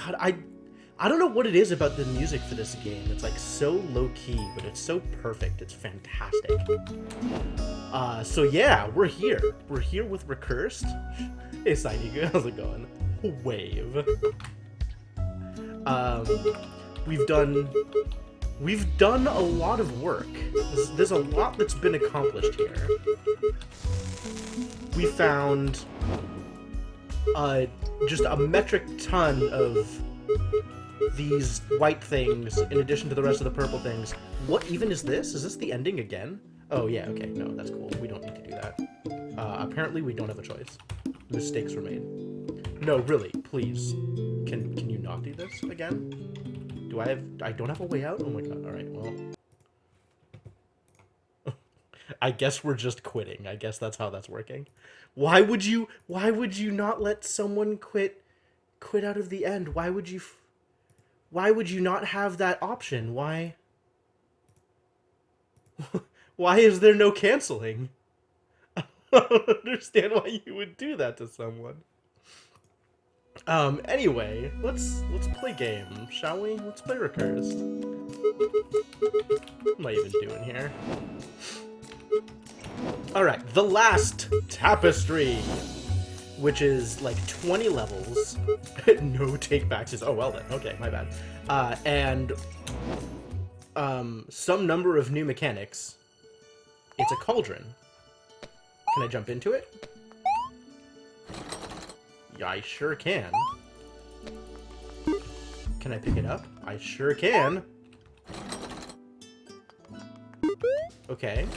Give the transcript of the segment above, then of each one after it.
God, I don't know what it is about the music for this game. It's like so low-key, but it's so perfect. It's fantastic. So yeah, we're here. We're here with Recursed. Hey, Sidiku, how's it going? Wave. We've done a lot of work. There's a lot that's been accomplished here. We found just a metric ton of these white things in addition to the rest of the purple things. What even is this? Is this the ending again? Oh yeah, okay, no, that's cool. We don't need to do that. Apparently we don't have a choice. Mistakes were made. No, really, please. Can you not do this again? I don't have a way out? Oh my god, alright, well. I guess we're just quitting. I guess that's how that's working. Why would you not let someone quit out of the end? Why would you not have that option? Why is there no canceling? I don't understand why you would do that to someone. Anyway, let's play game, shall we? Let's play Recursed. What am I even doing here? Alright, the last tapestry, which is like 20 levels. No take-backs is... Oh, well then. Okay, my bad. And some number of new mechanics. It's a cauldron. Can I jump into it? Yeah, I sure can. Can I pick it up? I sure can. Okay.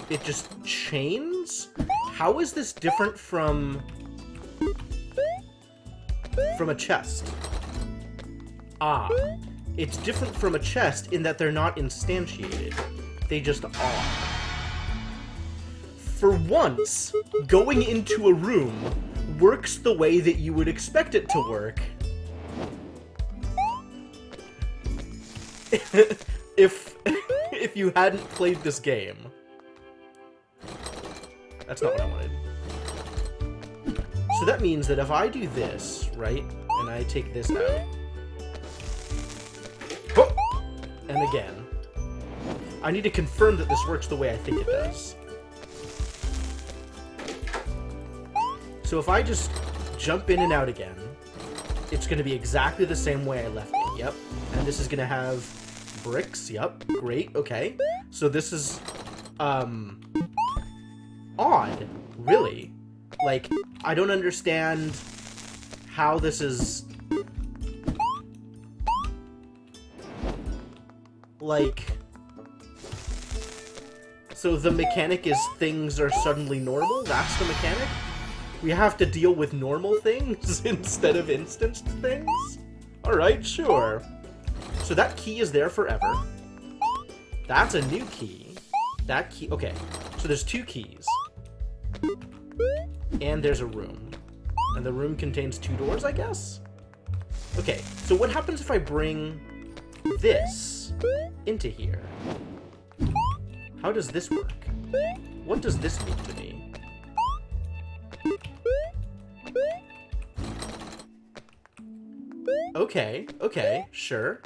It just chains? How is this different from a chest? Ah, it's different from a chest in that they're not instantiated. They just are. For once, going into a room works the way that you would expect it to work. If you hadn't played this game. That's not what I wanted. So that means that if I do this, right, and I take this out, and again, I need to confirm that this works the way I think it does. So if I just jump in and out again, it's going to be exactly the same way I left it, yep. And this is going to have bricks, yep, great, okay. So this is, odd, really. Like, I don't understand how this is... Like... So the mechanic is things are suddenly normal? That's the mechanic? We have to deal with normal things instead of instanced things? Alright, sure. So that key is there forever. That's a new key. That key... Okay, so there's two keys. And there's a room. And the room contains two doors, I guess? Okay, so what happens if I bring this into here? How does this work? What does this mean to me? Okay, okay, sure.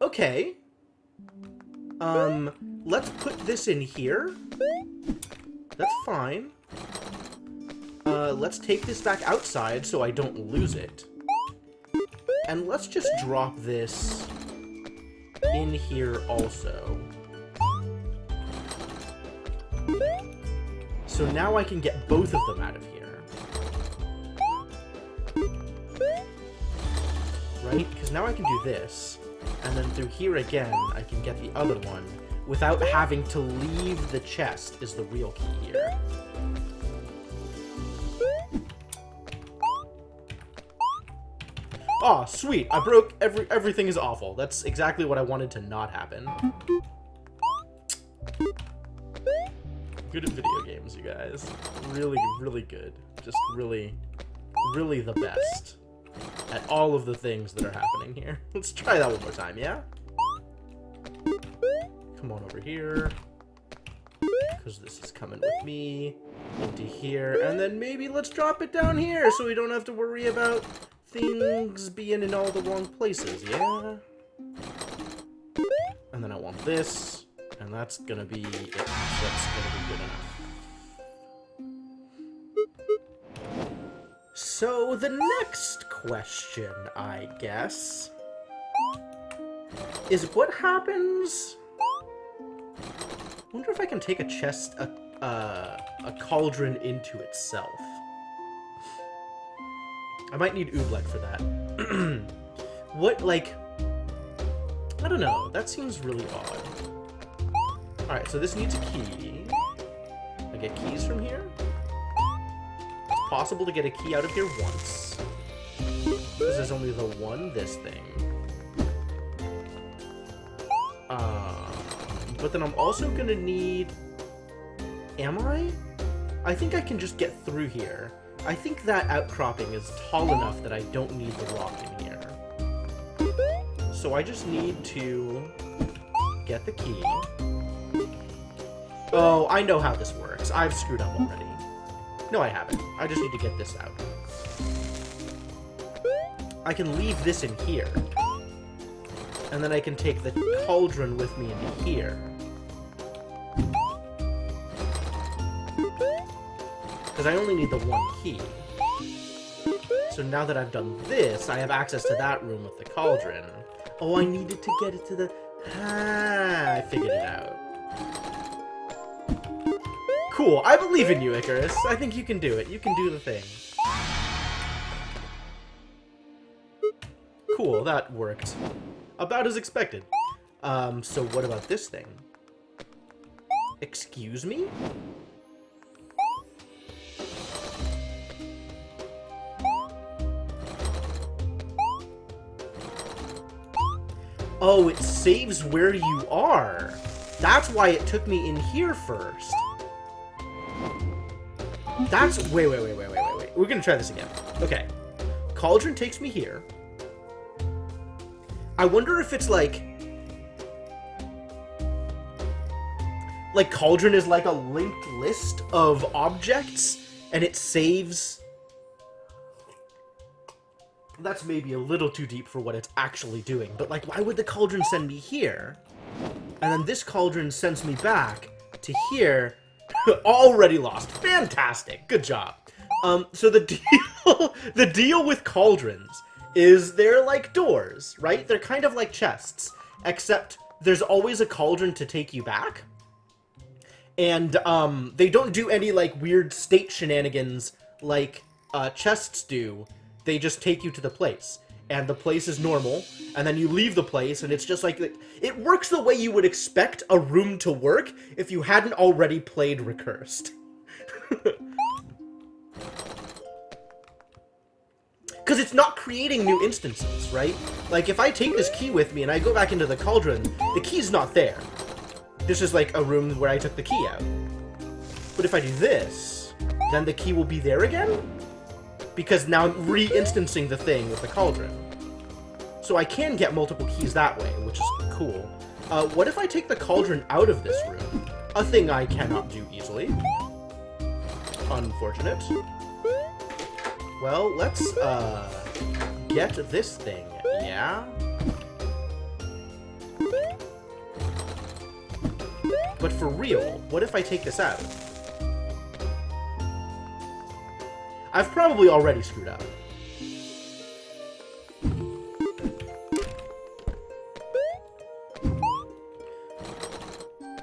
Okay. Let's put this in here. That's fine. Let's take this back outside so I don't lose it. And let's just drop this in here also. So now I can get both of them out of here. Right? Because now I can do this. And then through here again, I can get the other one without having to leave the chest is the real key here. Aw, sweet! I broke everything is awful. That's exactly what I wanted to not happen. Good at video games, you guys. Really, really good. Just really, really the best at all of the things that are happening here. Let's try that one more time, yeah? Come on over here. Because this is coming with me into here. And then maybe let's drop it down here so we don't have to worry about things being in all the wrong places, yeah? And then I want this, and that's gonna be it. That's gonna be good enough. So the next question, I guess, is what happens... I wonder if I can take a chest, a cauldron into itself. I might need oobleck for that. What, like... I don't know. That seems really odd. Alright, so this needs a key. I get keys from here? It's possible to get a key out of here once. Because there's only the one this thing. But then I'm also gonna need... Am I? I think I can just get through here. I think that outcropping is tall enough that I don't need the rock in here. So I just need to get the key. Oh, I know how this works. I've screwed up already. No, I haven't. I just need to get this out. I can leave this in here. And then I can take the cauldron with me into here. Because I only need the one key. So now that I've done this, I have access to that room with the cauldron. Oh, I needed to get it to the... Ah, I figured it out. Cool, I believe in you, Icarus. I think you can do it. You can do the thing. Cool, that worked. About as expected. So what about this thing? Excuse me? Oh, it saves where you are. That's why it took me in here first. That's... Wait. We're gonna try this again. Okay. Cauldron takes me here. I wonder if it's like... Like, Cauldron is like a linked list of objects, and it saves... That's maybe a little too deep for what it's actually doing, but like, why would the cauldron send me here? And then this cauldron sends me back to here. Already lost. Fantastic. Good job. So the deal with cauldrons is they're like doors, right? They're kind of like chests, except there's always a cauldron to take you back. And they don't do any like weird state shenanigans like chests do. They just take you to the place, and the place is normal, and then you leave the place, and it's just like, it works the way you would expect a room to work if you hadn't already played Recursed. Because it's not creating new instances, right? Like, if I take this key with me and I go back into the cauldron, the key's not there. This is like a room where I took the key out. But if I do this, then the key will be there again? Because now I'm re-instancing the thing with the cauldron. So I can get multiple keys that way, which is cool. What if I take the cauldron out of this room? A thing I cannot do easily. Unfortunate. Well, let's, get this thing, yeah? But for real, what if I take this out? I've probably already screwed up.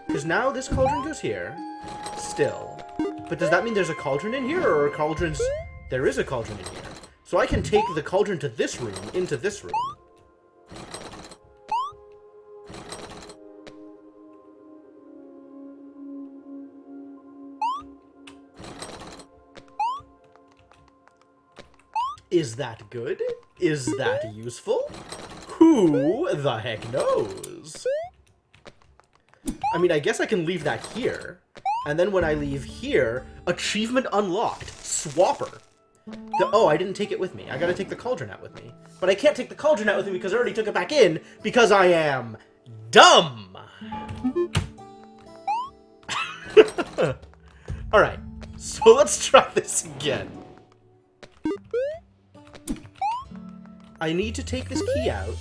Because now this cauldron goes here, still. But does that mean there's a cauldron in here, or are cauldrons... There is a cauldron in here. So I can take the cauldron to this room, into this room. Is that good? Is that useful? Who the heck knows? I mean, I guess I can leave that here. And then when I leave here, achievement unlocked. Swapper. Oh, I didn't take it with me. I gotta take the cauldron out with me. But I can't take the cauldron out with me because I already took it back in because I am dumb. Alright, so let's try this again. I need to take this key out.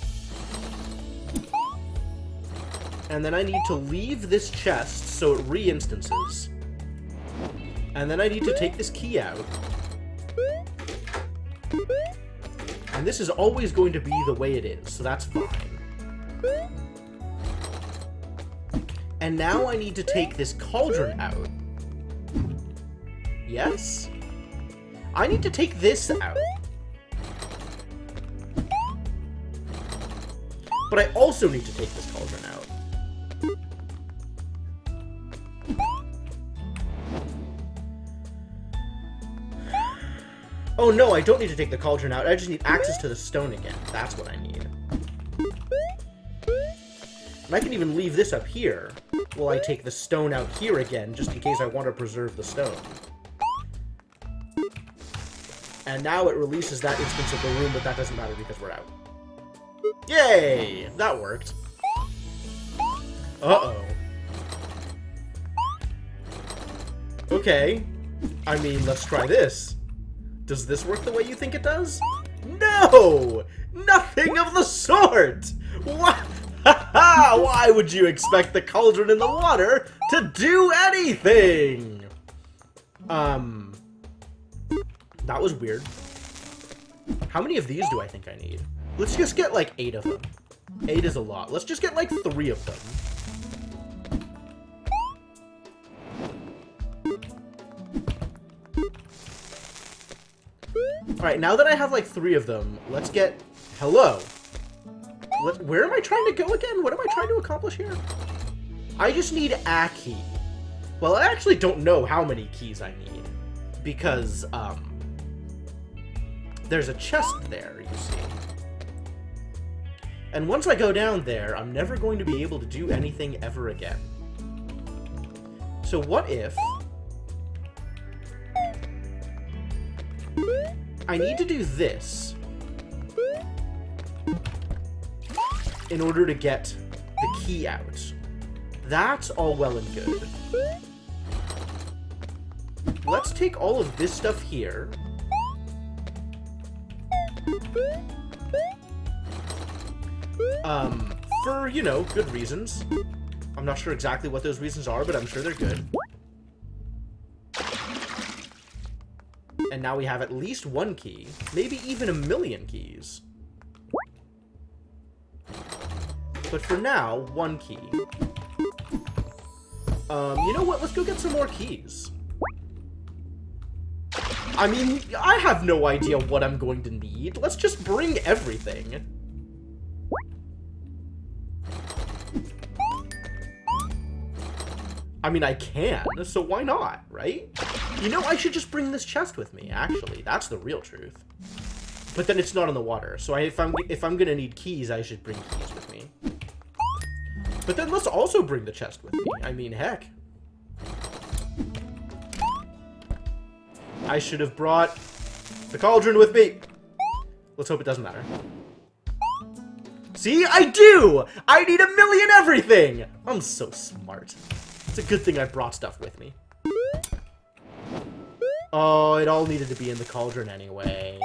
And then I need to leave this chest so it re-instances. And then I need to take this key out. And this is always going to be the way it is, so that's fine. And now I need to take this cauldron out. Yes? I need to take this out. But I also need to take this cauldron out. Oh no, I don't need to take the cauldron out. I just need access to the stone again. That's what I need. And I can even leave this up here while I take the stone out here again, just in case I want to preserve the stone. And now it releases that instance of the room, but that doesn't matter because we're out. Yay! That worked. Uh-oh. Okay. I mean, let's try this. Does this work the way you think it does? No! Nothing of the sort! What? Why would you expect the cauldron in the water to do anything? That was weird. How many of these do I think I need? Let's just get like 8 of them. 8 is a lot. Let's just get like 3 of them. Alright, now that I have like 3 of them, let's get... Hello. Where am I trying to go again? What am I trying to accomplish here? I just need a key. Well, I actually don't know how many keys I need. Because, there's a chest there, you see. And once I go down there, I'm never going to be able to do anything ever again. So what if... I need to do this in order to get the key out. That's all well and good. Let's take all of this stuff here. For, you know, good reasons. I'm not sure exactly what those reasons are, but I'm sure they're good. And now we have at least 1 key, maybe even 1,000,000 keys. But for now, 1 key. You know what? Let's go get some more keys. I mean, I have no idea what I'm going to need. Let's just bring everything. I mean, I can, so why not, right? You know, I should just bring this chest with me, actually. That's the real truth. But then it's not in the water, so if I'm gonna need keys, I should bring keys with me. But then let's also bring the chest with me. I mean, heck. I should have brought the cauldron with me. Let's hope it doesn't matter. See, I do! I need 1,000,000 everything! I'm so smart. It's a good thing I brought stuff with me. Oh, it all needed to be in the cauldron anyway.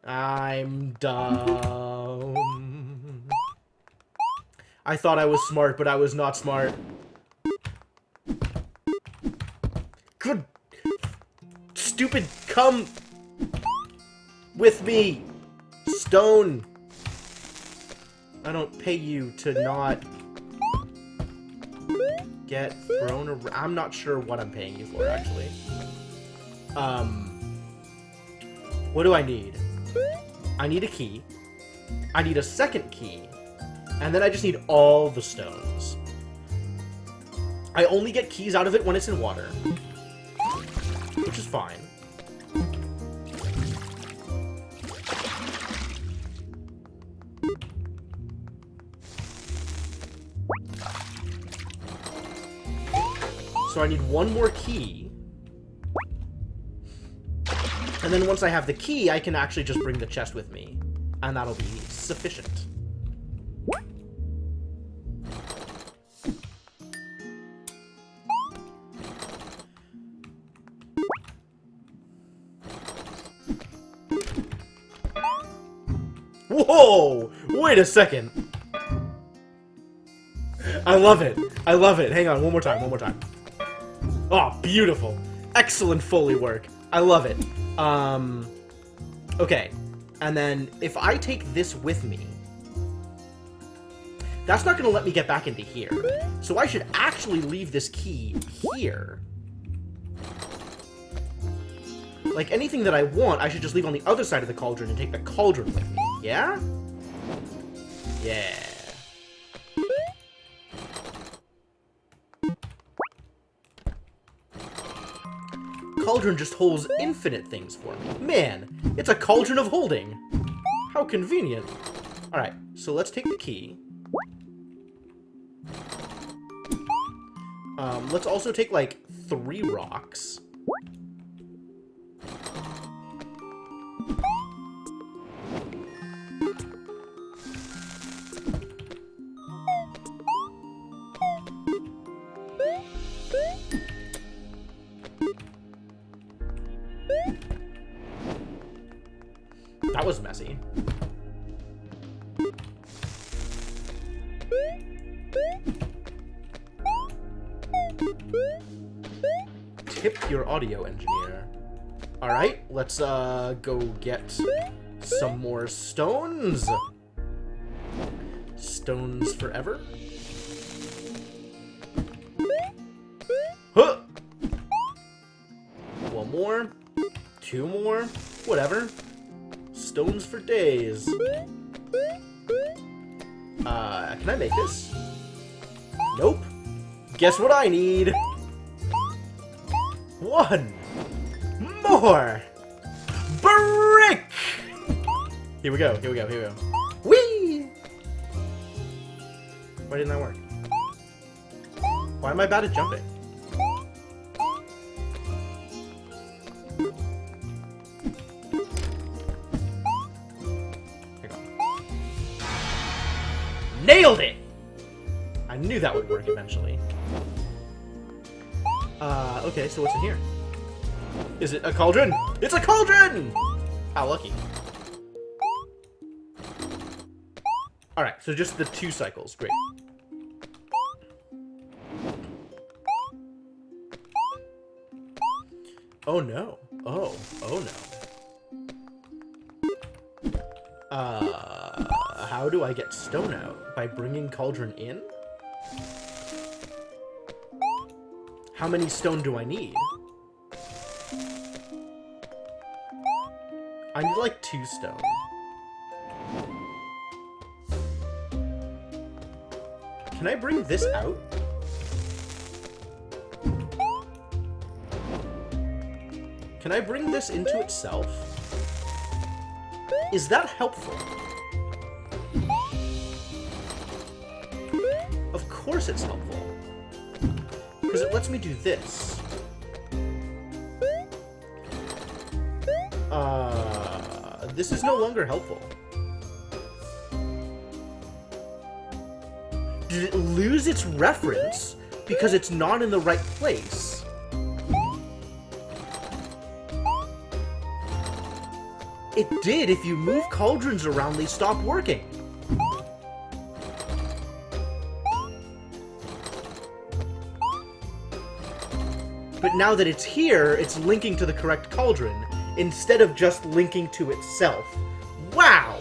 I'm dumb. I thought I was smart, but I was not smart. Good. Stupid, come with me. Stone. I don't pay you to not get thrown around. I'm not sure what I'm paying you for, actually. What do I need? I need a key. I need a second key. And then I just need all the stones. I only get keys out of it when it's in water. Which is fine. So I need 1 more key. And then once I have the key, I can actually just bring the chest with me. And that'll be sufficient. Whoa! Wait a second. I love it. I love it. Hang on, one more time, one more time. Oh, beautiful. Excellent Foley work. I love it. Okay. And then, if I take this with me, that's not going to let me get back into here. So I should actually leave this key here. Like, anything that I want, I should just leave on the other side of the cauldron and take the cauldron with me. Yeah? Yeah. Cauldron just holds infinite things for me. Man, it's a cauldron of holding. How convenient. Alright, so let's take the key. Let's also take, like, 3 rocks. That was messy. Tip your audio engineer. Alright, let's go get some more stones. Stones forever. Huh! One more. 2 more. Whatever. Stones for days. Can I make this? Nope. Guess what I need? 1 more brick! Here we go, here we go, here we go. Whee! Why didn't that work? Why am I bad at jumping? Nailed it! I knew that would work eventually. Okay, so what's in here? Is it a cauldron? It's a cauldron! How lucky. Alright, so just the 2 cycles. Great. Oh no. Oh no. How do I get stone out? By bringing cauldron in? How many stone do I need? I need like 2 stone. Can I bring this out? Can I bring this into itself? Is that helpful? Of course it's helpful. Because it lets me do this. This is no longer helpful. Did it lose its reference because it's not in the right place? It did. If you move cauldrons around, they stop working. But now that it's here, it's linking to the correct cauldron, instead of just linking to itself. Wow!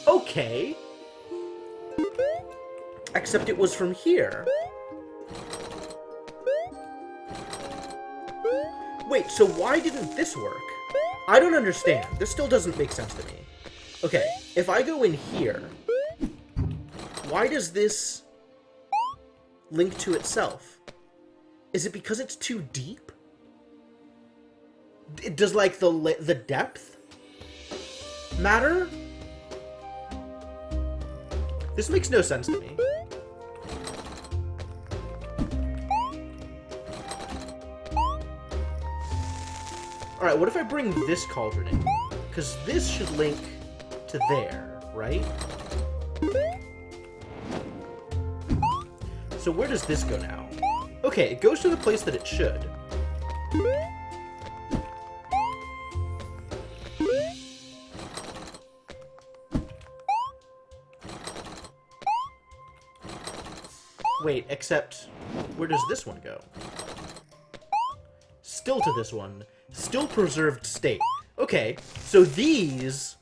Okay. Except it was from here. Wait, so why didn't this work? I don't understand. This still doesn't make sense to me. Okay, if I go in here, why does this link to itself? Is it because it's too deep? Does, like, the depth matter? This makes no sense to me. Alright, what if I bring this cauldron in? Because this should link to there, right? So where does this go now? Okay, it goes to the place that it should. Wait, except... Where does this one go? Still to this one. Still preserved state. Okay, so these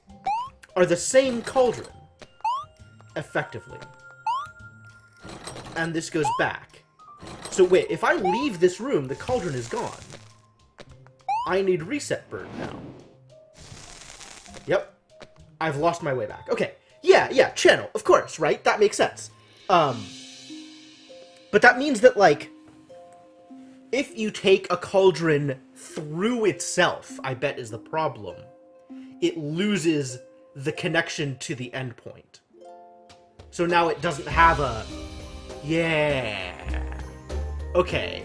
are the same cauldron. Effectively. And this goes back. So wait, if I leave this room, the cauldron is gone. I need reset bird now. Yep. I've lost my way back. Okay. Yeah, channel. Of course, right? That makes sense. But that means that, like, if you take a cauldron through itself, I bet is the problem, it loses the connection to the endpoint. So now it doesn't have a... Yeah. Okay,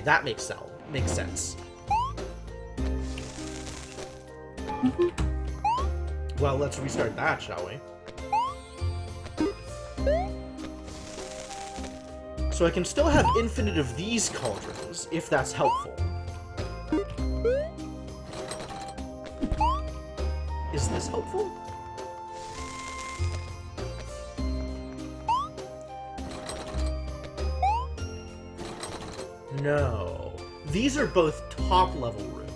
that makes sense. Well, let's restart that, shall we? So I can still have infinite of these cauldrons, if that's helpful. Is this helpful? No. These are both top-level rooms.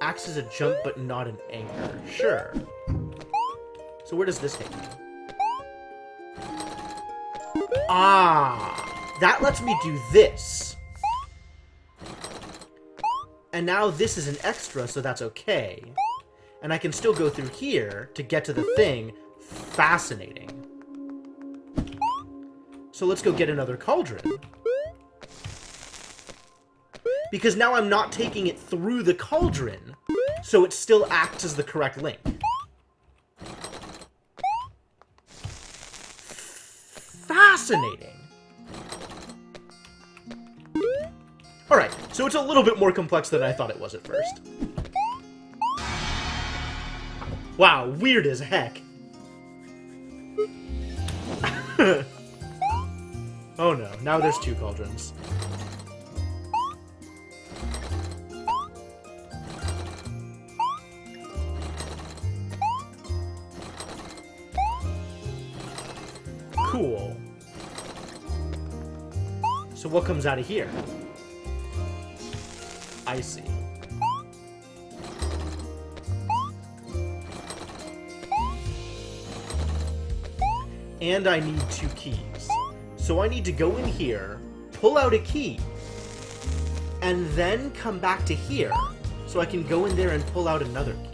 Acts as a jump, but not an anchor. Sure. So where does this take me? Ah! That lets me do this. And now this is an extra, so that's okay. And I can still go through here to get to the thing. Fascinating. So let's go get another cauldron. Because now I'm not taking it through the cauldron, so it still acts as the correct link. Fascinating. Alright, so it's a little bit more complex than I thought it was at first. Wow, weird as heck. Oh no, now there's two cauldrons. Cool. So what comes out of here? I see. And I need 2 keys. So I need to go in here, pull out a key, and then come back to here, so I can go in there and pull out another key.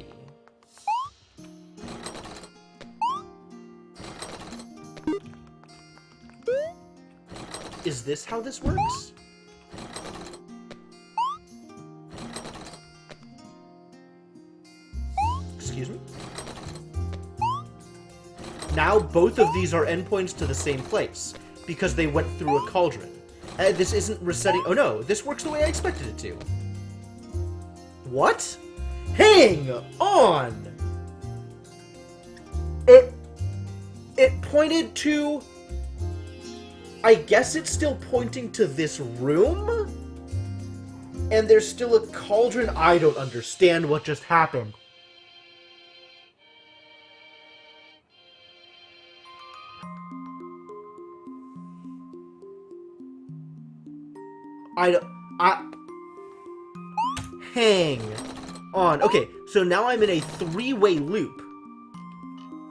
Is this how this works? Excuse me? Now both of these are endpoints to the same place, because they went through a cauldron. This isn't resetting... Oh no, this works the way I expected it to. What? Hang on! It pointed to... I guess it's still pointing to this room? And there's still a cauldron? I don't understand what just happened. Hang on. Okay, so now I'm in a 3-way loop.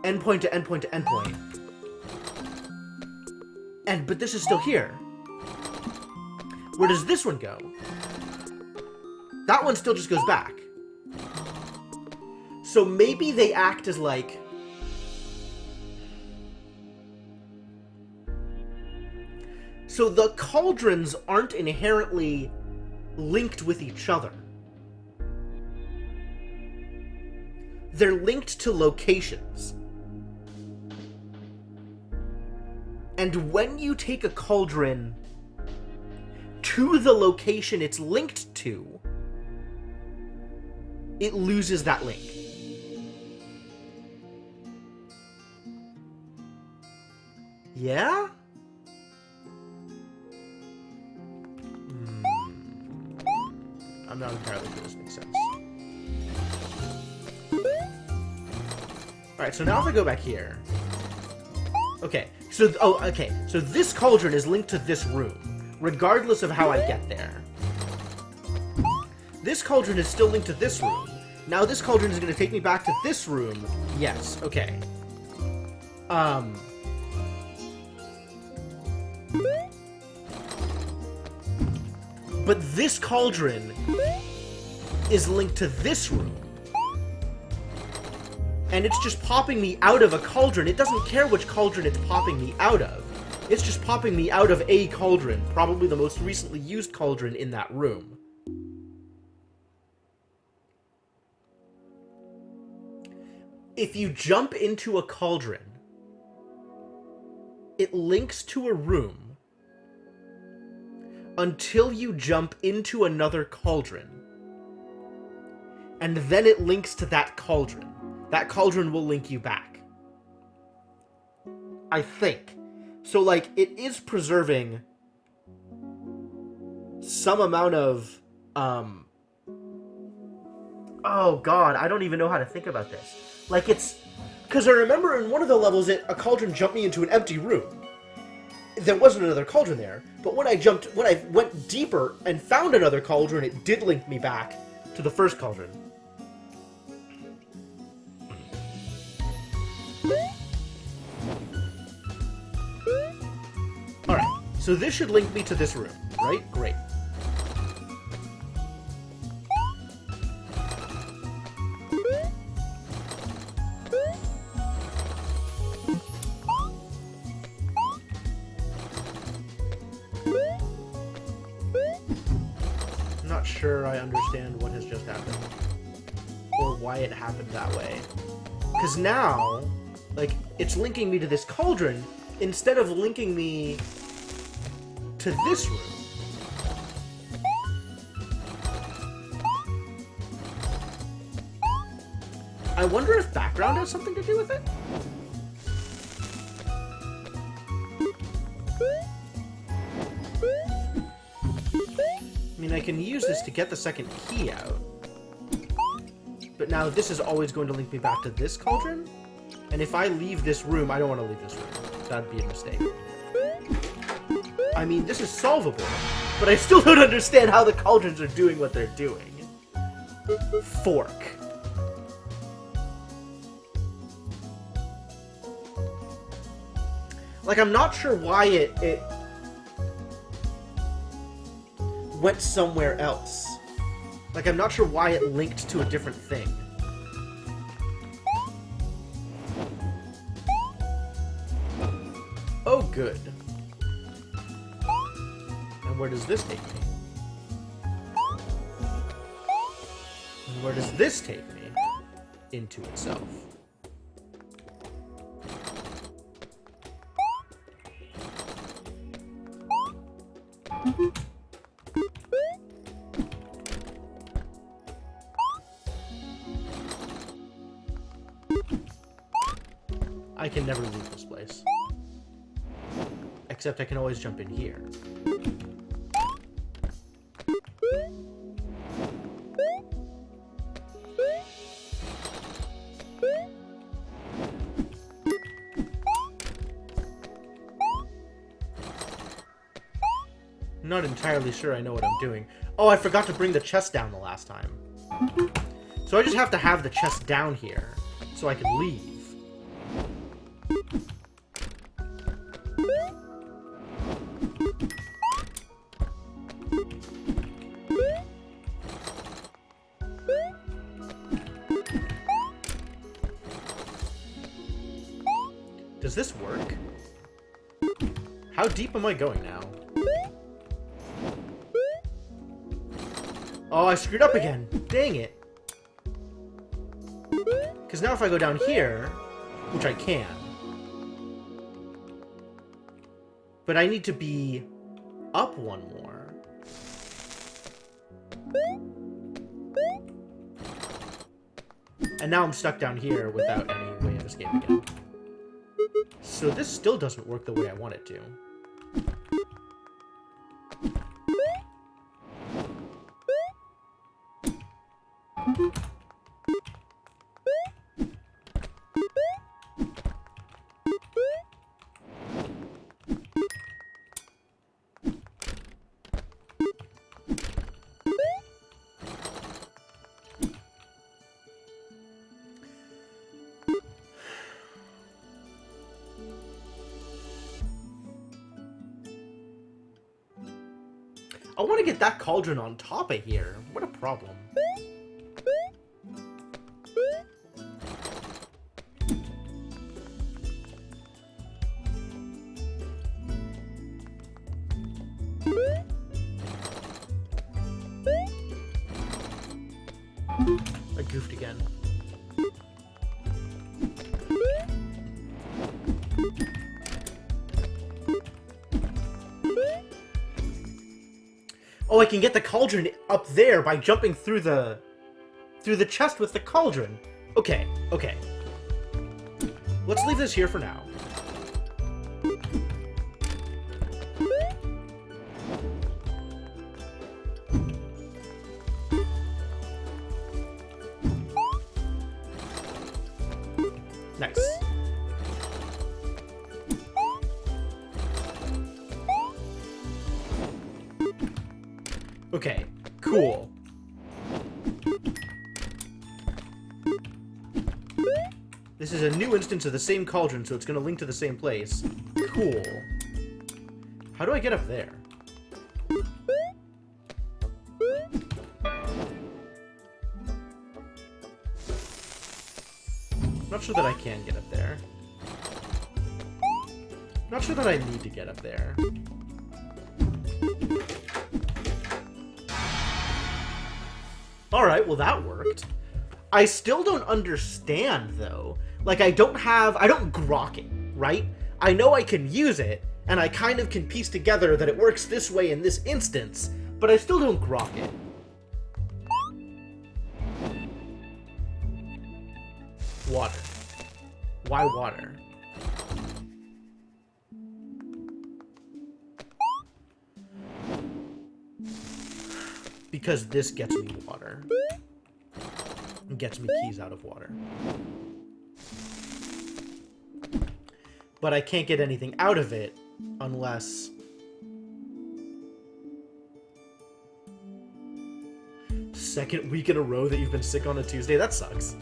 Endpoint to endpoint to endpoint. But this is still here. Where does this one go? That one still just goes back. So maybe they act as like... So the cauldrons aren't inherently linked with each other. They're linked to locations. And when you take a cauldron to the location it's linked to, it loses that link. Yeah? I'm not entirely sure this makes sense. Alright, so now if I go back here... Okay, so... Oh, okay. So this cauldron is linked to this room, regardless of how I get there. This cauldron is still linked to this room. Now this cauldron is going to take me back to this room. Yes, okay. But this cauldron is linked to this room. And it's just popping me out of a cauldron. It doesn't care which cauldron it's popping me out of. It's just popping me out of a cauldron, probably the most recently used cauldron in that room. If you jump into a cauldron, it links to a room until you jump into another cauldron. And then it links to that cauldron. That cauldron will link you back. I think. So, like, it is preserving some amount of, oh god, I don't even know how to think about this. Like, it's... Because I remember in one of the levels, a cauldron jumped me into an empty room. There wasn't another cauldron there, but when I went deeper and found another cauldron, it did link me back to the first cauldron. Alright, so this should link me to this room, right? Great. I'm not sure I understand what has just happened, or why it happened that way. Because now, like, it's linking me to this cauldron, instead of linking me to this room. I wonder if background has something to do with it? I mean, I can use this to get the second key out. But now this is always going to link me back to this cauldron? And if I leave this room, I don't want to leave this room. That'd be a mistake. I mean, this is solvable, but I still don't understand how the cauldrons are doing what they're doing. Fork. Like, I'm not sure why it went somewhere else. Like, I'm not sure why it linked to a different thing. Oh, good. And where does this take me? And where does this take me? Into itself. I can never leave this place. Except I can always jump in here. I'm not entirely sure I know what I'm doing. Oh, I forgot to bring the chest down the last time. So I just have to have the chest down here so I can leave. Does this work? How deep am I going now? Oh, I screwed up again. Dang it. Because now if I go down here, which I can, but I need to be up one more. And now I'm stuck down here without any way of escape again. So this still doesn't work the way I want it to. I want to get that cauldron on top of here. What a problem. I goofed again. Oh, I can get the cauldron up there by jumping through the chest with the cauldron. Okay, okay. Let's leave this here for now. Nice. Okay, cool. This is a new instance of the same cauldron, so it's going to link to the same place. Cool. How do I get up there? Not sure that I can get up there. Not sure that I need to get up there. Alright, well that worked. I still don't understand, though. Like, I don't grok it, right? I know I can use it, and I kind of can piece together that it works this way in this instance, but I still don't grok it. Water. Why water? Because this gets me water. It gets me keys out of water. But I can't get anything out of it unless... Second week in a row that you've been sick on a Tuesday? That sucks.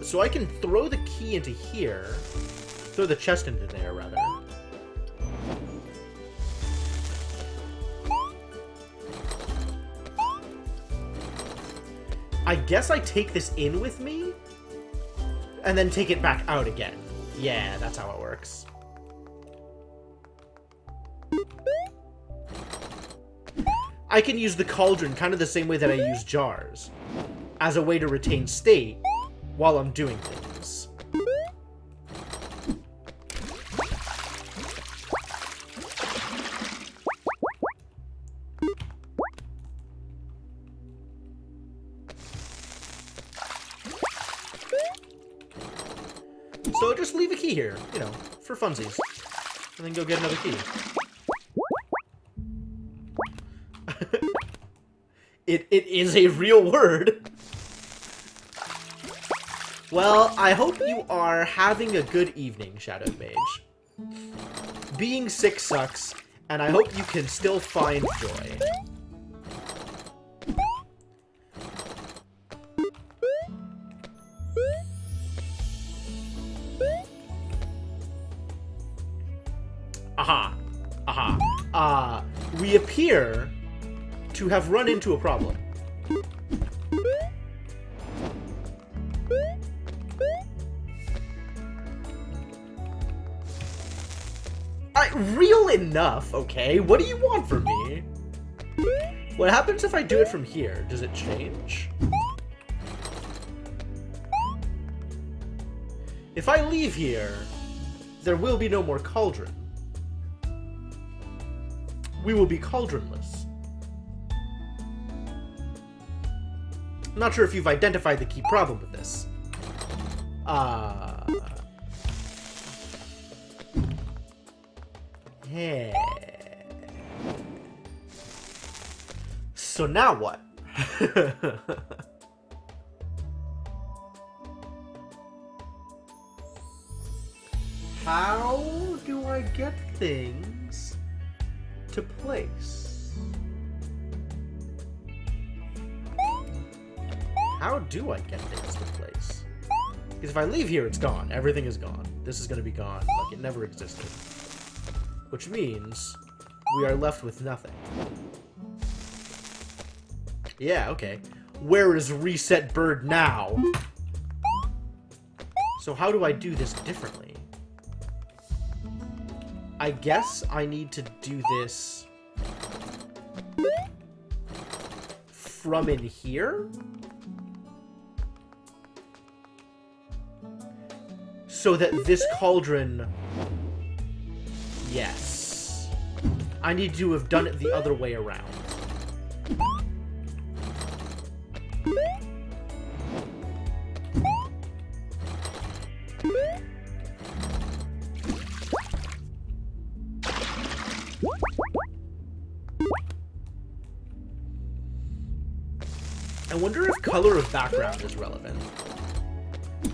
So I can throw the key into here. Throw the chest into there, rather. I guess I take this in with me, and then take it back out again. Yeah, that's how it works. I can use the cauldron kind of the same way that I use jars, as a way to retain state while I'm doing things. So just leave a key here, you know, for funsies. And then go get another key. It is a real word. Well, I hope you are having a good evening, Shadowed Mage. Being sick sucks, and I hope you can still find joy. Aha. Aha. We appear to have run into a problem. Real enough, okay? What do you want from me? What happens if I do it from here? Does it change? If I leave here, there will be no more cauldron. We will be cauldronless. I'm not sure if you've identified the key problem with this. Yeah. So now what? How do I get things to place? How do I get things to place? Because if I leave here, it's gone. Everything is gone. This is going to be gone like it never existed. Which means we are left with nothing. Yeah, okay. Where is Reset Bird now? So how do I do this differently? I guess I need to do this from in here? So that this cauldron... Yes. I need to have done it the other way around. I wonder if color of background is relevant.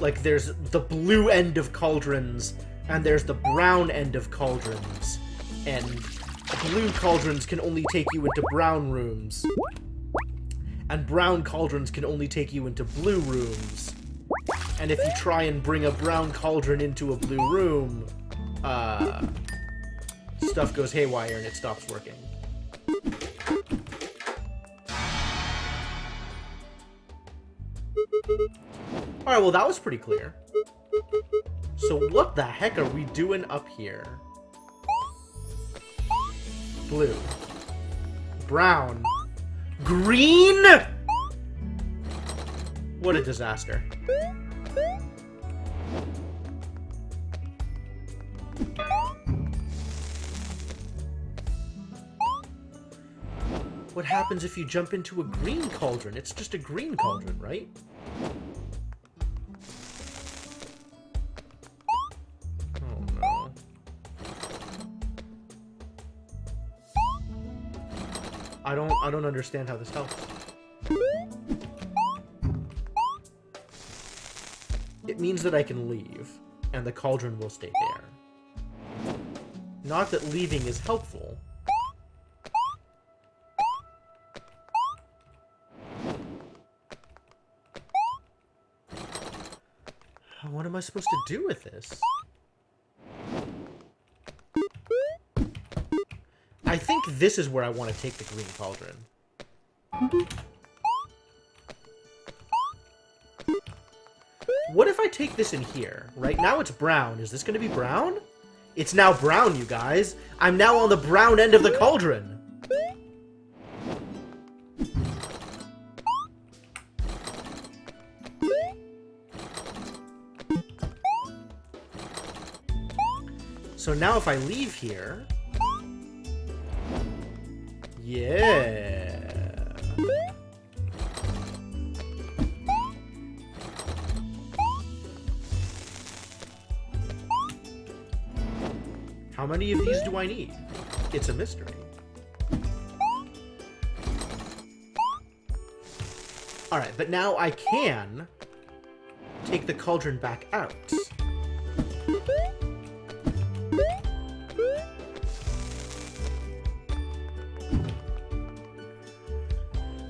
Like, there's the blue end of cauldrons, and there's the brown end of cauldrons. And blue cauldrons can only take you into brown rooms. And brown cauldrons can only take you into blue rooms. And if you try and bring a brown cauldron into a blue room, stuff goes haywire and it stops working. Alright, well that was pretty clear. So what the heck are we doing up here? Blue. Brown. Green?! What a disaster. What happens if you jump into a green cauldron? It's just a green cauldron, right? Oh no. I don't understand how this helps. It means that I can leave, and the cauldron will stay there. Not that leaving is helpful. What am I supposed to do with this? I think this is where I want to take the green cauldron. What if I take this in here? Right now it's brown. Is this going to be brown? It's now brown, you guys. I'm now on the brown end of the cauldron. So now if I leave here... Yeah. How many of these do I need? It's a mystery. Alright, but now I can take the cauldron back out.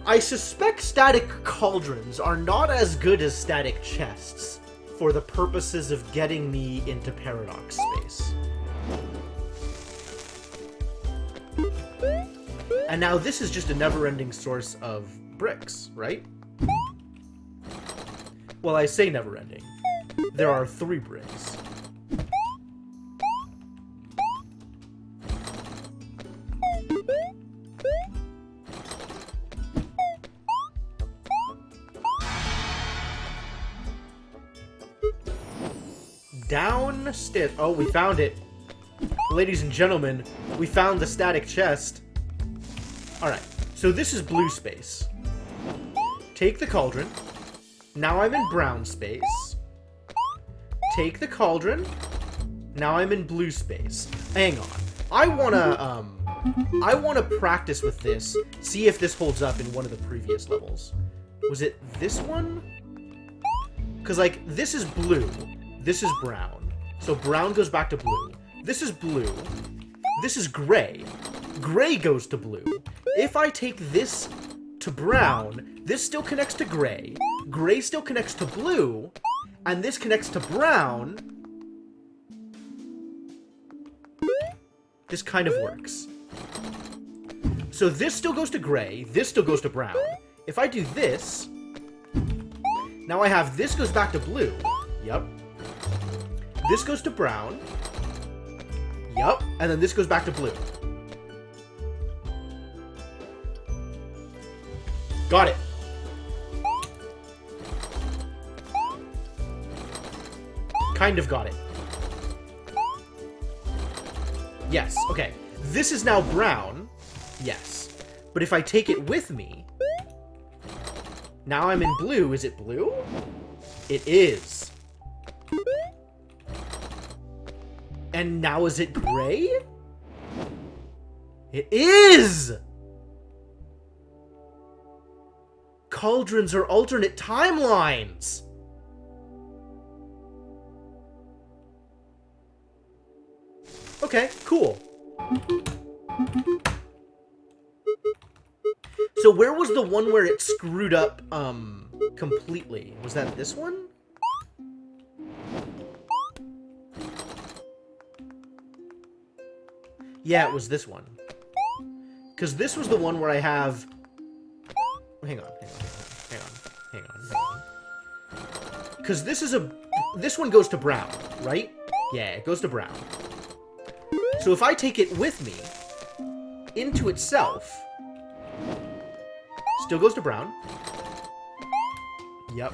I suspect static cauldrons are not as good as static chests for the purposes of getting me into paradox space. And now this is just a never-ending source of bricks, right? Well, I say never-ending. There are 3 bricks. Downstairs. Oh, we found it. Ladies and gentlemen, we found the static chest. Alright, so this is blue space. Take the cauldron. Now I'm in brown space. Take the cauldron. Now I'm in blue space. Hang on. I wanna practice with this. See if this holds up in one of the previous levels. Was it this one? Because, like, this is blue. This is brown. So brown goes back to blue. This is blue. This is gray. Gray goes to blue. If I take this to brown, this still connects to gray. Gray still connects to blue. And this connects to brown. This kind of works. So this still goes to gray, this still goes to brown. If I do this, now I have this goes back to blue. Yep. This goes to brown. Yep. And then this goes back to blue. Got it. Kind of got it. Yes, okay. This is now brown. Yes. But if I take it with me, now I'm in blue. Is it blue? It is. And now is it gray? It is! Cauldrons are alternate timelines! Okay, cool. So where was the one where it screwed up, completely? Was that this one? Yeah, it was this one. Because this was the one where I have... Hang on. Because this is a... This one goes to brown, right? Yeah, it goes to brown. So if I take it with me into itself, still goes to brown. Yep.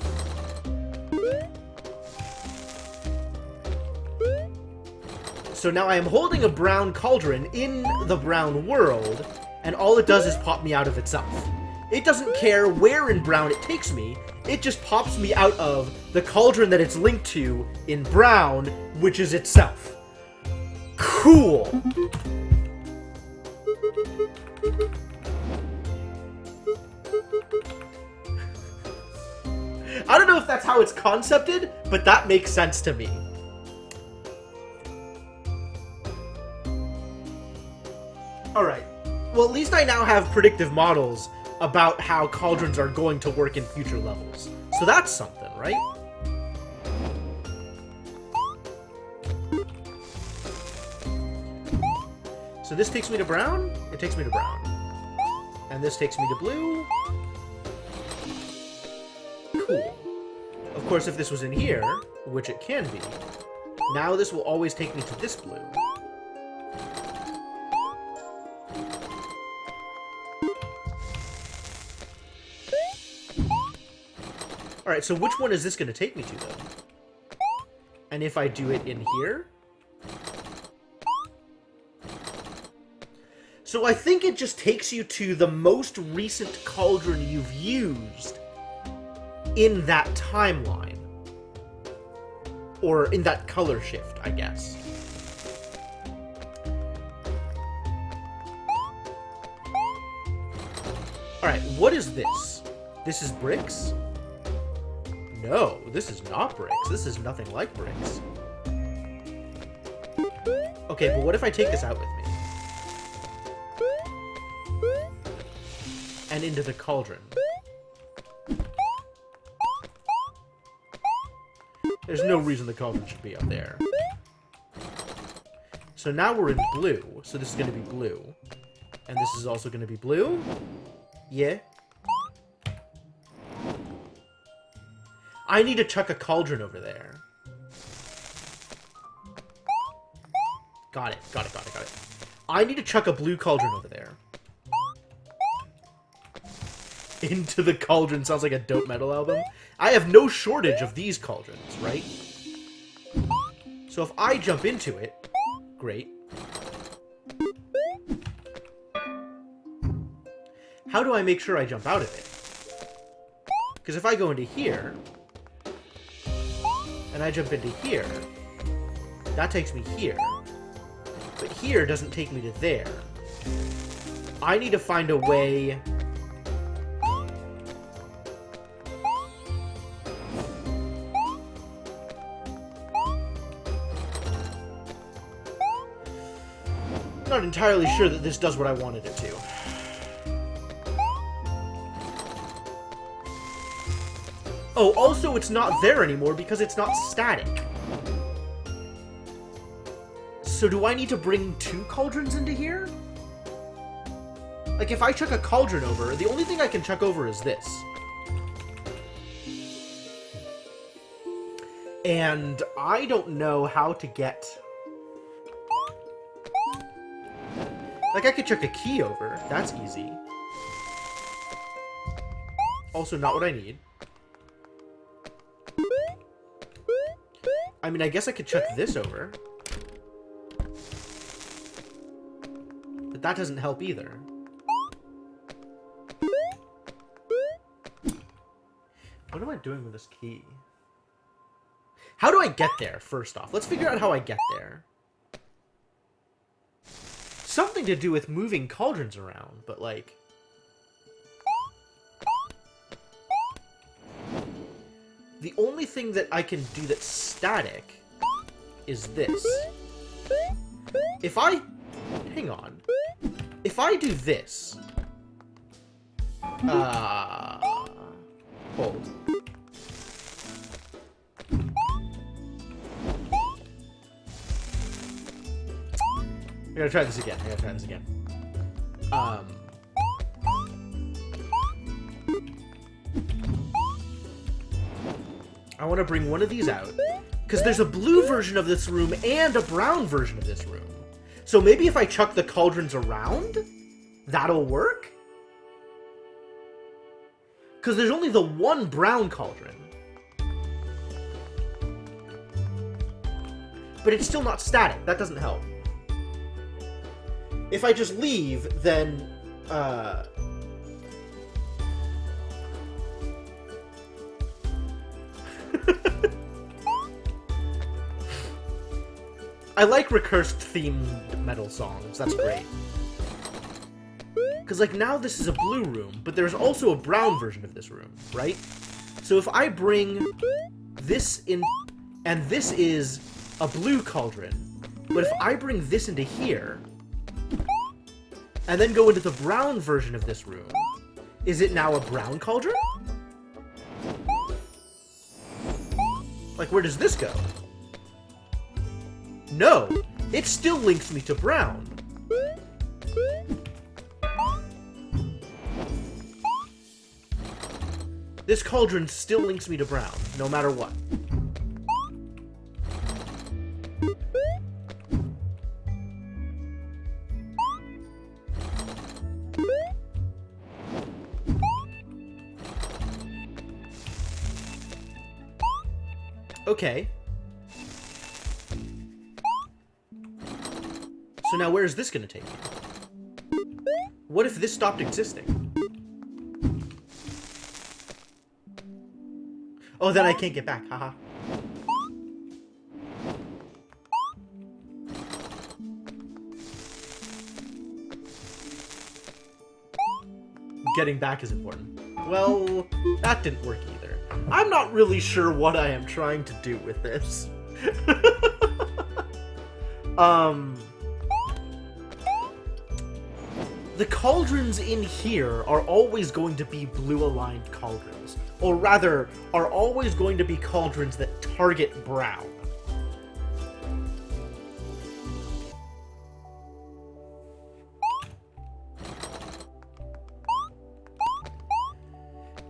So now I am holding a brown cauldron in the brown world, and all it does is pop me out of itself. It doesn't care where in brown it takes me, it just pops me out of the cauldron that it's linked to in brown, which is itself. Cool! I don't know if that's how it's concepted, but that makes sense to me. Alright. Well, at least I now have predictive models about how cauldrons are going to work in future levels. So that's something, right? So this takes me to brown? It takes me to brown. And this takes me to blue? Cool. Of course, if this was in here, which it can be, now this will always take me to this blue. Alright, so which one is this going to take me to, though? And if I do it in here? So I think it just takes you to the most recent cauldron you've used in that timeline. Or in that color shift, I guess. Alright, what is this? This is bricks? No, this is not bricks. This is nothing like bricks. Okay, but what if I take this out with me? And into the cauldron. There's no reason the cauldron should be up there. So now we're in blue. So this is going to be blue. And this is also going to be blue? Yeah. I need to chuck a cauldron over there. Got it. I need to chuck a blue cauldron over there. Into the cauldron sounds like a dope metal album. I have no shortage of these cauldrons, right? So if I jump into it, great. How do I make sure I jump out of it? Because if I go into here, and I jump into here, that takes me here. But here doesn't take me to there. I need to find a way... I'm not entirely sure that this does what I wanted it to. Oh, also it's not there anymore because it's not static. So do I need to bring two cauldrons into here? Like, if I chuck a cauldron over, the only thing I can chuck over is this. And I don't know how to get... Like, I could chuck a key over. That's easy. Also, not what I need. I mean, I guess I could chuck this over. But that doesn't help either. What am I doing with this key? How do I get there, first off? Let's figure out how I get there. Something to do with moving cauldrons around, but like... The only thing that I can do that's static is this. If I... Hang on. If I do this... Hold. I gotta try this again. I want to bring one of these out, because there's a blue version of this room and a brown version of this room. So maybe if I chuck the cauldrons around, that'll work? Because there's only the one brown cauldron. But it's still not static. That doesn't help. If I just leave, then... I like Recursed themed metal songs. That's great. Because, like, now this is a blue room, but there's also a brown version of this room, right? So if I bring this in... And this is a blue cauldron. But if I bring this into here... And then go into the brown version of this room... Is it now a brown cauldron? Like, where does this go? No! It still links me to brown. This cauldron still links me to brown, no matter what. Okay. So now where is this going to take me? What if this stopped existing? Oh, then I can't get back. Haha. Getting back is important. Well, that didn't work either. I'm not really sure what I am trying to do with this. The cauldrons in here are always going to be blue-aligned cauldrons. Or rather, are always going to be cauldrons that target brown.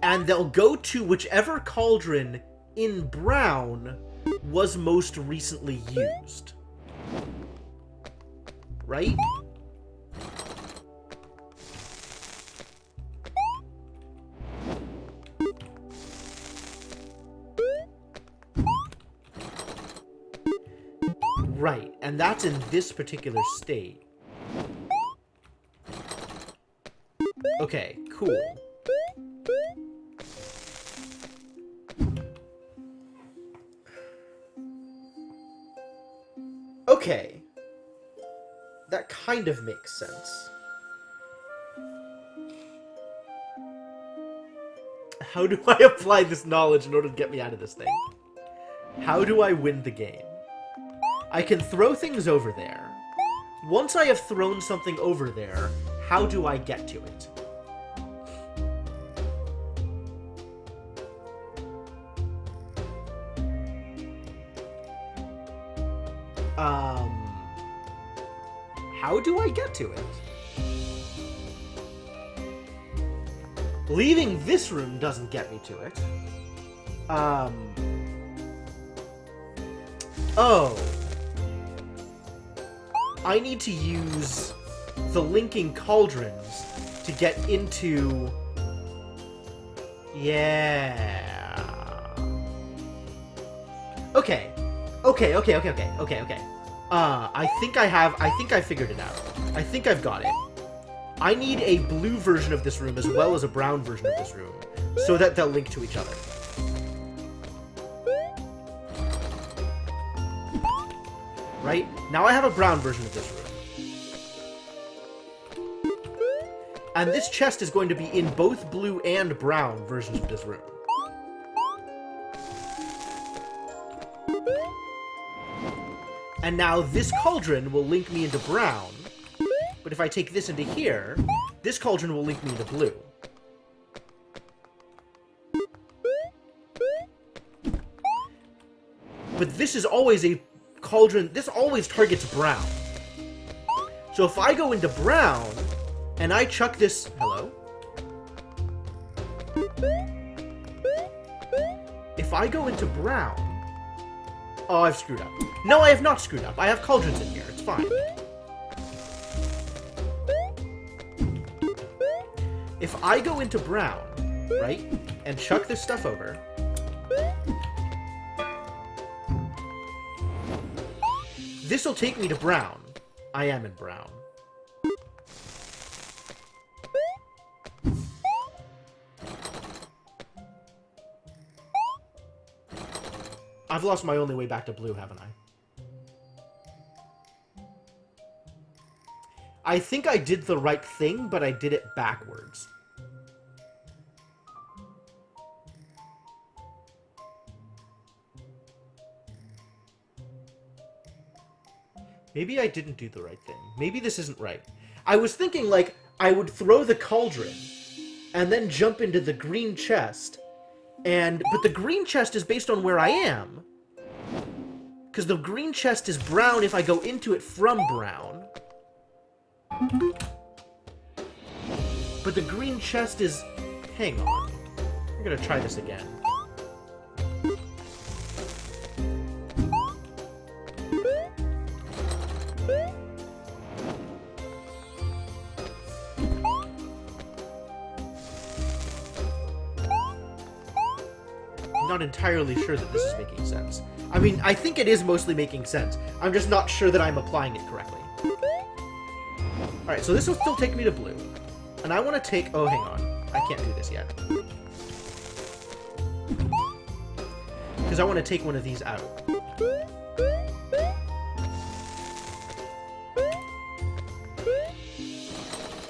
And they'll go to whichever cauldron in brown was most recently used. Right? Right, and that's in this particular state. Okay, cool. Okay. That kind of makes sense. How do I apply this knowledge in order to get me out of this thing? How do I win the game? I can throw things over there. Once I have thrown something over there, how do I get to it? How do I get to it? Leaving this room doesn't get me to it. Oh. I need to use the linking cauldrons to get into... Yeah. Okay. Okay. I think I figured it out. I think I've got it. I need a blue version of this room as well as a brown version of this room, so that they'll link to each other. Right? Now I have a brown version of this room. And this chest is going to be in both blue and brown versions of this room. And now this cauldron will link me into brown. But if I take this into here, this cauldron will link me into blue. But this is always a cauldron... This always targets brown. So if I go into brown, and I chuck this... Hello? If I go into brown... Oh, I've screwed up. No, I have not screwed up. I have cauldrons in here. It's fine. If I go into brown, right, and chuck this stuff over, this will take me to brown. I am in brown. I've lost my only way back to blue, haven't I? I think I did the right thing, but I did it backwards. Maybe I didn't do the right thing. Maybe this isn't right. I was thinking, like, I would throw the cauldron and then jump into the green chest. But the green chest is based on where I am. Because the green chest is brown if I go into it from brown. But the green chest is... Hang on. I'm gonna try this again. I'm not entirely sure that this is making sense. I mean, I think it is mostly making sense. I'm just not sure that I'm applying it correctly. Alright, so this will still take me to blue. And I want to take... Oh, hang on. I can't do this yet. Because I want to take one of these out.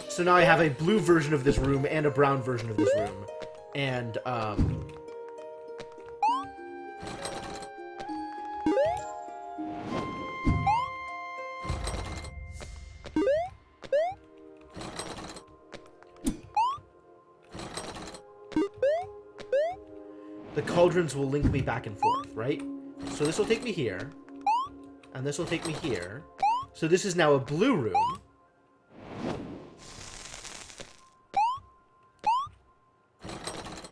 So now I have a blue version of this room and a brown version of this room. And, the cauldrons will link me back and forth, right? So this will take me here. And this will take me here. So this is now a blue room.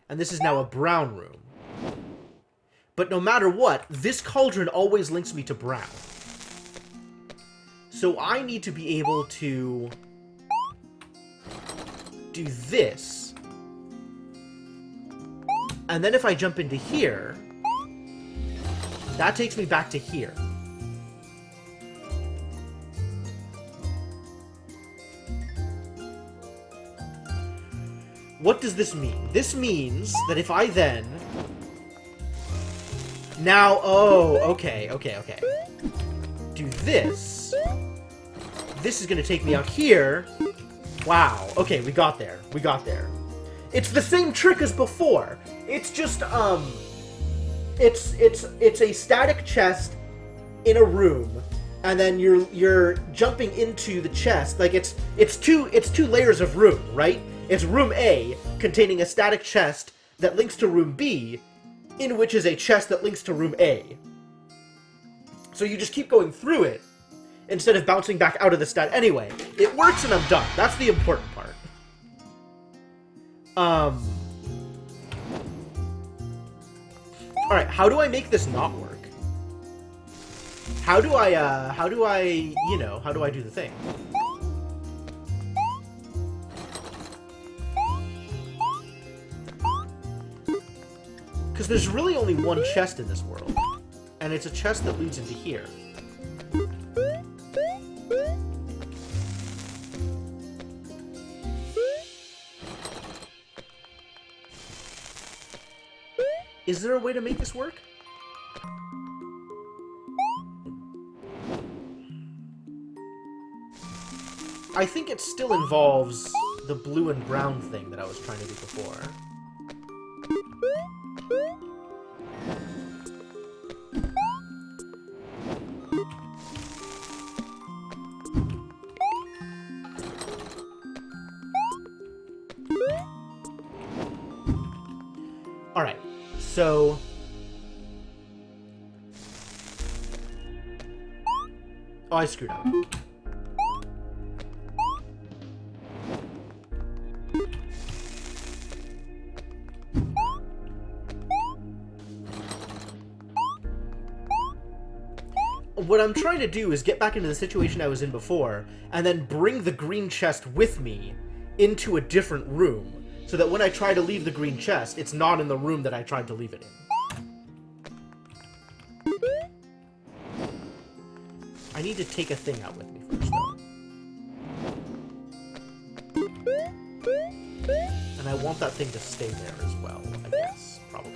And this is now a brown room. But no matter what, this cauldron always links me to brown. So I need to be able to do this. And then if I jump into here, that takes me back to here. What does this mean? This means that if I then... Now, oh, okay. Do this. This is going to take me out here. Wow. Okay, we got there. It's the same trick as before. It's just, it's a static chest in a room, and then you're jumping into the chest. Like, it's two layers of room, right? It's room A, containing a static chest that links to room B, in which is a chest that links to room A. So you just keep going through it, instead of bouncing back out of the stat. Anyway, it works and I'm done. That's the important part. Alright, how do I make this not work? How do I, you know, how do I do the thing? Because there's really only one chest in this world. And it's a chest that leads into here. Is there a way to make this work? I think it still involves the blue and brown thing that I was trying to do before. Alright, so... Oh, I screwed up. What I'm trying to do is get back into the situation I was in before, and then bring the green chest with me into a different room, so that when I try to leave the green chest, it's not in the room that I tried to leave it in. I need to take a thing out with me first, though. And I want that thing to stay there as well, I guess, probably.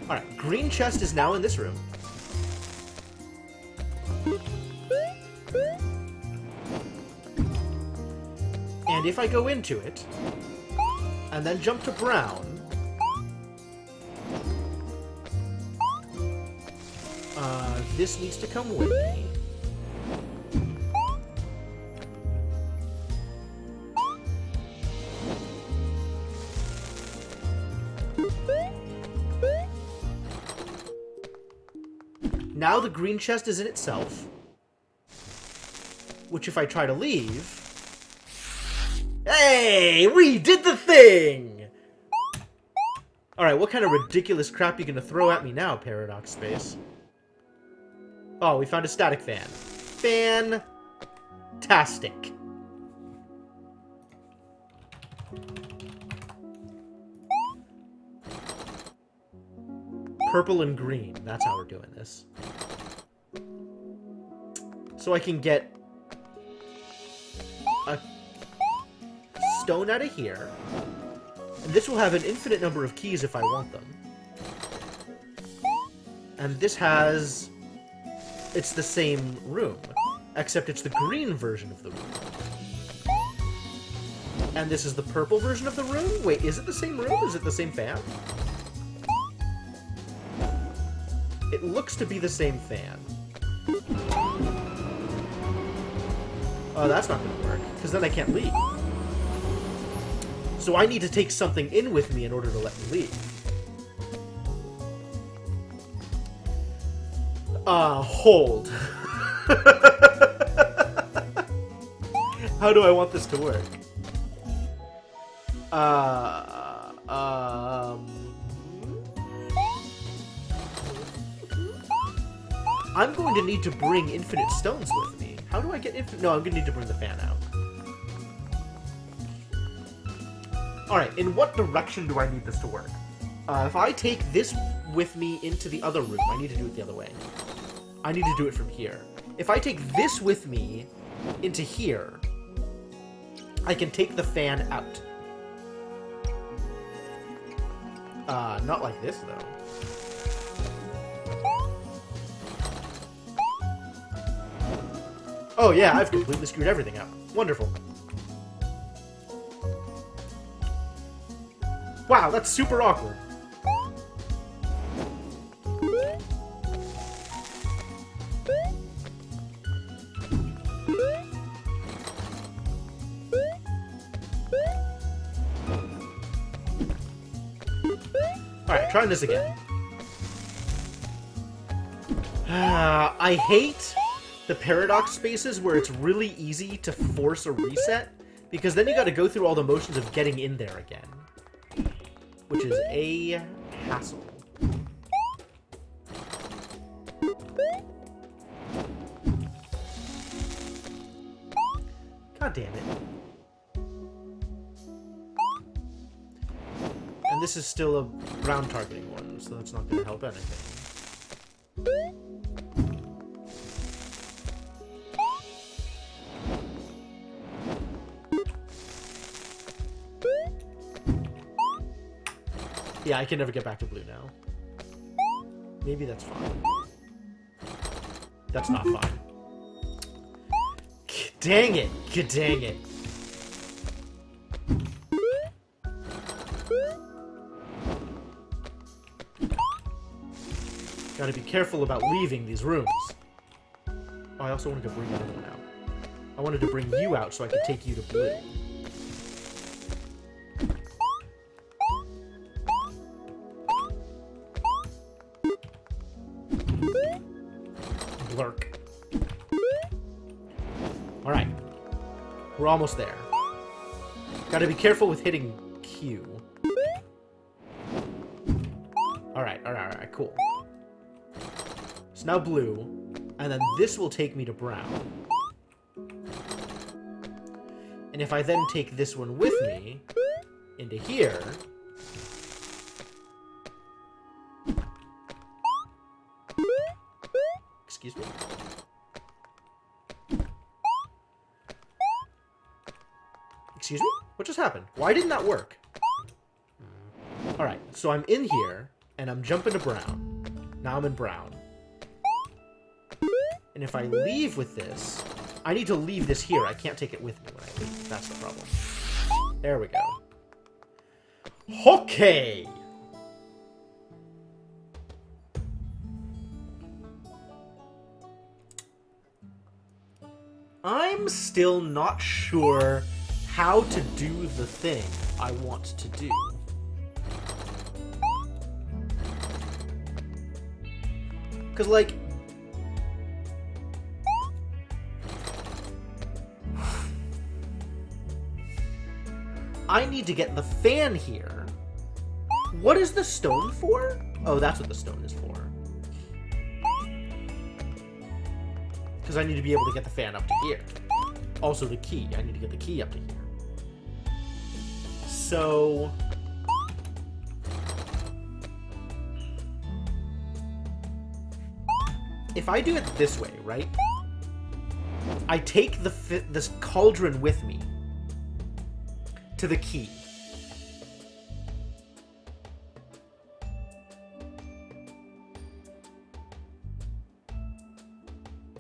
Alright, green chest is now in this room. And if I go into it, and then jump to brown, this needs to come with me. Now the green chest is in itself, which if I try to leave... Hey! We did the thing! Alright, what kind of ridiculous crap are you gonna throw at me now, Paradox Space? Oh, we found a static fan. Fantastic. Purple and green. That's how we're doing this. So I can get a stone out of here. And this will have an infinite number of keys if I want them. And this has... It's the same room, except it's the green version of the room. And this is the purple version of the room? Wait, is it the same room? Is it the same fan? It looks to be the same fan. Oh, that's not going to work, because then I can't leave. So I need to take something in with me in order to let me leave. Hold. How do I want this to work? I'm going to need to bring infinite stones with me. How do I get infinite? No, I'm going to need to bring the fan out. Alright, in what direction do I need this to work? If I take this with me into the other room, I need to do it the other way. I need to do it from here. If I take this with me into here, I can take the fan out. Not like this, though. Oh yeah, I've completely screwed everything up. Wonderful. Wow, that's super awkward. Alright, trying this again. I hate the paradox spaces where it's really easy to force a reset, because then you got to go through all the motions of getting in there again, which is a hassle. God damn it. And this is still a ground targeting one, so that's not going to help anything. Yeah, I can never get back to blue now. Maybe that's fine. That's not fine. Dang it! Dang it! Gotta be careful about leaving these rooms. Oh, I also wanted to bring another one out. I wanted to bring you out so I could take you to blue. Blurk. Alright. We're almost there. Gotta be careful with hitting Q. Alright, cool. So now blue, and then this will take me to brown. And if I then take this one with me into here, excuse me? Excuse me? What just happened? Why didn't that work? Alright, so I'm in here, and I'm jumping to brown. Now I'm in brown. And if I leave with this, I need to leave this here. I can't take it with me when I leave. That's the problem. There we go. Okay! I'm still not sure how to do the thing I want to do. Because, like, I need to get the fan here. What is the stone for? Oh, that's what the stone is for. Because I need to be able to get the fan up to here. Also the key. I need to get the key up to here. So... if I do it this way, right? I take this cauldron with me to the key.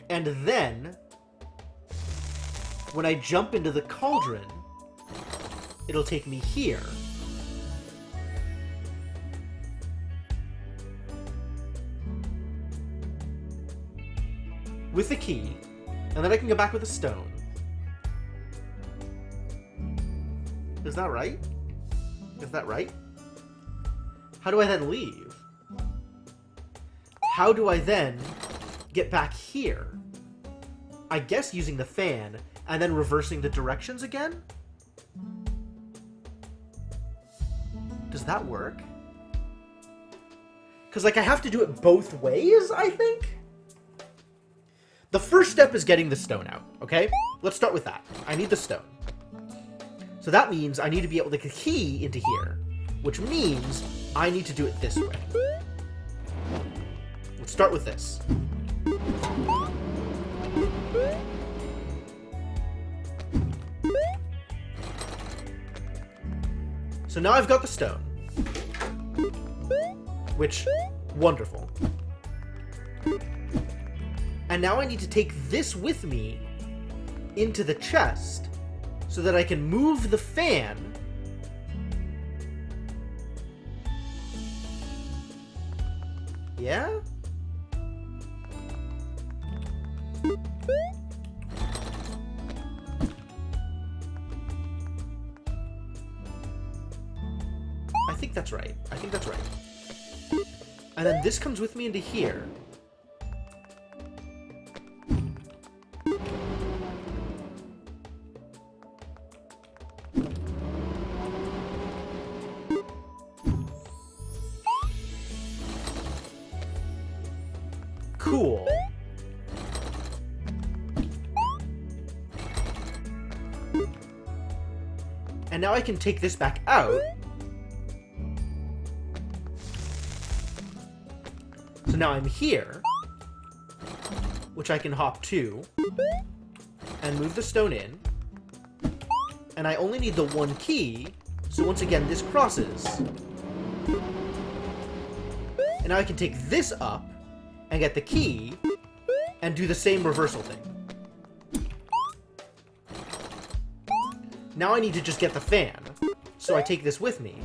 And then, when I jump into the cauldron, it'll take me here. With the key, and then I can go back with a stone. Is that right? Is that right? How do I then leave? How do I then get back here? I guess using the fan, and then reversing the directions again? Does that work? Because, like, I have to do it both ways, I think? The first step is getting the stone out, okay? Let's start with that. I need the stone. So that means I need to be able to get the key into here, which means I need to do it this way. Let's start with this. So now I've got the stone. Which, wonderful. And now I need to take this with me into the chest so that I can move the fan yeah? I think that's right. I think that's right. And then this comes with me into here. Cool. And now I can take this back out. So now I'm here, which I can hop to, and move the stone in. And I only need the one key, so once again, this crosses. And now I can take this up, and get the key, and do the same reversal thing. Now I need to just get the fan, so I take this with me.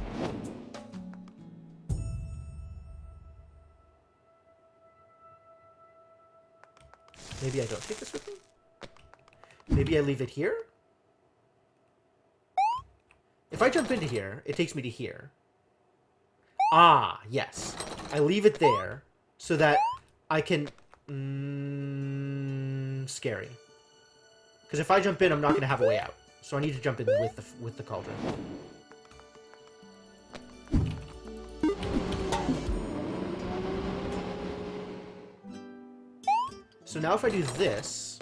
Maybe I don't take this with me? Maybe I leave it here? If I jump into here, it takes me to here. Ah, yes. I leave it there so that I can... scary. Because if I jump in, I'm not going to have a way out. So I need to jump in with the cauldron. So now if I do this,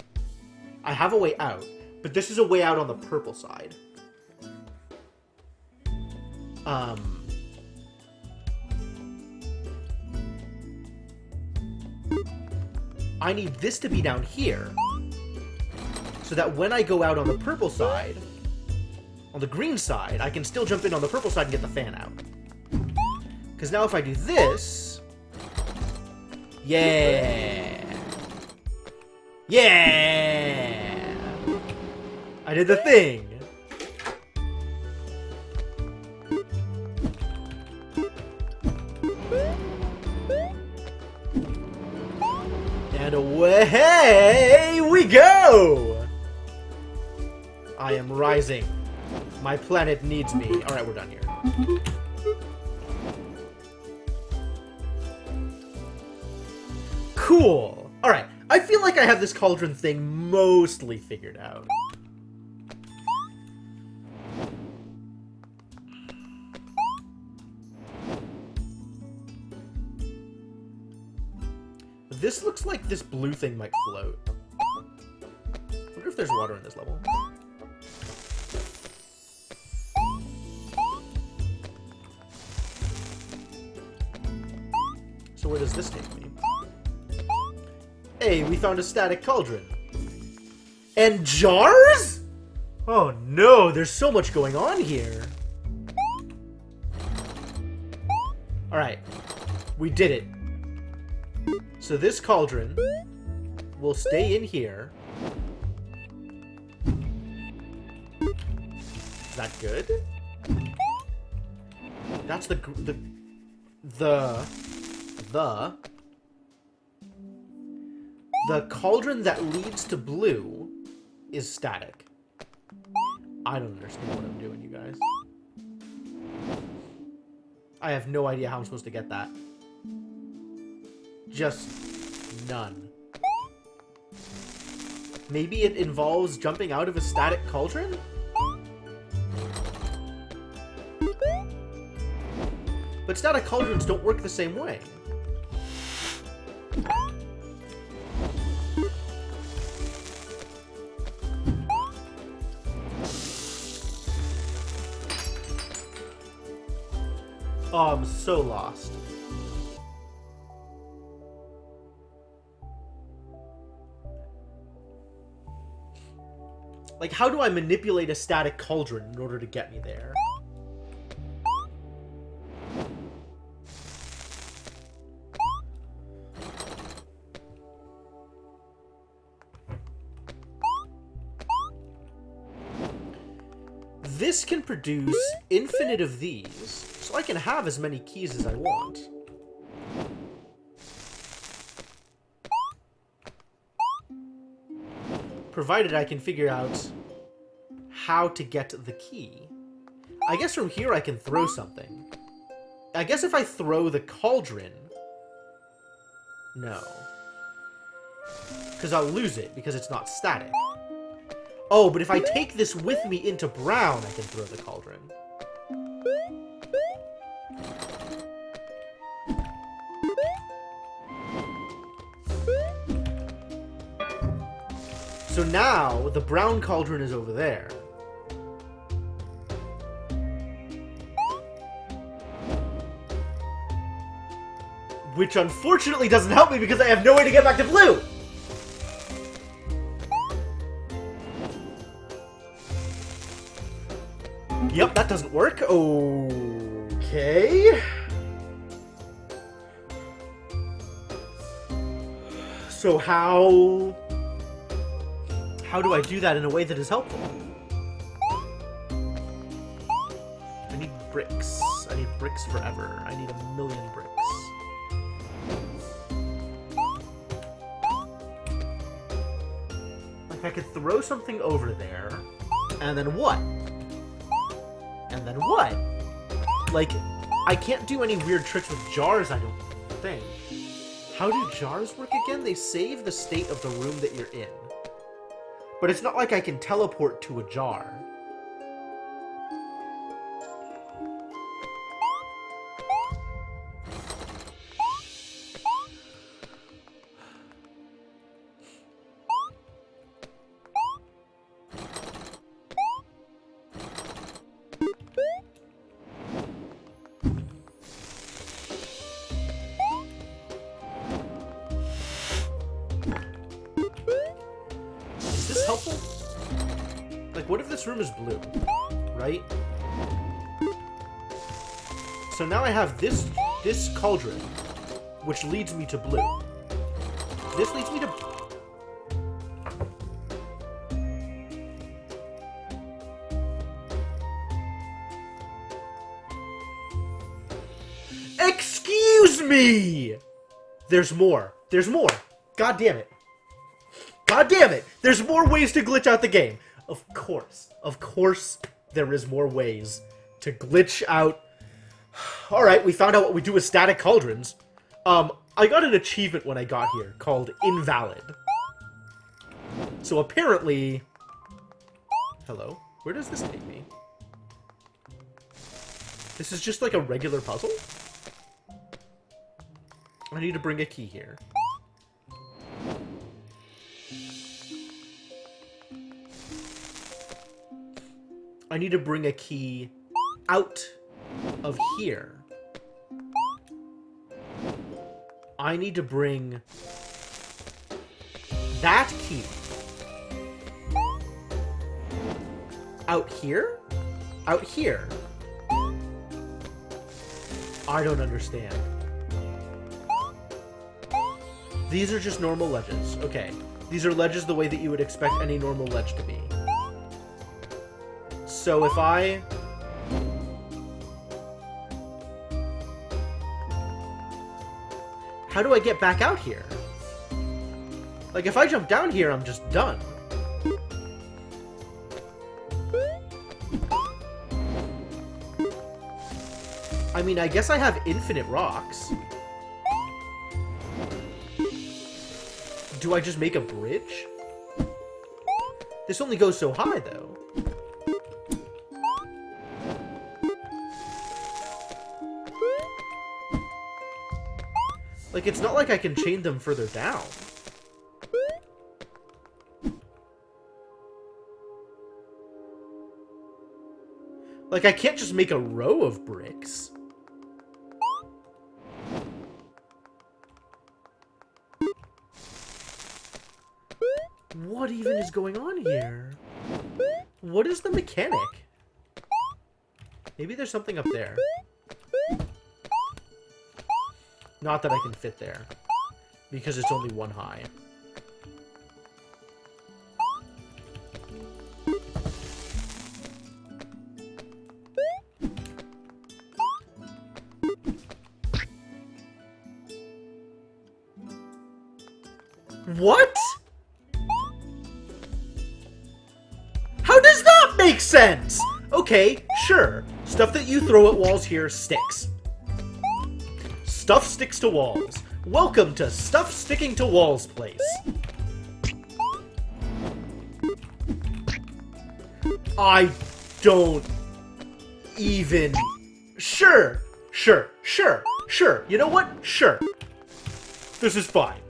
I have a way out, but this is a way out on the purple side. I need this to be down here, so that when I go out on the purple side, on the green side, I can still jump in on the purple side and get the fan out. Because now if I do this... Yeah! Yeah! I did the thing! And away we go! I am rising. My planet needs me. Alright, we're done here. Cool! Alright, I feel like I have this cauldron thing mostly figured out. This looks like this blue thing might float. I wonder if there's water in this level. So where does this take me? Hey, we found a static cauldron. And jars? Oh no, there's so much going on here. Alright, we did it. So this cauldron will stay in here. Is that good? That's the cauldron that leads to blue is static. I don't understand what I'm doing, you guys. I have no idea how I'm supposed to get that. Just none. Maybe it involves jumping out of a static cauldron? But static cauldrons don't work the same way. Oh, I'm so lost. Like, how do I manipulate a static cauldron in order to get me there? This can produce infinite of these, so I can have as many keys as I want. Provided I can figure out how to get the key. I guess from here I can throw something. I guess if I throw the cauldron... No. Because I'll lose it, because it's not static. Oh, but if I take this with me into brown, I can throw the cauldron. So now, the brown cauldron is over there. Which unfortunately doesn't help me because I have no way to get back to blue! Yep, that doesn't work. Okay. So how do I do that in a way that is helpful? I need bricks. I need bricks forever. I need 1,000,000 bricks. Like I could throw something over there, and then what? And then what? Like, I can't do any weird tricks with jars, I don't think. How do jars work again? They save the state of the room that you're in. But it's not like I can teleport to a jar. Helpful? Like, what if this room is blue, right? So now I have this cauldron, which leads me to blue. This leads me to... Excuse me! There's more. There's more. God damn it. God damn it! There's more ways to glitch out the game. Of course. Of course there is more ways to glitch out. Alright, we found out what we do with static cauldrons. I got an achievement when I got here called Invalid. So apparently... Hello? Where does this take me? This is just like a regular puzzle? I need to bring a key here. I need to bring a key out of here. I need to bring that key out here? Out here? I don't understand. These are just normal ledges. Okay. These are ledges the way that you would expect any normal ledge to be. So if I... How do I get back out here? Like, if I jump down here, I'm just done. I mean, I guess I have infinite rocks. Do I just make a bridge? This only goes so high, though. Like, it's not like I can chain them further down. Like, I can't just make a row of bricks. What even is going on here? What is the mechanic? Maybe there's something up there. Not that I can fit there, because it's only one high. What? How does that make sense? Okay, sure. Stuff that you throw at walls here sticks. Stuff sticks to walls. Welcome to Stuff Sticking to Walls Place. I don't even... Sure. You know what? Sure. This is fine.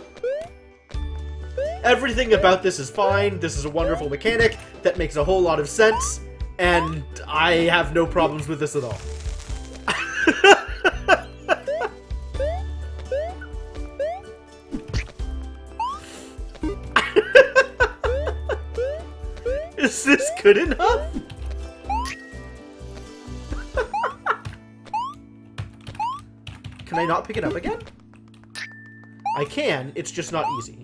Everything about this is fine. This is a wonderful mechanic that makes a whole lot of sense, and I have no problems with this at all. Is this good enough? Can I not pick it up again? I can, it's just not easy.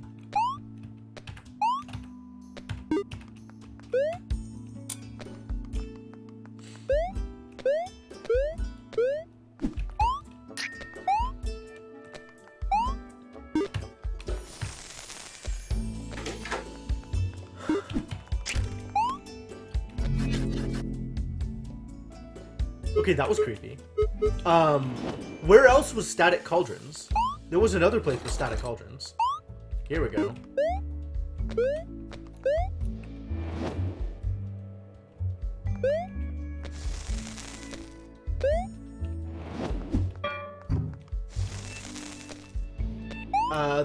Okay, that was creepy. Where else was static cauldrons? There was another place with static cauldrons. Here we go.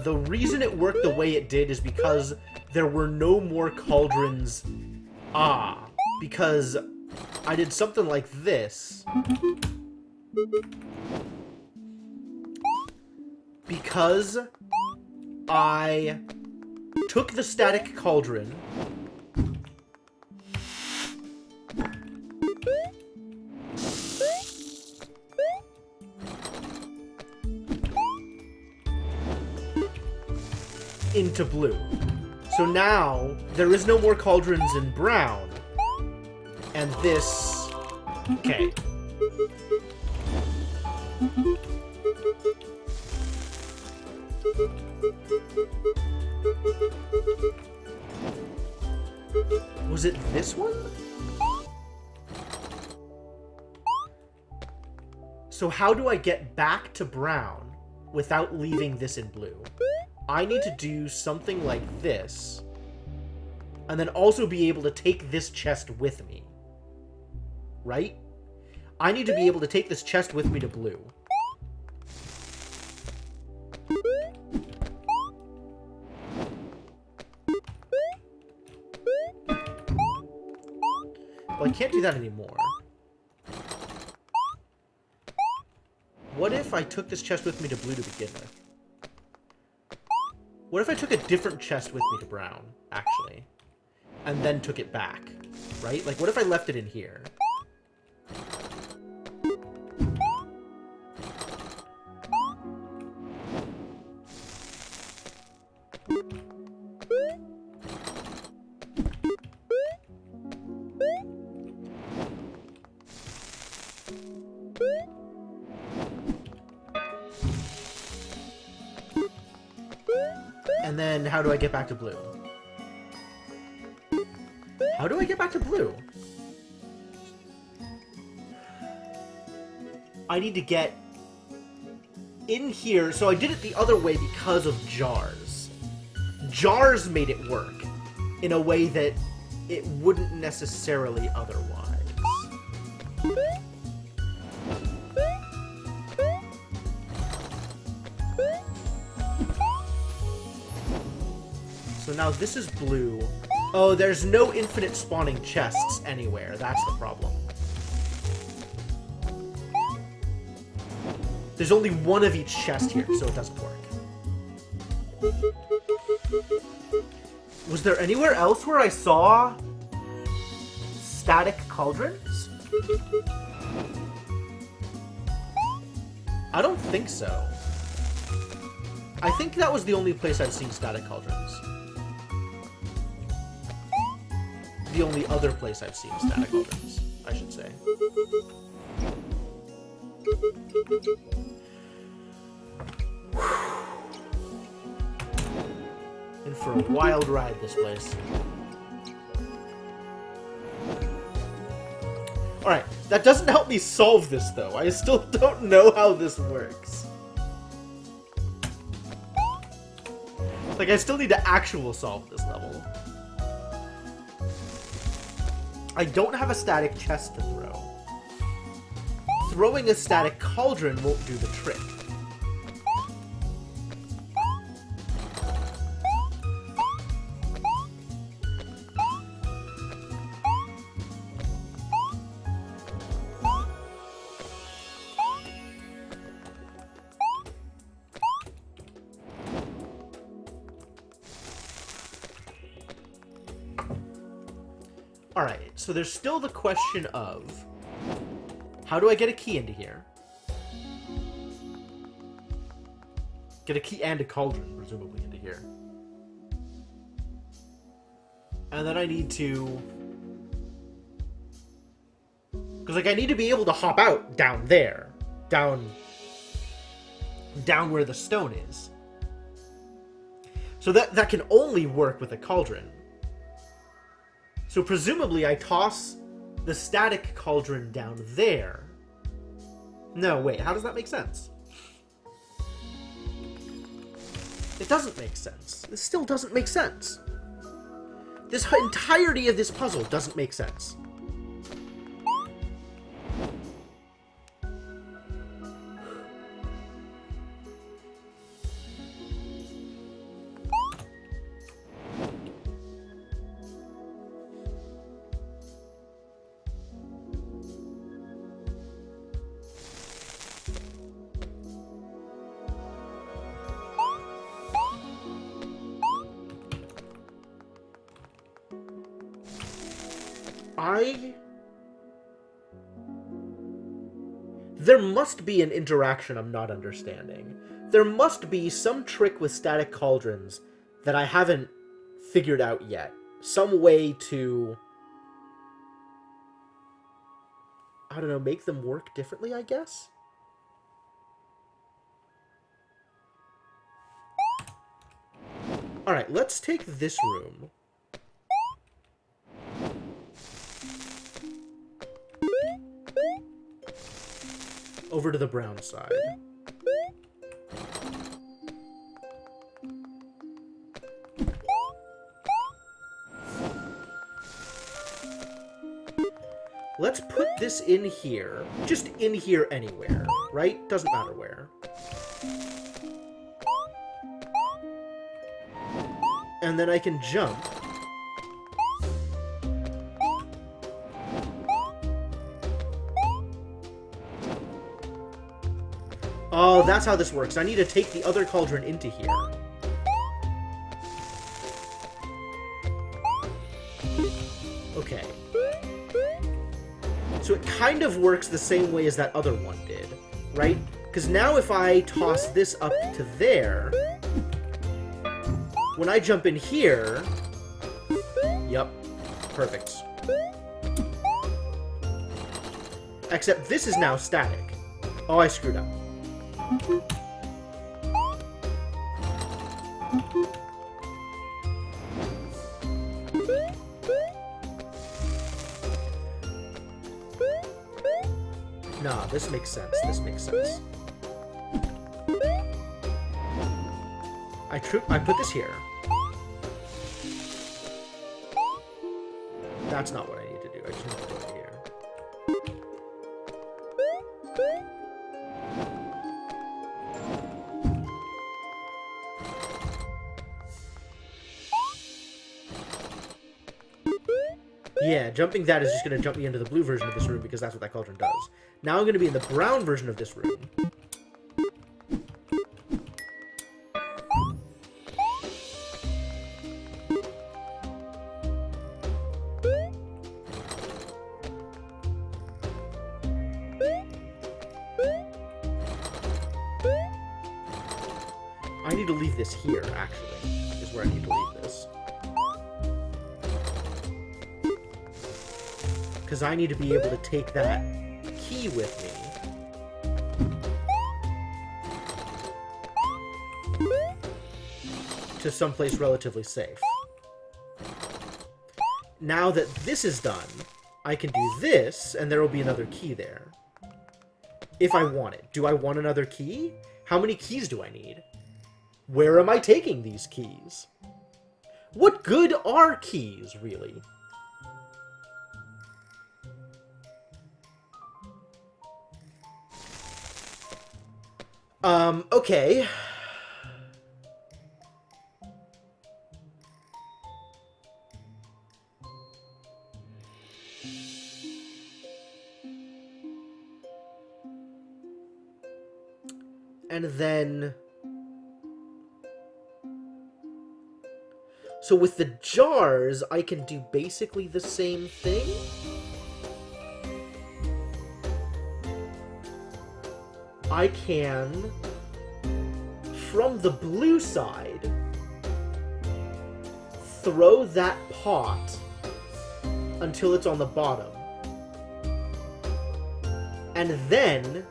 The reason it worked the way it did is because there were no more cauldrons. Because I did something like this. Because I took the static cauldron into blue. So now there is no more cauldrons in brown. And this... Okay. Was it this one? So how do I get back to brown without leaving this in blue? I need to do something like this, and then also be able to take this chest with me. Right? I need to be able to take this chest with me to blue. Well, I can't do that anymore. What if I took this chest with me to blue to begin with? What if I took a different chest with me to brown, actually? And then took it back, right? Like, what if I left it in here? And then, how do I get back to blue? How do I get back to blue? I need to get in here. So I did it the other way because of jars. Jars made it work in a way that it wouldn't necessarily otherwise. So now this is blue. Oh, there's no infinite spawning chests anywhere. That's the problem. There's only one of each chest here, so it doesn't work. Was there anywhere else where I saw static cauldrons? I don't think so. I think that was the only place I've seen static cauldrons. The only other place I've seen static cauldrons, I should say. In for a wild ride, this place. Alright, that doesn't help me solve this, though. I still don't know how this works. Like, I still need to actual solve this level. I don't have a static chest to throw. Throwing a static cauldron won't do the trick. Alright, so there's still the question of... how do I get a key into here? Get a key and a cauldron, presumably, into here. And then I need to... because, like, I need to be able to hop out down there. Down where the stone is. So that can only work with a cauldron. So presumably I toss the static cauldron down there. No, wait, how does that make sense? It doesn't make sense. It still doesn't make sense. This entirety of this puzzle doesn't make sense. There must be an interaction I'm not understanding. There must be some trick with static cauldrons that I haven't figured out yet. Some way to... I don't know, make them work differently, I guess? Alright, let's take this room. Over to the brown side. Let's put this in here. Just in here anywhere, right? Doesn't matter where. And then I can jump. Oh, that's how this works. I need to take the other cauldron into here. Okay. So it kind of works the same way as that other one did, right? Because now if I toss this up to there, when I jump in here... Yep. Perfect. Except this is now static. Oh, I screwed up. Nah, this makes sense. This makes sense. I put this here. That's not what I need to do. I just need to put it here. Yeah, jumping that is just going to jump me into the blue version of this room because that's what that cauldron does. Now I'm going to be in the brown version of this room. I need to leave this here, actually, is where I need to leave this. Because I need to be able to take that key with me. To someplace relatively safe. Now that this is done, I can do this, and there will be another key there. If I want it. Do I want another key? How many keys do I need? Where am I taking these keys? What good are keys, really? Okay. And then... So with the jars, I can do basically the same thing? I can, from the blue side, throw that pot until it's on the bottom. And then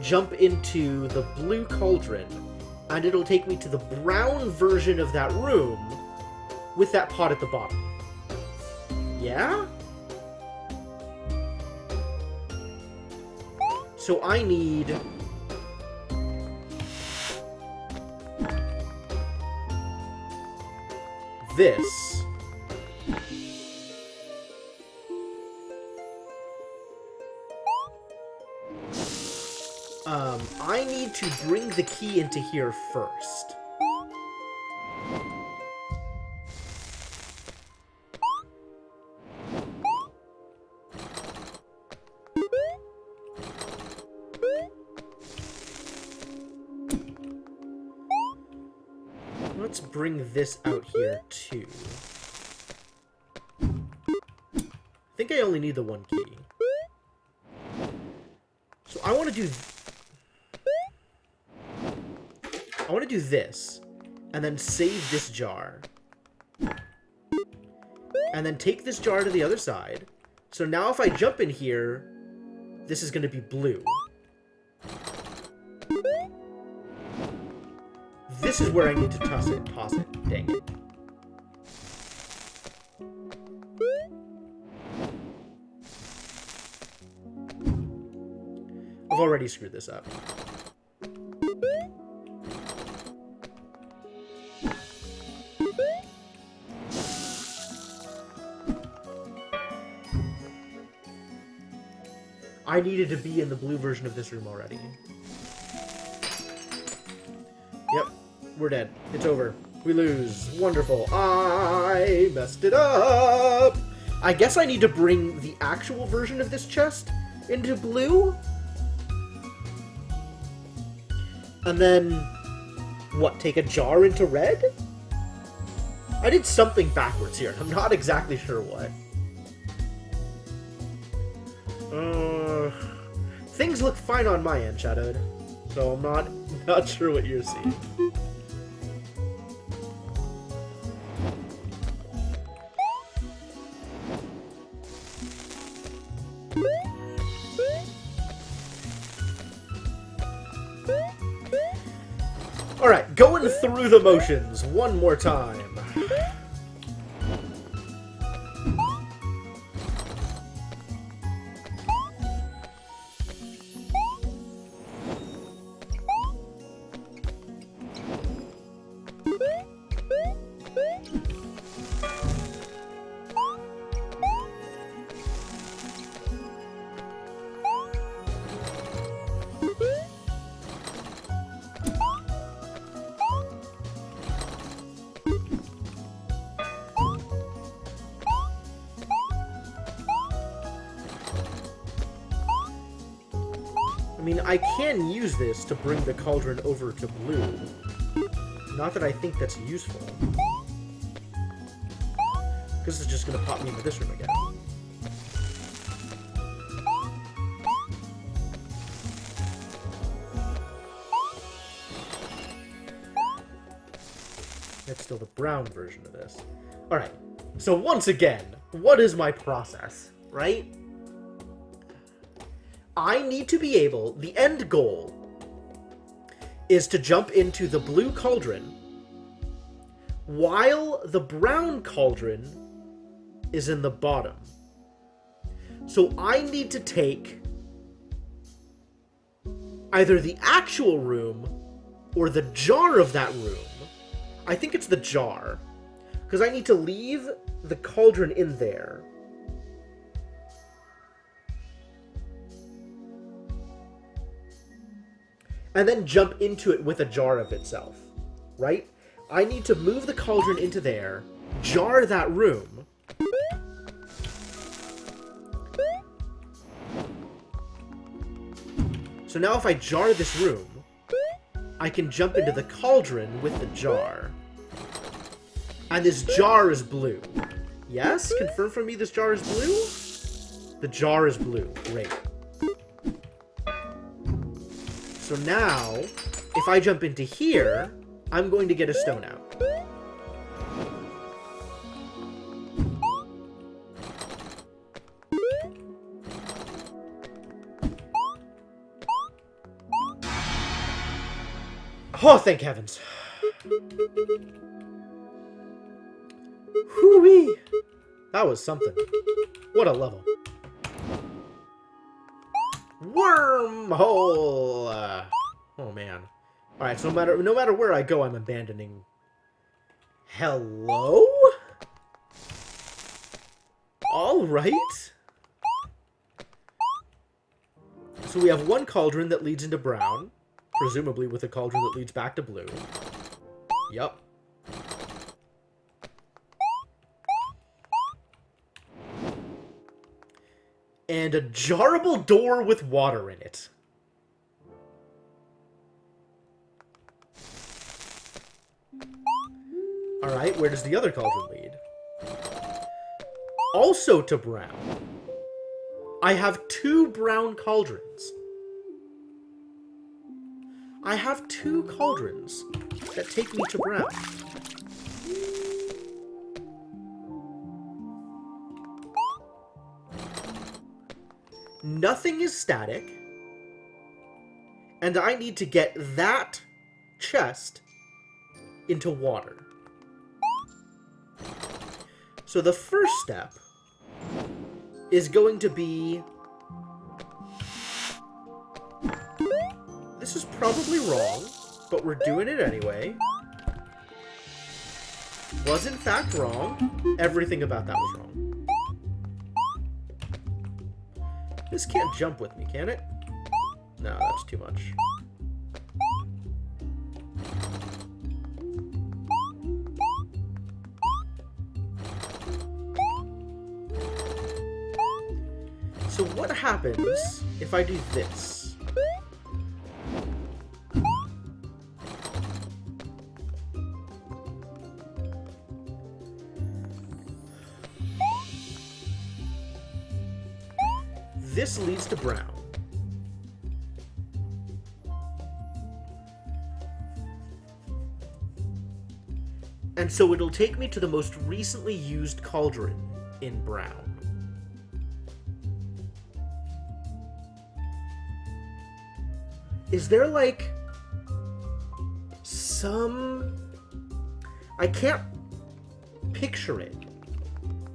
jump into the blue cauldron, and it'll take me to the brown version of that room with that pot at the bottom. Yeah? So I need... this. I need to bring the key into here first. Let's bring this out here, too. I think I only need the one key. So I want to do... I want to do this, and then save this jar. And then take this jar to the other side. So now if I jump in here, this is going to be blue. This is where I need to toss it. Dang it. I've already screwed this up. I needed to be in the blue version of this room already. Yep, we're dead. It's over. We lose. Wonderful. I messed it up! I guess I need to bring the actual version of this chest into blue? And then... what, take a jar into red? I did something backwards here. I'm not exactly sure what. Things look fine on my end, Shadowed. So I'm not sure what you're seeing. Alright, going through the motions one more time. I mean, I can use this to bring the cauldron over to blue. Not that I think that's useful. Because it's just going to pop me into this room again. That's still the brown version of this. Alright, so once again, what is my process, right? I need to be able, the end goal is to jump into the blue cauldron while the brown cauldron is in the bottom. So I need to take either the actual room or the jar of that room. I think it's the jar, because I need to leave the cauldron in there. And then jump into it with a jar of itself, right? I need to move the cauldron into there, jar that room, so now if I jar this room, I can jump into the cauldron with the jar. And this jar is blue. Yes? Confirm for me this jar is blue? The jar is blue. Great. So now, if I jump into here, I'm going to get a stone out. Oh, thank heavens. Whoo-wee. That was something. What a level. Wormhole! Oh, man. Alright, so no matter where I go, I'm abandoning... Hello? Alright. So we have one cauldron that leads into brown. Presumably with a cauldron that leads back to blue. Yup. And a jarrable door with water in it. Alright, where does the other cauldron lead? Also to brown. I have 2 brown cauldrons. I have 2 cauldrons that take me to brown. Nothing is static. And I need to get that chest into water. So the first step is going to be... This is probably wrong, but we're doing it anyway. Was in fact wrong. Everything about that was wrong. This can't jump with me, can it? No, that's too much. So what happens if I do this? This leads to brown. And so it'll take me to the most recently used cauldron in brown. Is there, like, some... I can't picture it.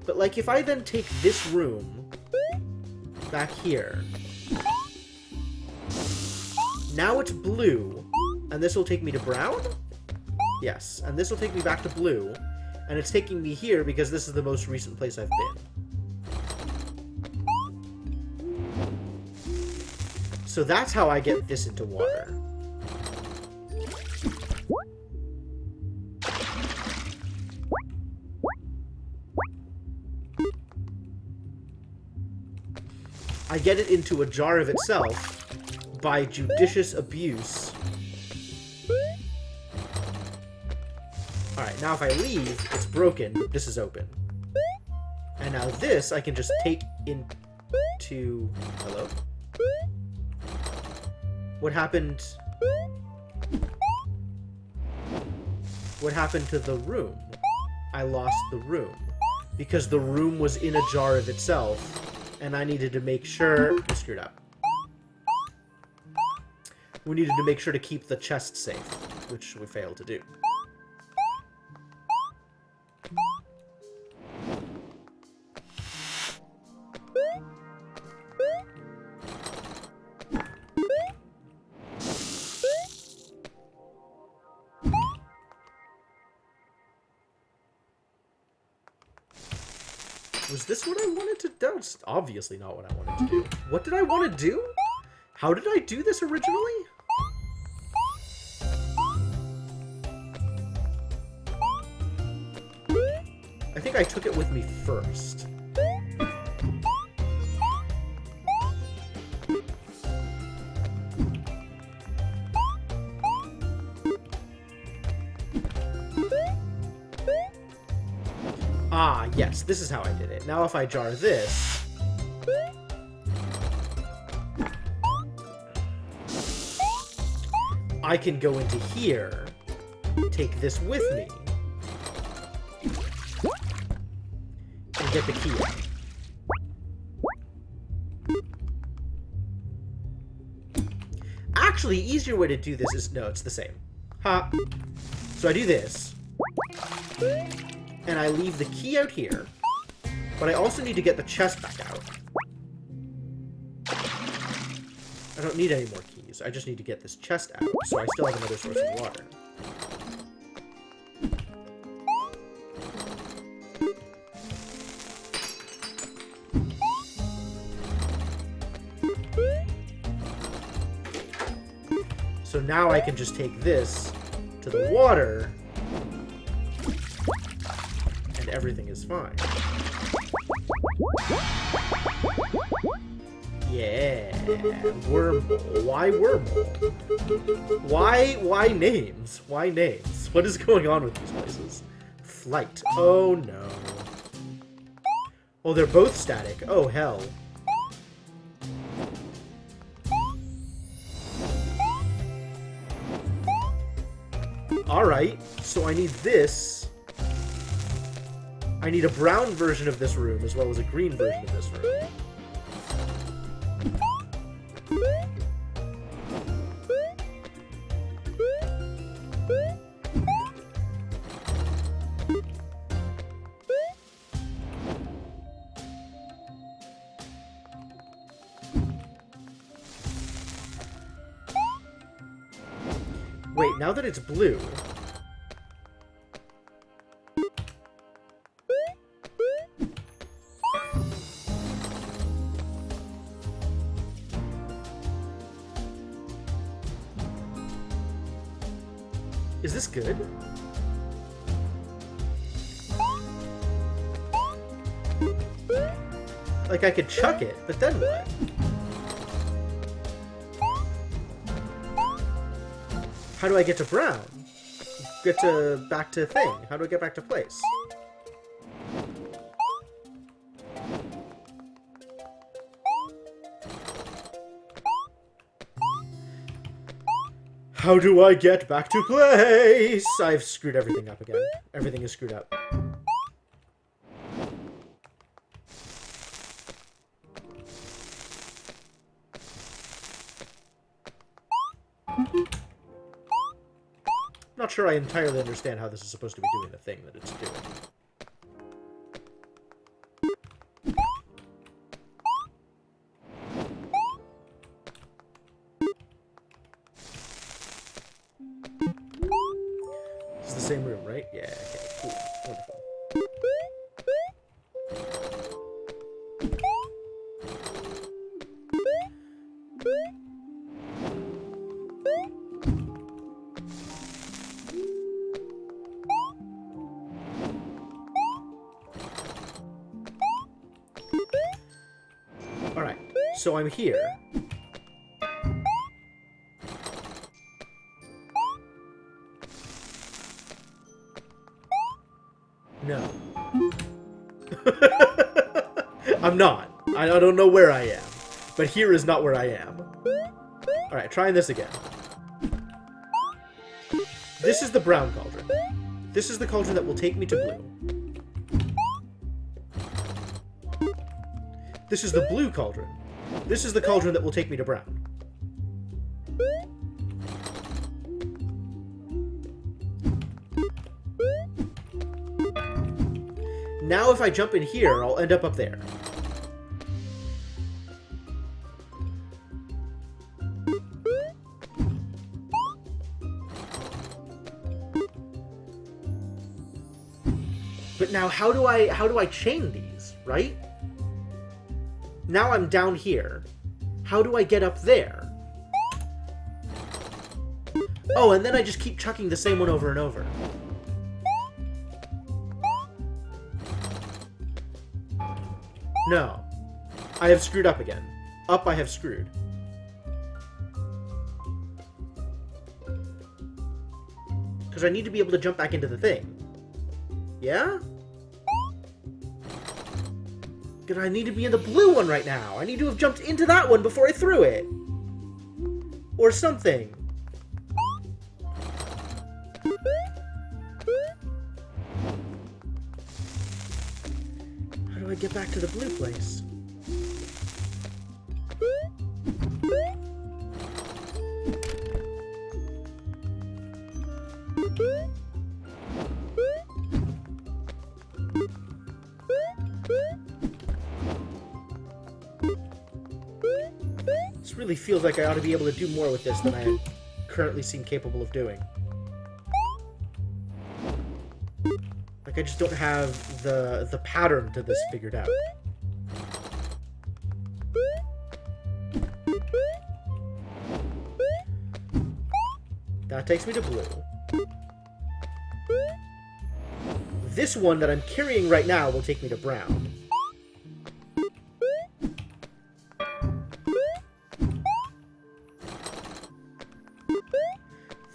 But, like, if I then take this room back here... Now it's blue, and this will take me to brown? Yes, and this will take me back to blue, and it's taking me here because this is the most recent place I've been. So that's how I get this into water. I get it into a jar of itself by judicious abuse. Alright, now if I leave, it's broken. This is open. And now this I can just take into... Hello? What happened... What happened to the room? I lost the room. Because the room was in a jar of itself, and I needed to make sure... I screwed up. We needed to make sure to keep the chest safe, which we failed to do. Was this what I wanted to do? That's obviously not what I wanted to do. What did I want to do? How did I do this originally? I think I took it with me first. Ah, yes, this is how I did it. Now if I jar this... I can go into here, take this with me, and get the key out. Actually, easier way to do this is... No, it's the same. Ha! So I do this, and I leave the key out here, but I also need to get the chest back out. I don't need any more keys. I just need to get this chest out, so I still have another source of water. So now I can just take this to the water, and everything is fine. Yeah, wormhole. Why wormhole? Why names? Why names? What is going on with these places? Flight. Oh no. Oh, they're both static. Oh hell. Alright, so I need this. I need a brown version of this room as well as a green version of this room. Wait, now that it's blue... Is this good? Like, I could chuck it, but then what? How do I get to brown? Get to back to thing. How do I get back to place? How do I get back to place? I've screwed everything up again. Everything is screwed up. Not sure I entirely understand how this is supposed to be doing the thing that it's doing. This is the same room, right? Yeah, okay, cool. Wonderful. Alright, so I'm here. No. I'm not. I don't know where I am. But here is not where I am. Alright, trying this again. This is the brown cauldron. This is the cauldron that will take me to blue. This is the blue cauldron. This is the cauldron that will take me to brown. Now if I jump in here, I'll end up there. But now how do I chain these, right? Now I'm down here. How do I get up there? Oh, and then I just keep chucking the same one over and over. No. I have screwed up again. Up I have screwed. Because I need to be able to jump back into the thing. Yeah? But I need to be in the blue one right now. I need to have jumped into that one before I threw it. Or something. How do I get back to the blue place? This really feels like I ought to be able to do more with this than I currently seem capable of doing. Like, I just don't have the pattern to this figured out. That takes me to blue. This one that I'm carrying right now will take me to brown.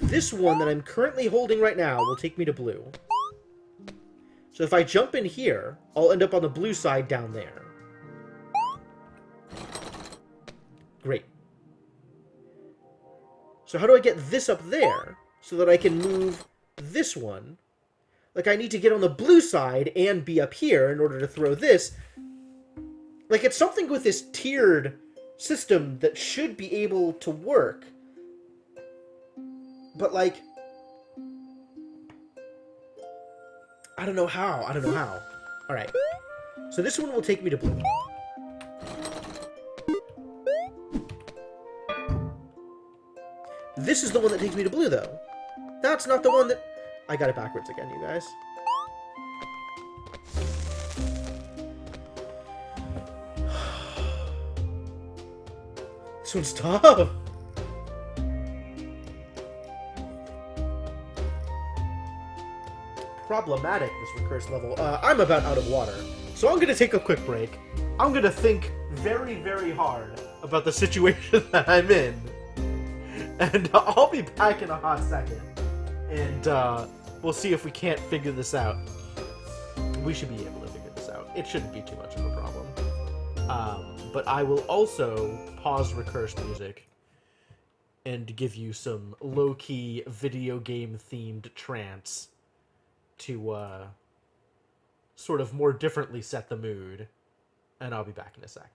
This one that I'm currently holding right now will take me to blue. So if I jump in here, I'll end up on the blue side down there. Great. So how do I get this up there so that I can move this one? Like, I need to get on the blue side and be up here in order to throw this. Like, it's something with this tiered system that should be able to work. But, like, I don't know how. I don't know how. Alright. So this one will take me to blue. This is the one that takes me to blue, though. That's not the one that... I got it backwards again, you guys. This one's tough. Problematic, this recursed level. I'm about out of water, so I'm gonna take a quick break. I'm gonna think very, very hard about the situation that I'm in. And I'll be back in a hot second. And we'll see if we can't figure this out. We should be able to figure this out. It shouldn't be too much of a problem. But I will also pause recursed music and give you some low-key video game-themed trance to sort of more differently set the mood. And I'll be back in a sec.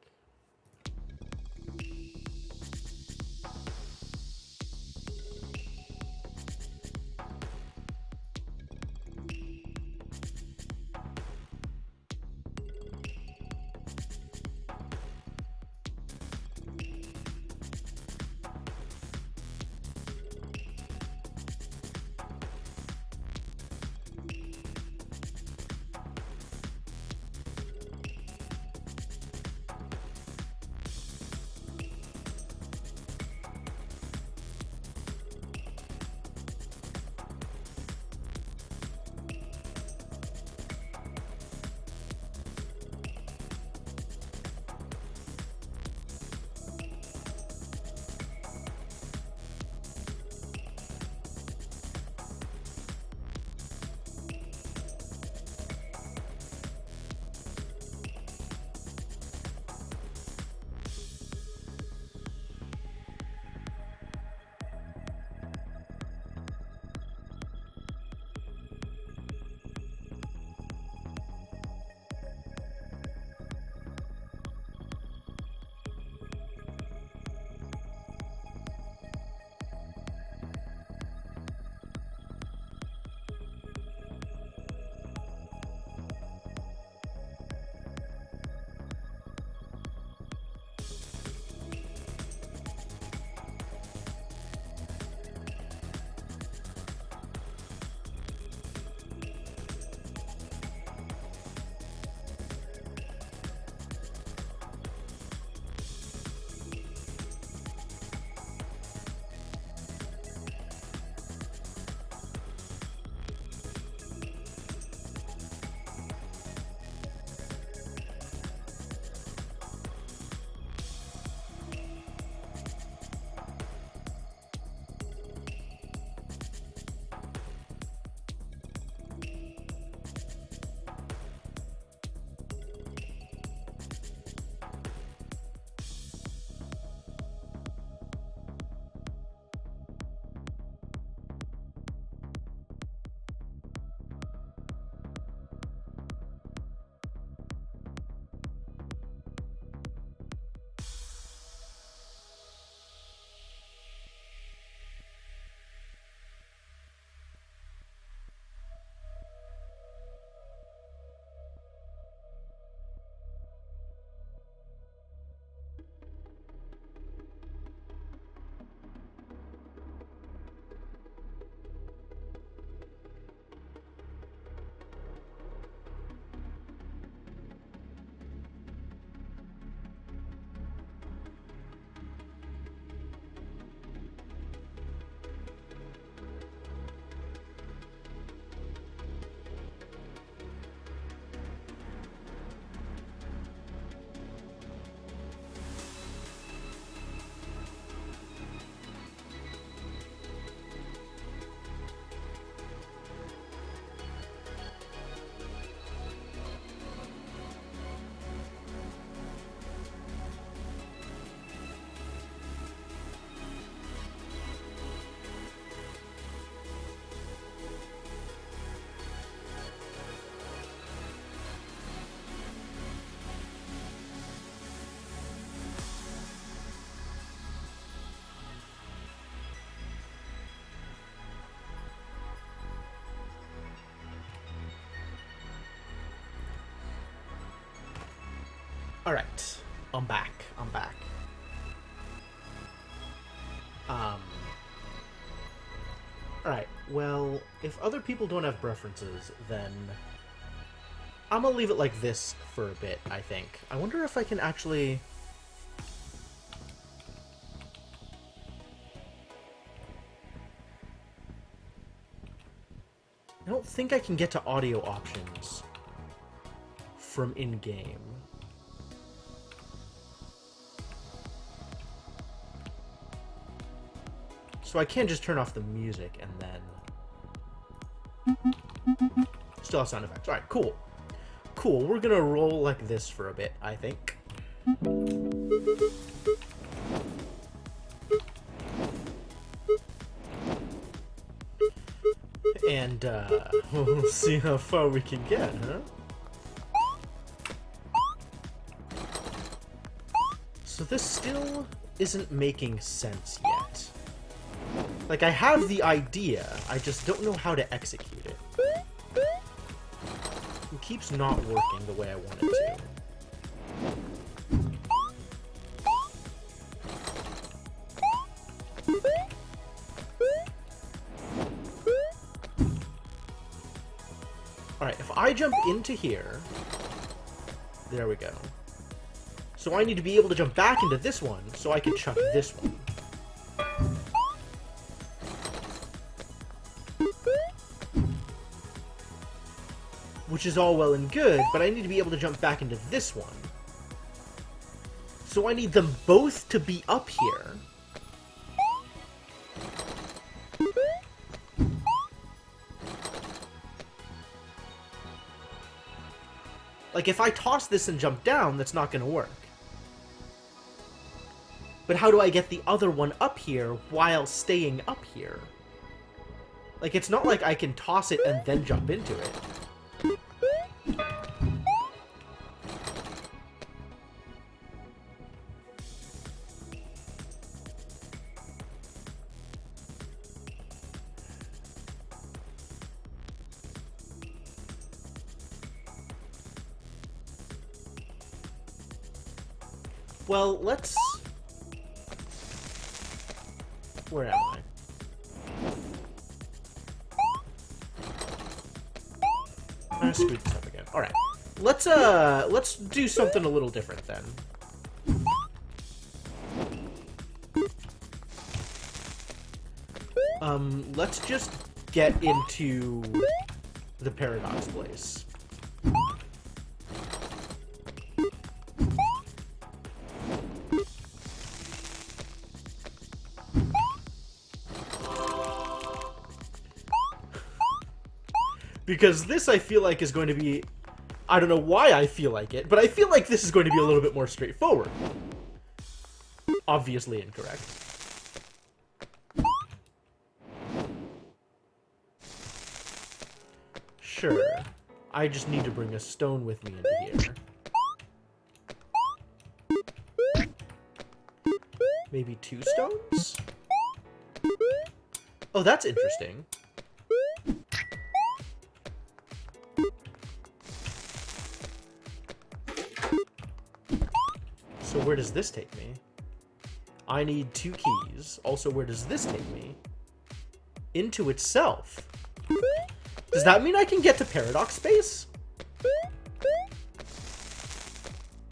Alright. I'm back. I'm back. Alright, well, if other people don't have preferences, then I'm gonna leave it like this for a bit, I think. I wonder if I can actually... I don't think I can get to audio options from in-game. So I can just turn off the music and then... Still have sound effects. Alright, cool. Cool, we're gonna roll like this for a bit, I think. And, we'll see how far we can get, huh? So this still isn't making sense yet. Like, I have the idea, I just don't know how to execute it. It keeps not working the way I want it to. Alright, if I jump into here... There we go. So I need to be able to jump back into this one, so I can chuck this one. Which is all well and good, but I need to be able to jump back into this one. So I need them both to be up here. Like, if I toss this and jump down, that's not gonna work. But how do I get the other one up here while staying up here? Like, it's not like I can toss it and then jump into it. Well, let's... Where am I? I screwed this up again. Alright. Let's do something a little different then. Let's just get into the paradox place. Because this, I feel like, is going to be... I don't know why I feel like it, but I feel like this is going to be a little bit more straightforward. Obviously incorrect. Sure. I just need to bring a stone with me into here. Maybe 2 stones? Oh, that's interesting. So where does this take me? I need 2 keys. Also, where does this take me? Into itself. Does that mean I can get to paradox space?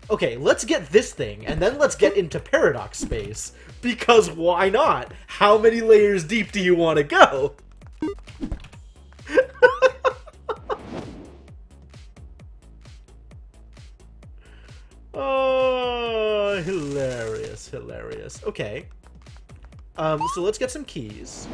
Okay, let's get this thing, and then let's get into paradox space. Because why not? How many layers deep do you want to go? Oh, hilarious, hilarious. Okay. So let's get some keys.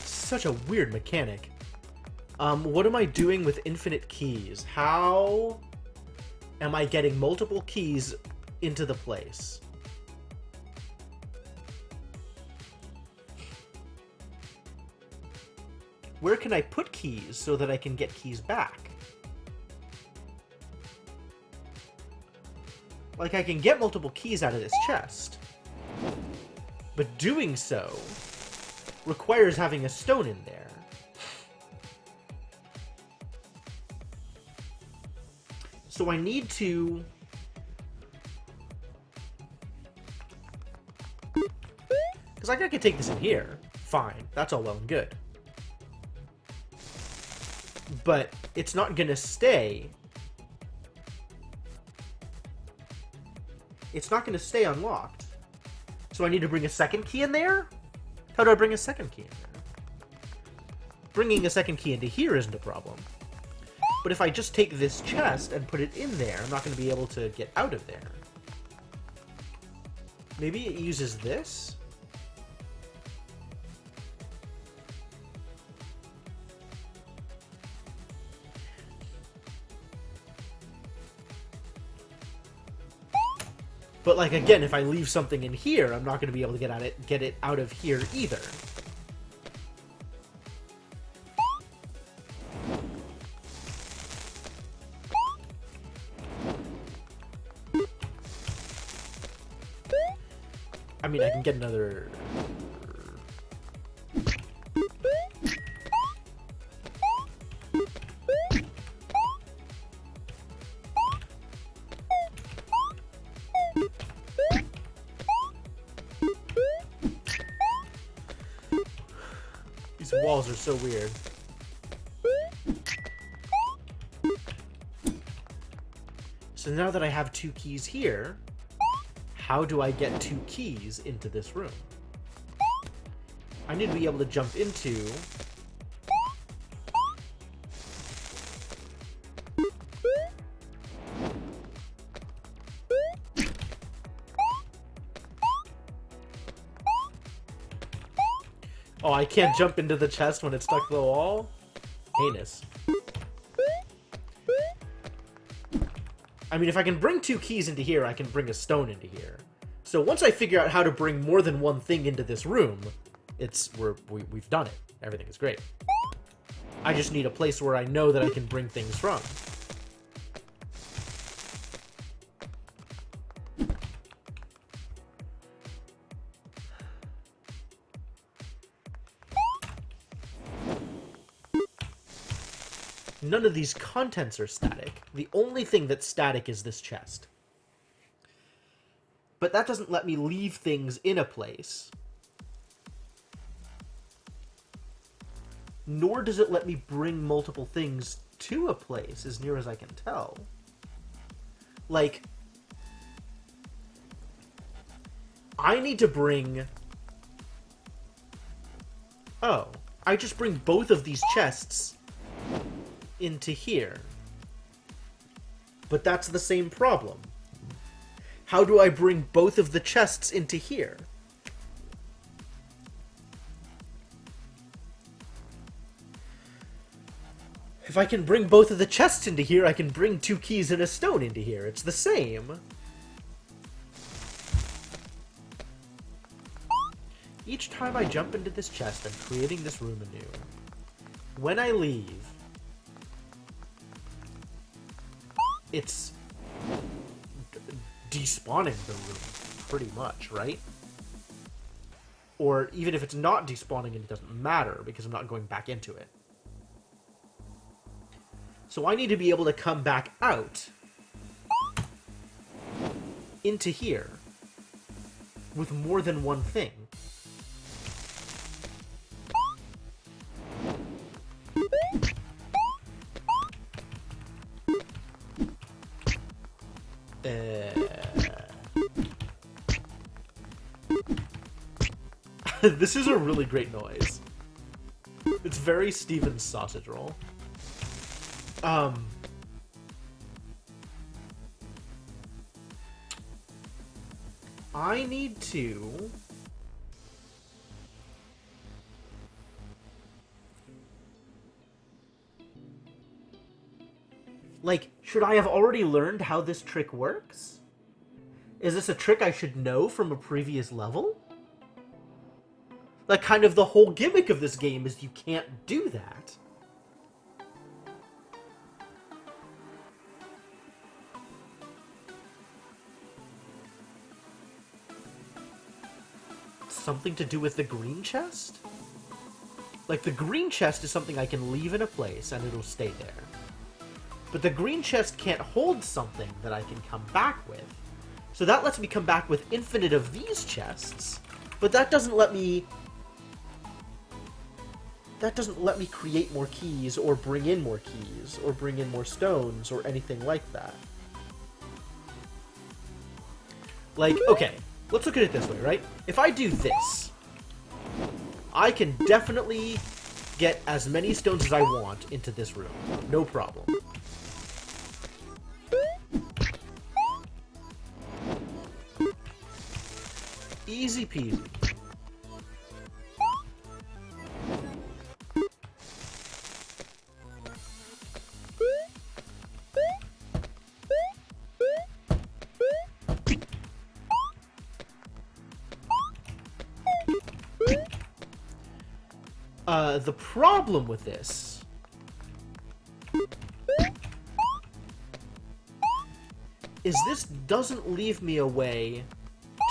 Such a weird mechanic. What am I doing with infinite keys? How am I getting multiple keys into the place? Where can I put keys so that I can get keys back? Like, I can get multiple keys out of this chest. But doing so requires having a stone in there. So I need to... Because like, I could take this in here. Fine. That's all well and good. But it's not going to stay. It's not going to stay unlocked. So I need to bring a second key in there? How do I bring a second key in there? Bringing a second key into here isn't a problem. But if I just take this chest and put it in there, I'm not going to be able to get out of there. Maybe it uses this? But like, again, if I leave something in here, I'm not going to be able to get it out of here either. I mean, I can get another... These walls are so weird. So now that I have 2 keys here, how do I get 2 keys into this room? I need to be able to jump into... Oh, I can't jump into the chest when it's stuck to the wall? Heinous. I mean, if I can bring 2 keys into here, I can bring a stone into here. So once I figure out how to bring more than one thing into this room, we've done it. Everything is great. I just need a place where I know that I can bring things from. None of these contents are static. The only thing that's static is this chest. But that doesn't let me leave things in a place. Nor does it let me bring multiple things to a place, as near as I can tell. Like, I need to bring... Oh, I just bring both of these chests into here. But that's the same problem. How do I bring both of the chests into here? If I can bring both of the chests into here, I can bring 2 keys and a stone into here. It's the same. Each time I jump into this chest, I'm creating this room anew. When I leave, it's despawning the room, pretty much, right? Or even if it's not despawning, it doesn't matter, because I'm not going back into it. So I need to be able to come back out into here with more than one thing. This is a really great noise. It's very Steven's sausage roll. I need to... Like, should I have already learned how this trick works? Is this a trick I should know from a previous level? Like, kind of the whole gimmick of this game is you can't do that. something to do with the green chest? Like, the green chest is something I can leave in a place and it'll stay there. But the green chest can't hold something that I can come back with. So that lets me come back with infinite of these chests, but that doesn't let me create more keys, or bring in more keys, or bring in more stones, or anything like that. Like, okay, let's look at it this way, right? If I do this, I can definitely get as many stones as I want into this room. No problem. Easy peasy. The problem with this is this doesn't leave me a way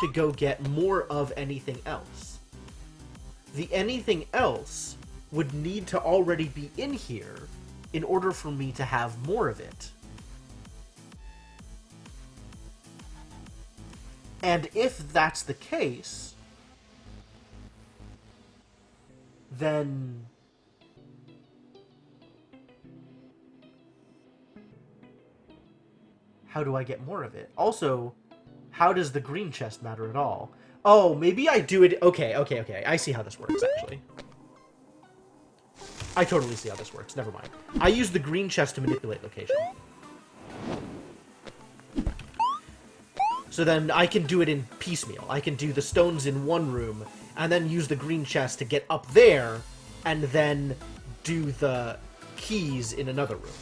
to go get more of anything else. The anything else would need to already be in here in order for me to have more of it. And if that's the case, then how do I get more of it? Also, how does the green chest matter at all? Oh, maybe I do it... Okay. I see how this works, actually. I totally see how this works. Never mind. I use the green chest to manipulate location. So then I can do it in piecemeal. I can do the stones in one room, and then use the green chest to get up there, and then do the keys in another room.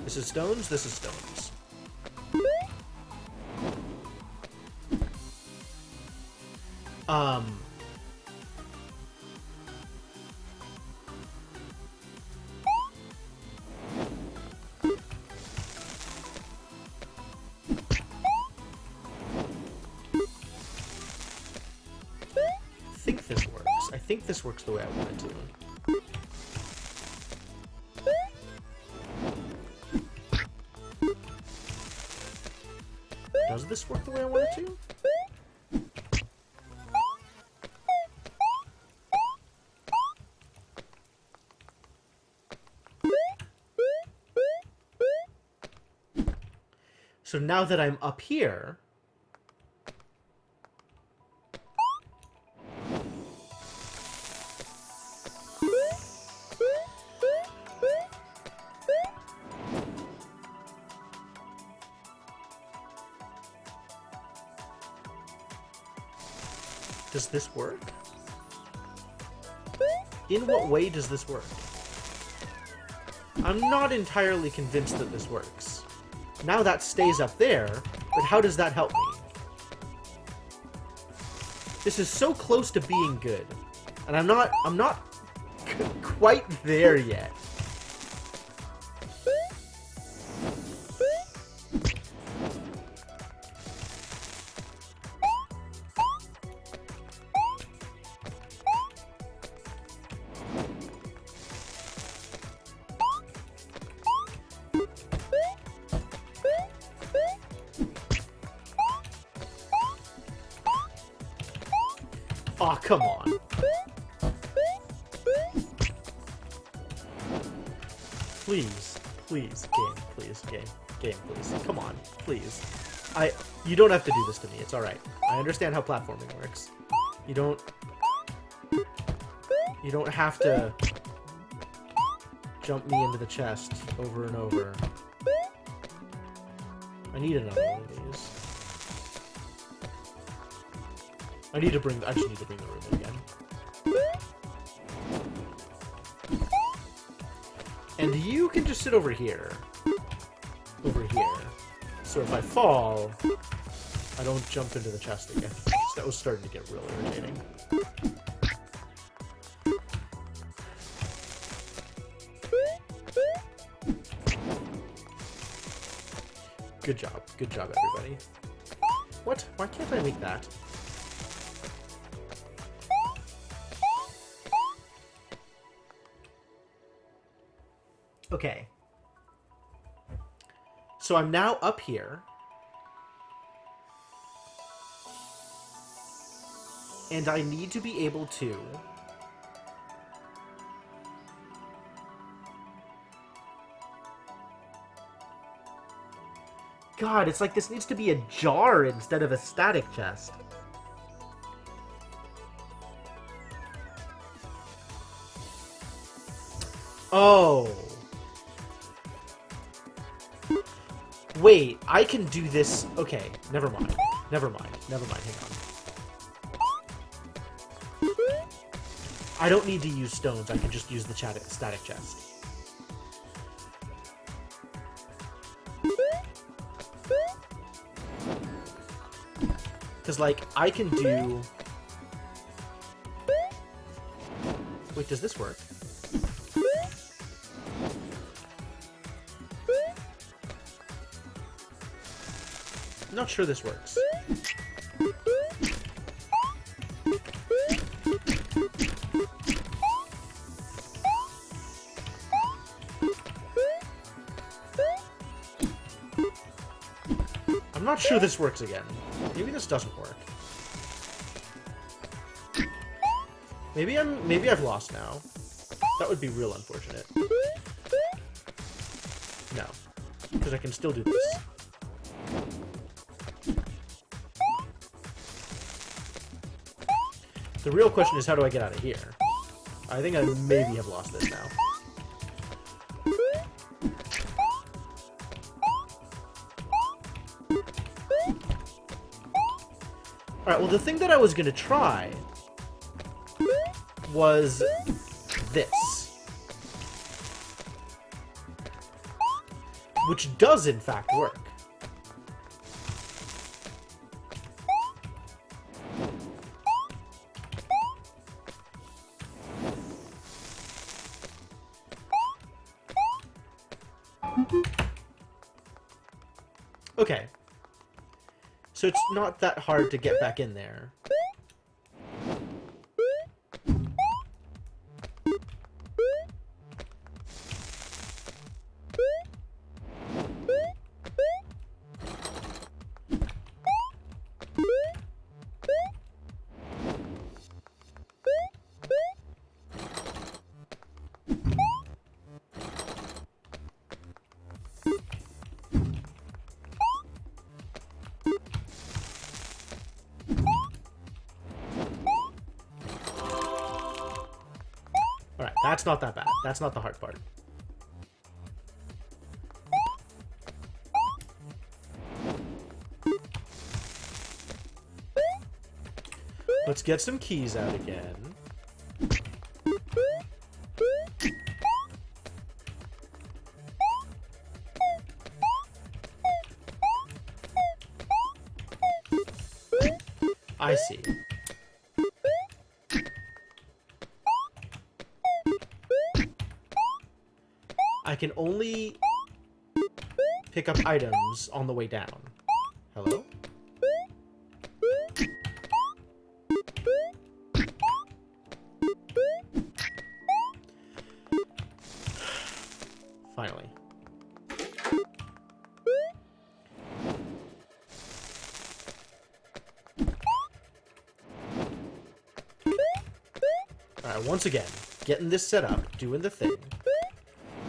This is stones, this is stones. I think this works the way I want it to. Does this work the way I want it to? So now that I'm up here... Does this work? In what way does this work? I'm not entirely convinced that this works. Now that stays up there, but how does that help me? This is so close to being good, and I'm not quite there yet. Aw, oh, come on. Please, game, please. Come on, please. You don't have to do this to me, it's alright. I understand how platforming works. You don't have to jump me into the chest over and over. I need another one of these. I just need to bring the room in again. And you can just sit over here. Over here. So if I fall, I don't jump into the chest again. That was starting to get real irritating. Good job. Good job, everybody. What? Why can't I make that? Okay. So I'm now up here. And I need to be able to... God, it's like this needs to be a jar instead of a static chest. Oh. Wait, I can do this... Okay, never mind. Never mind. Never mind, hang on. I don't need to use stones, I can just use the static chest. Because, like, I can do... Wait, does this work? I'm not sure this works. I'm not sure this works again. Maybe this doesn't work. Maybe I've lost now. That would be real unfortunate. No. Because I can still do this. The real question is, how do I get out of here? I think I maybe have lost this now. Alright, well, the thing that I was going to try was this. Which does, in fact, work. Okay. So it's not that hard to get back in there. Alright, that's not that bad. That's not the hard part. Let's get some keys out again. I see. I can only pick up items on the way down. Hello? Finally. Alright, once again, getting this set up, doing the thing.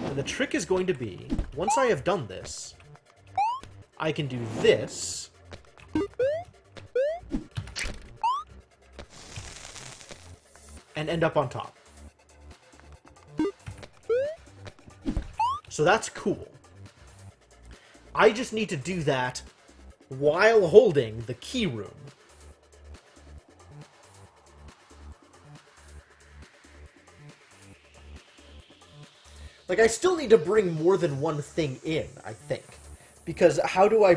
And the trick is going to be, once I have done this, I can do this. And end up on top. So that's cool. I just need to do that while holding the key room. Like, I still need to bring more than one thing in, I think. Because how do I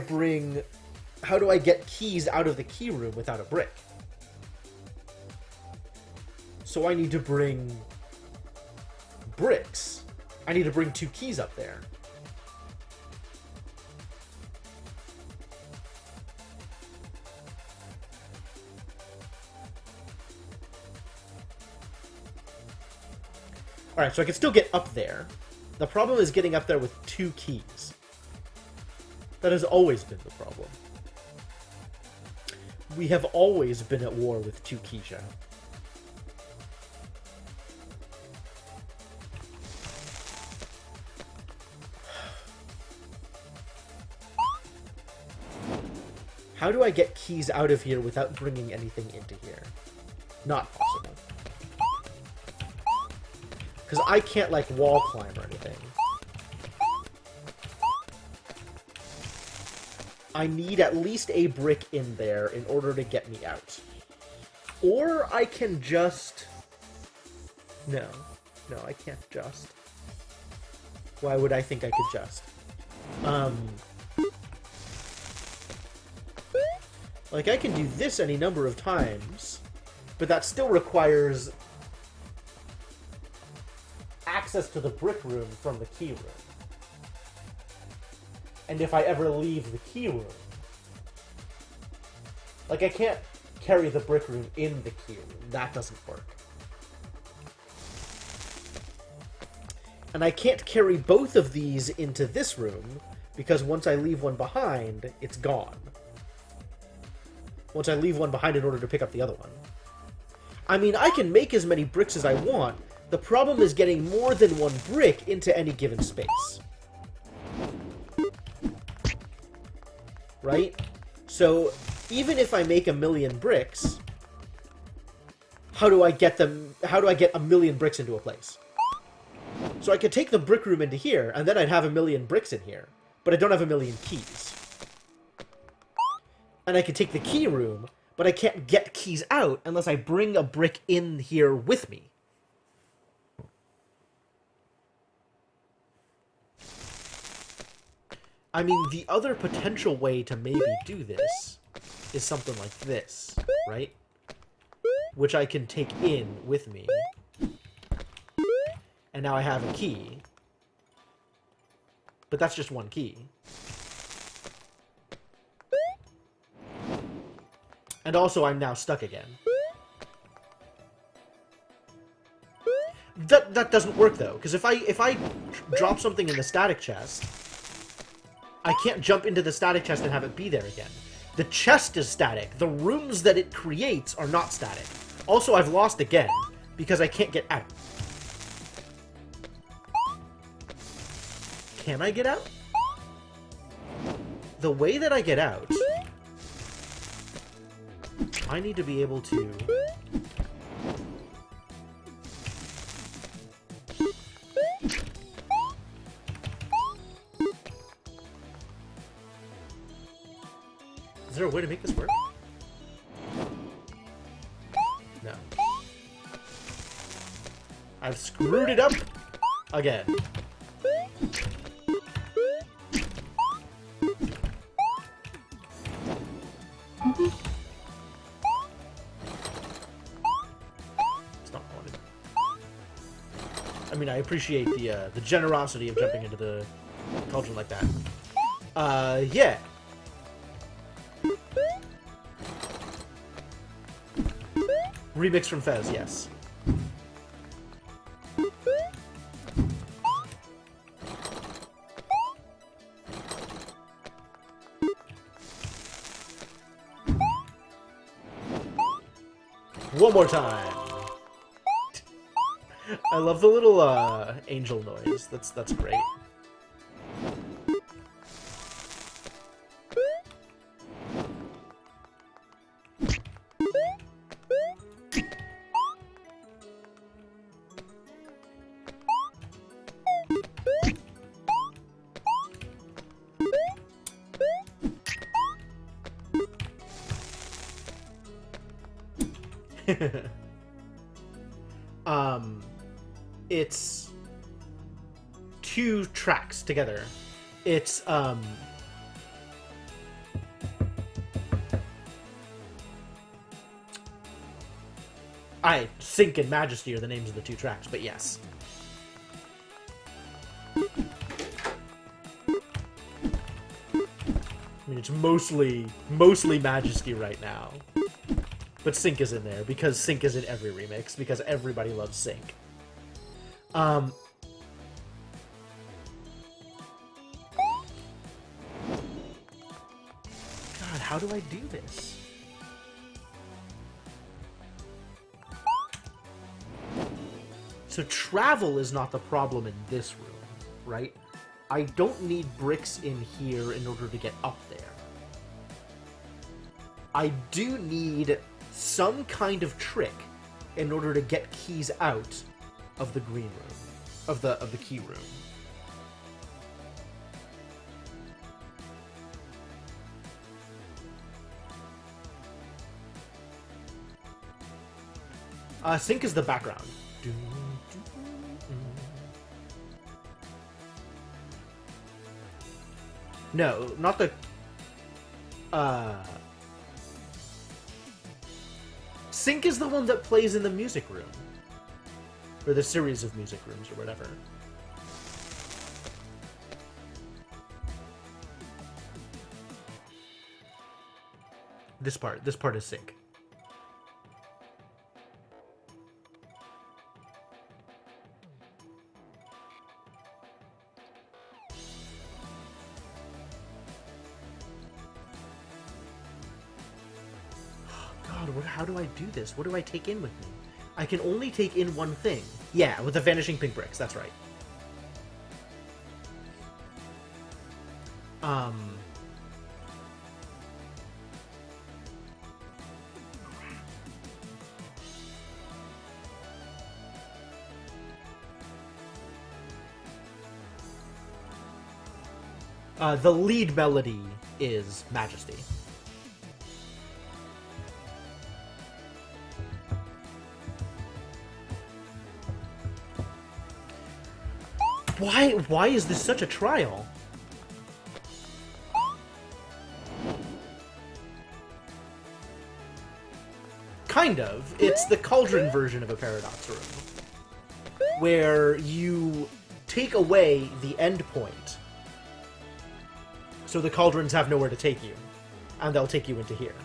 get keys out of the key room without a brick? So I need to bring bricks. I need to bring 2 keys up there. Alright, so I can still get up there. The problem is getting up there with 2 keys. That has always been the problem. We have always been at war with 2 key shop. How do I get keys out of here without bringing anything into here? Not possible. Because I can't, like, wall climb or anything. I need at least a brick in there in order to get me out. Or I can just... No. No, I can't just. Why would I think I could just? Like, I can do this any number of times, but that still requires access to the brick room from the key room. And if I ever leave the key room... Like, I can't carry the brick room in the key room. That doesn't work. And I can't carry both of these into this room, because once I leave one behind, it's gone. Once I leave one behind in order to pick up the other one. I mean, I can make as many bricks as I want. The problem is getting more than one brick into any given space. Right? So, even if I make 1,000,000 bricks, how do I get them? How do I get 1,000,000 bricks into a place? So I could take the brick room into here, and then I'd have 1,000,000 bricks in here. But I don't have 1,000,000 keys. And I could take the key room, but I can't get keys out unless I bring a brick in here with me. I mean, the other potential way to maybe do this is something like this, right? Which I can take in with me. And now I have a key. But that's just one key. And also, I'm now stuck again. That doesn't work, though, because if I drop something in the static chest, I can't jump into the static chest and have it be there again. The chest is static. The rooms that it creates are not static. Also, I've lost again, because I can't get out. Can I get out? The way that I get out... I need to be able to... Is there a way to make this work? No. I've screwed it up again. I mean, I appreciate the generosity of jumping into the cauldron like that. Yeah. Remix from Fez, yes. One more time. I love the little angel noise. That's great. It's 2 tracks together. It's Sync and Majesty are the names of the 2 tracks, but yes. I mean, it's mostly Majesty right now. But Sync is in there, because Sync is in every remix, because everybody loves Sync. God, how do I do this? So travel is not the problem in this room, right? I don't need bricks in here in order to get up there. I do need some kind of trick in order to get keys out of the green room, of the key room. Sync is the background. No, not the... Sync is the one that plays in the music room. Or the series of music rooms, or whatever. This part is sync. How do I do this? What do I take in with me? I can only take in one thing. Yeah, with the vanishing pink bricks, that's right. The lead melody is Majesty. Why is this such a trial? Kind of. It's the Cauldron version of a Paradox room, where you take away the end point, so the Cauldrons have nowhere to take you, and they'll take you into here.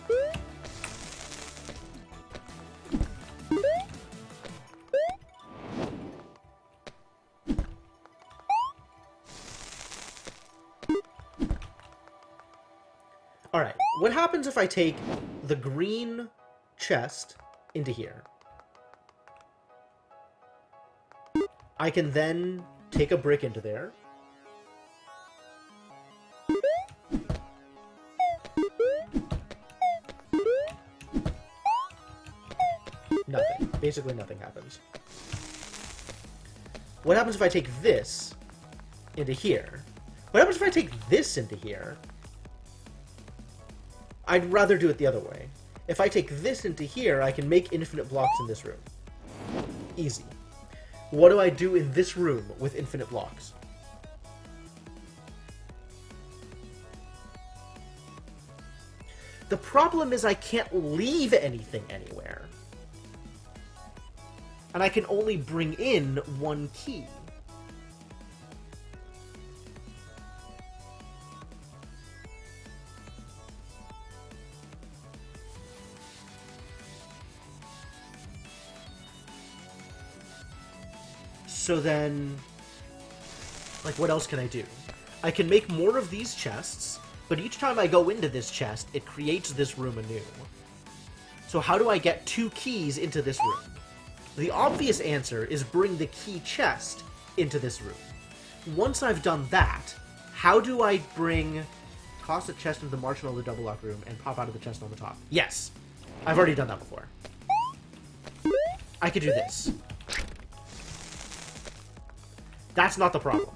Alright, what happens if I take the green chest into here? I can then take a brick into there. Nothing. Basically nothing happens. What happens if I take this into here? What happens if I take this into here? I'd rather do it the other way. If I take this into here, I can make infinite blocks in this room. Easy. What do I do in this room with infinite blocks? The problem is I can't leave anything anywhere. And I can only bring in one key. So then, like, what else can I do? I can make more of these chests, but each time I go into this chest, it creates this room anew. So how do I get 2 keys into this room? The obvious answer is bring the key chest into this room. Once I've done that, how do I toss a chest into the marshmallow double lock room and pop out of the chest on the top? Yes! I've already done that before. I could do this. That's not the problem.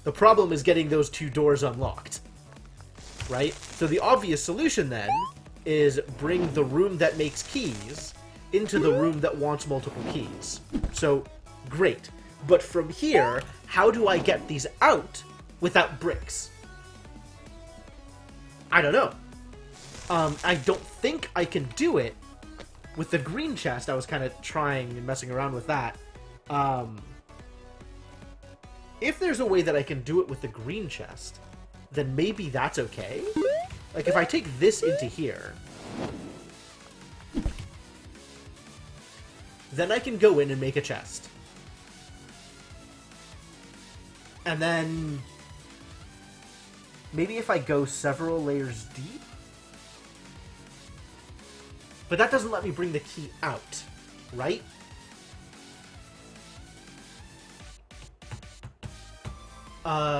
The problem is getting those 2 doors unlocked. Right? So the obvious solution then is bring the room that makes keys into the room that wants multiple keys. So, great. But from here, how do I get these out without bricks? I don't know. I don't think I can do it with the green chest. I was kind of trying and messing around with that. If there's a way that I can do it with the green chest, then maybe that's okay. Like, if I take this into here, Then I can go in and make a chest. And then maybe if I go several layers deep? But that doesn't let me bring the key out, right?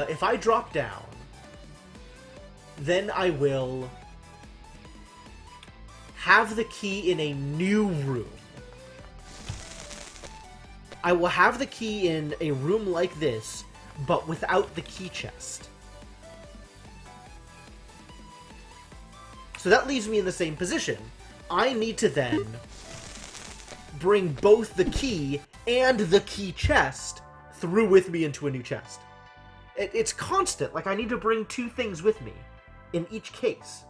If I drop down, then I will have the key in a new room. I will have the key in a room like this, but without the key chest. So that leaves me in the same position. I need to then bring both the key and the key chest through with me into a new chest. It's constant. Like, I need to bring two things with me in each case.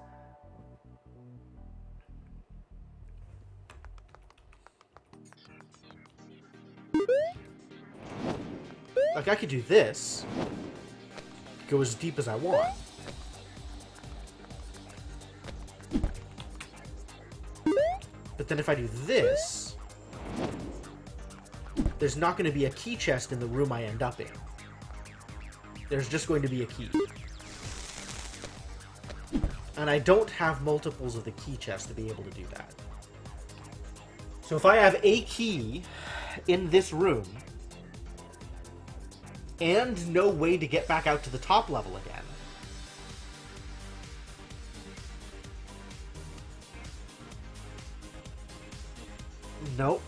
Like, I could do this. Go as deep as I want. But then if I do this, there's not going to be a key chest in the room I end up in. There's just going to be a key. And I don't have multiples of the key chest to be able to do that. So if I have a key in this room, and no way to get back out to the top level again, nope.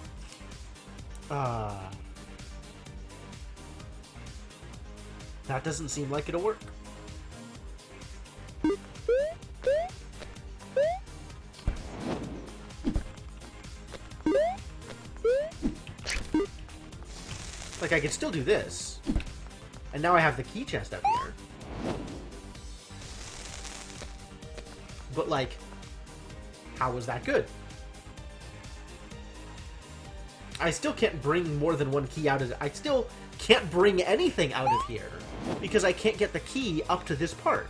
That doesn't seem like it'll work. Like, I could still do this. And now I have the key chest out here. But, like, how is that good? I still can't bring more than one key out of it. I still can't bring anything out of here because I can't get the key up to this part.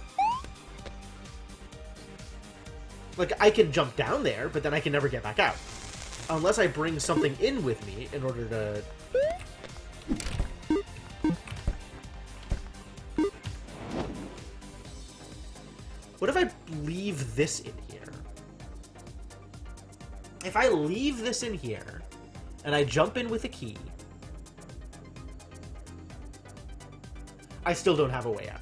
Like, I can jump down there, but then I can never get back out. Unless I bring something in with me in order to... What if I leave this in here? If I leave this in here, and I jump in with a key, I still don't have a way out.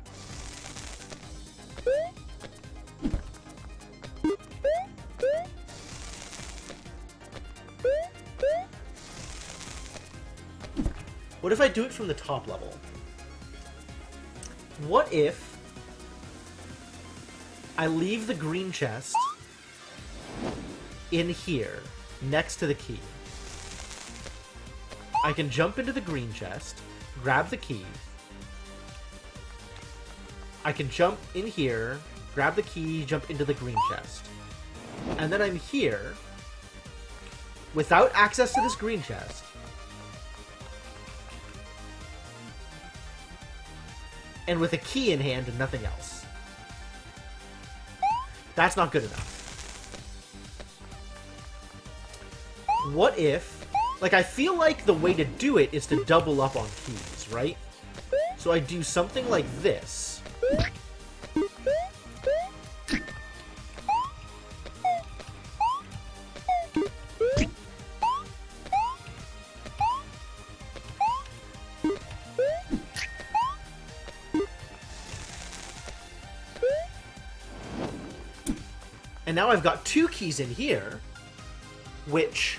What if I do it from the top level? What if I leave the green chest in here, next to the key? I can jump into the green chest, grab the key. I can jump in here, grab the key, jump into the green chest. And then I'm here, without access to this green chest. And with a key in hand and nothing else. That's not good enough. What if... Like, I feel like the way to do it is to double up on keys, right? So I do something like this. And now I've got two keys in here, which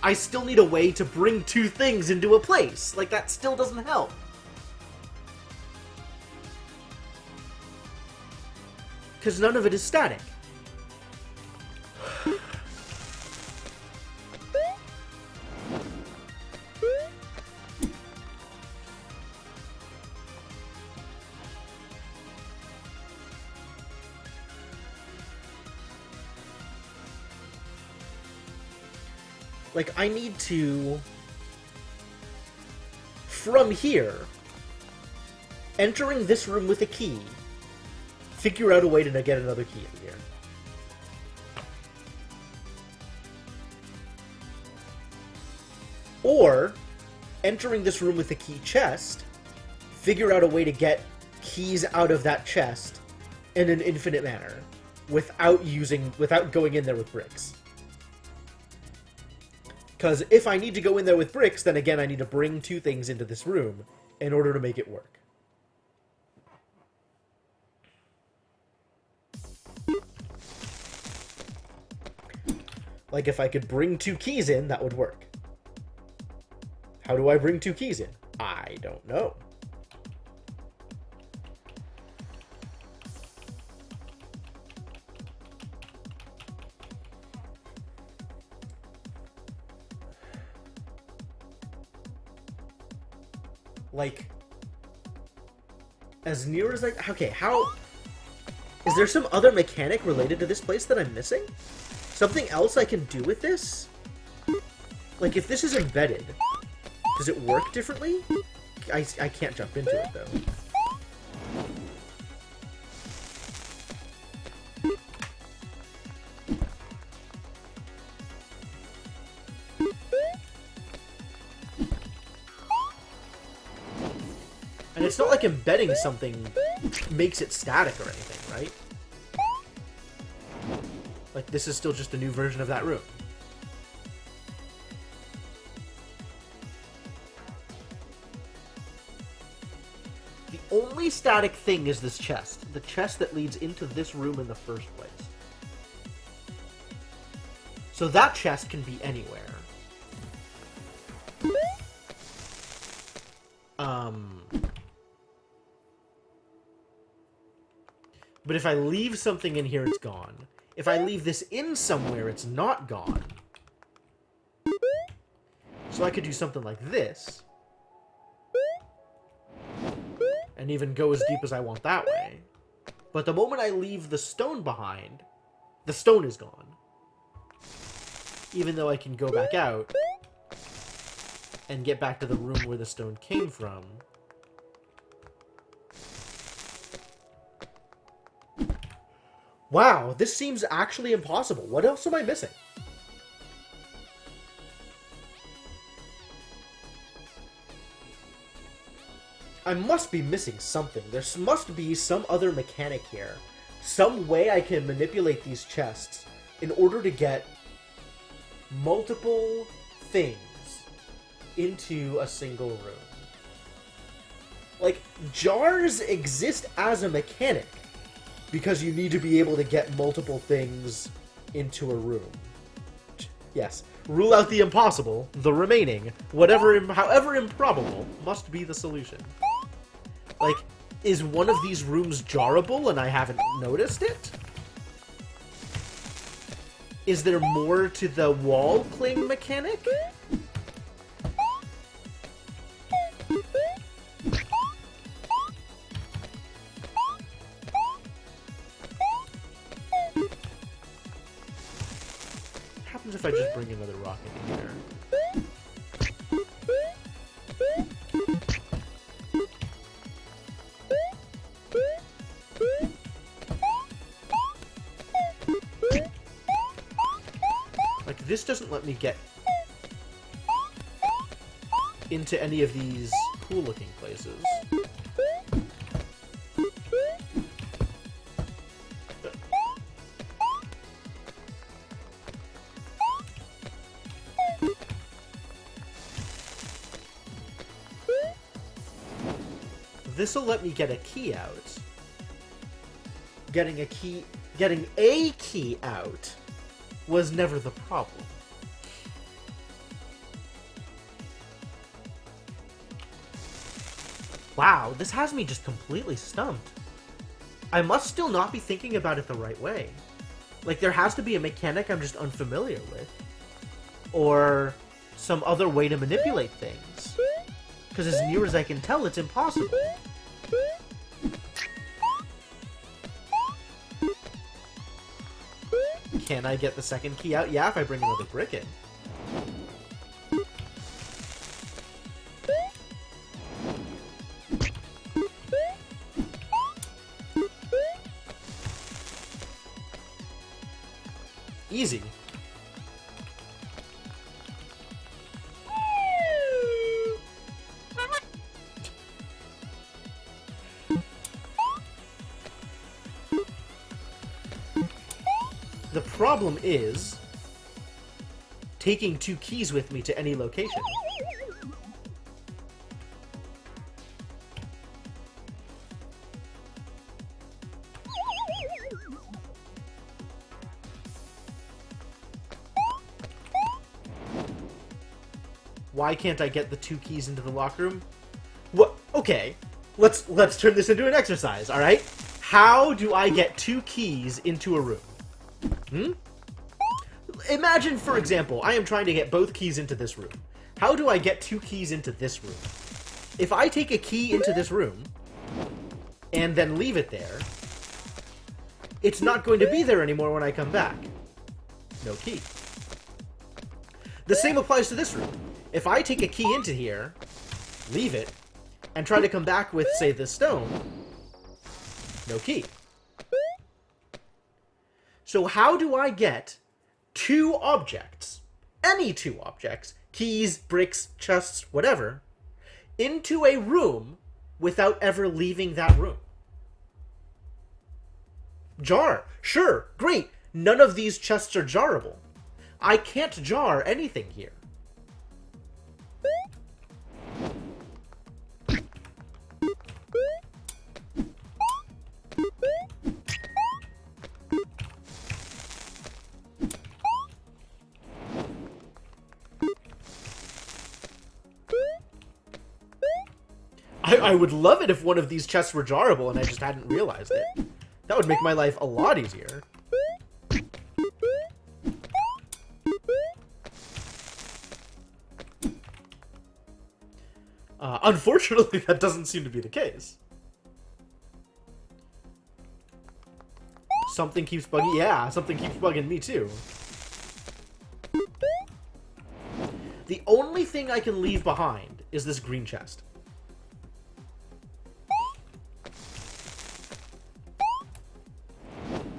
I still need a way to bring two things into a place. Like, that still doesn't help. Because none of it is static. Like, I need to, from here, entering this room with a key, figure out a way to get another key in here. Or, entering this room with a key chest, figure out a way to get keys out of that chest in an infinite manner without going in there with bricks. Because if I need to go in there with bricks, then again I need to bring 2 things into this room in order to make it work. Like if I could bring 2 keys in, that would work. How do I bring 2 keys in? I don't know. Like, as near as okay, how... Is there some other mechanic related to this place that I'm missing? Something else I can do with this? Like, if this is embedded, does it work differently? I can't jump into it, though. And it's not like embedding something makes it static or anything, right? Like, this is still just a new version of that room. The only static thing is this chest. The chest that leads into this room in the first place. So that chest can be anywhere. But if I leave something in here, it's gone. If I leave this in somewhere, it's not gone. So I could do something like this. And even go as deep as I want that way. But the moment I leave the stone behind, the stone is gone. Even though I can go back out and get back to the room where the stone came from. Wow, this seems actually impossible. What else am I missing? I must be missing something. There must be some other mechanic here. Some way I can manipulate these chests in order to get multiple things into a single room. Like, jars exist as a mechanic because you need to be able to get multiple things into a room. Yes, rule out the impossible. The remaining, however improbable, must be the solution. Like, is one of these rooms jarrable and I haven't noticed it? Is there more to the wall cling mechanic? What happens if I just bring another rock in here? Like, this doesn't let me get into any of these cool-looking places. This'll let me get a key out. Getting a key out was never the problem. Wow, this has me just completely stumped. I must still not be thinking about it the right way. Like, there has to be a mechanic I'm just unfamiliar with. Or some other way to manipulate things. Because as near as I can tell, it's impossible. Can I get the second key out? Yeah, if I bring another brick in. Easy. problem is taking 2 keys with me to any location. Why can't I get the 2 keys into the locker room? What? Okay, let's turn this into an exercise, all right? How do I get 2 keys into a room? Imagine, for example, I am trying to get both keys into this room. How do I get 2 keys into this room? If I take a key into this room and then leave it there, it's not going to be there anymore when I come back. No key. The same applies to this room. If I take a key into here, leave it, and try to come back with, say, this stone, no key. So how do I get 2 objects, any 2 objects, keys, bricks, chests, whatever, into a room without ever leaving that room? Jar. Sure, great. None of these chests are jarrable. I can't jar anything here. I would love it if one of these chests were jarrable and I just hadn't realized it. That would make my life a lot easier. Unfortunately, that doesn't seem to be the case. Something keeps bugging. Yeah, something keeps bugging me too. The only thing I can leave behind is this green chest.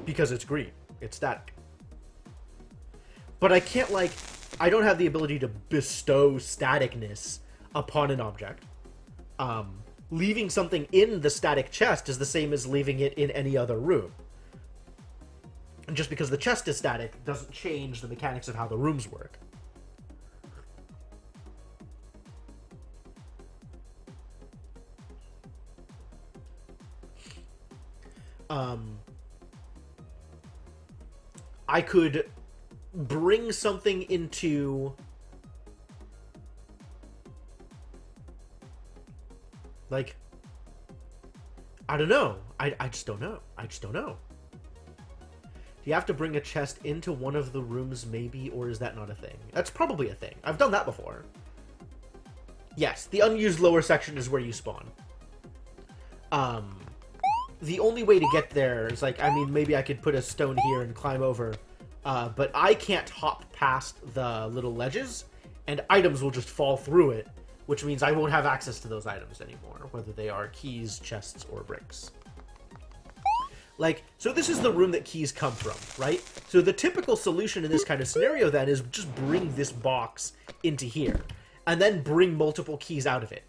Because it's green. It's static. But I can't, like... I don't have the ability to bestow staticness upon an object. Leaving something in the static chest is the same as leaving it in any other room. And just because the chest is static doesn't change the mechanics of how the rooms work. I could bring something into... Like... I don't know. I just don't know. I just don't know. Do you have to bring a chest into one of the rooms, maybe? Or is that not a thing? That's probably a thing. I've done that before. Yes, the unused lower section is where you spawn. The only way to get there is, like, I mean, maybe I could put a stone here and climb over, but I can't hop past the little ledges, and items will just fall through it, which means I won't have access to those items anymore, whether they are keys, chests, or bricks. Like, so this is the room that keys come from, right? So the typical solution in this kind of scenario, then, is just bring this box into here, and then bring multiple keys out of it.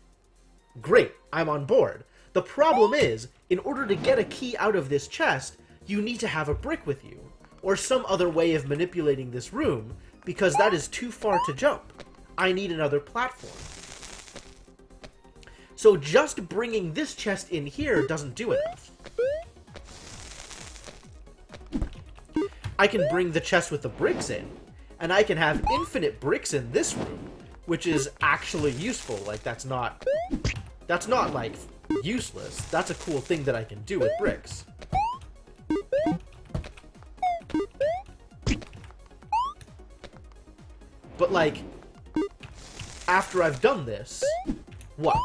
Great, I'm on board. The problem is, in order to get a key out of this chest, you need to have a brick with you, or some other way of manipulating this room, because that is too far to jump. I need another platform. So just bringing this chest in here doesn't do enough. I can bring the chest with the bricks in, and I can have infinite bricks in this room, which is actually useful. Like, that's not, like, useless. That's a cool thing that I can do with bricks. But, like, after I've done this, what?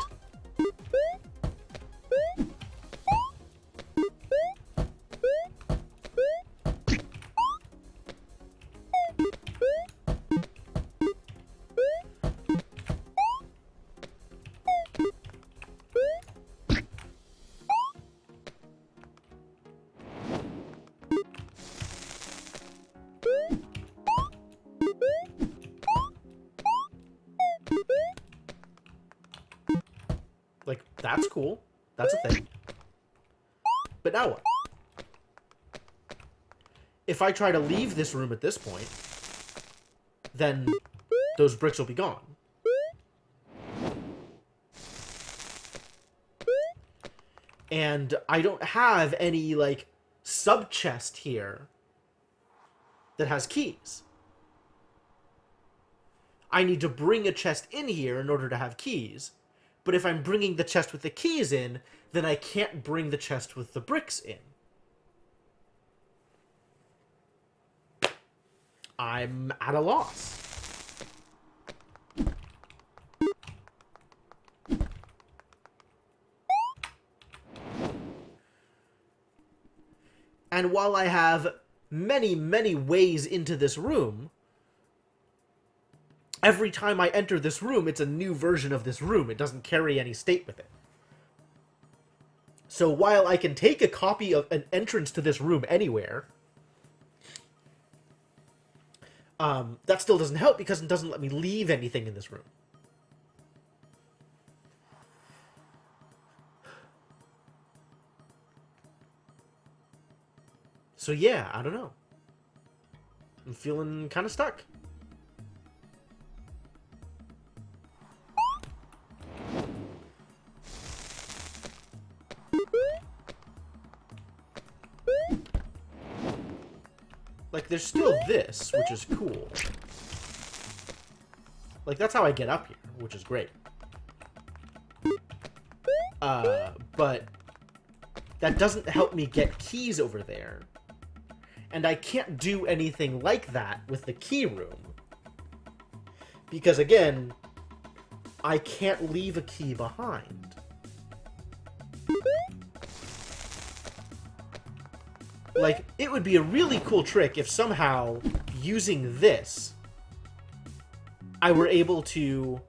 Like, that's cool. That's a thing. But now what? if I try to leave this room at this point, then those bricks will be gone. And I don't have any, like, sub-chest here that has keys. I need to bring a chest in here in order to have keys. But if I'm bringing the chest with the keys in, then I can't bring the chest with the bricks in. I'm at a loss. And while I have many, many ways into this room, every time I enter this room, it's a new version of this room. It doesn't carry any state with it. So while I can take a copy of an entrance to this room anywhere, that still doesn't help because it doesn't let me leave anything in this room. So yeah, I don't know. I'm feeling kind of stuck. Like, there's still this, which is cool. Like, that's how I get up here, which is great. But that doesn't help me get keys over there. And I can't do anything like that with the key room. Because, again, I can't leave a key behind. Like, it would be a really cool trick if somehow, using this, I were able to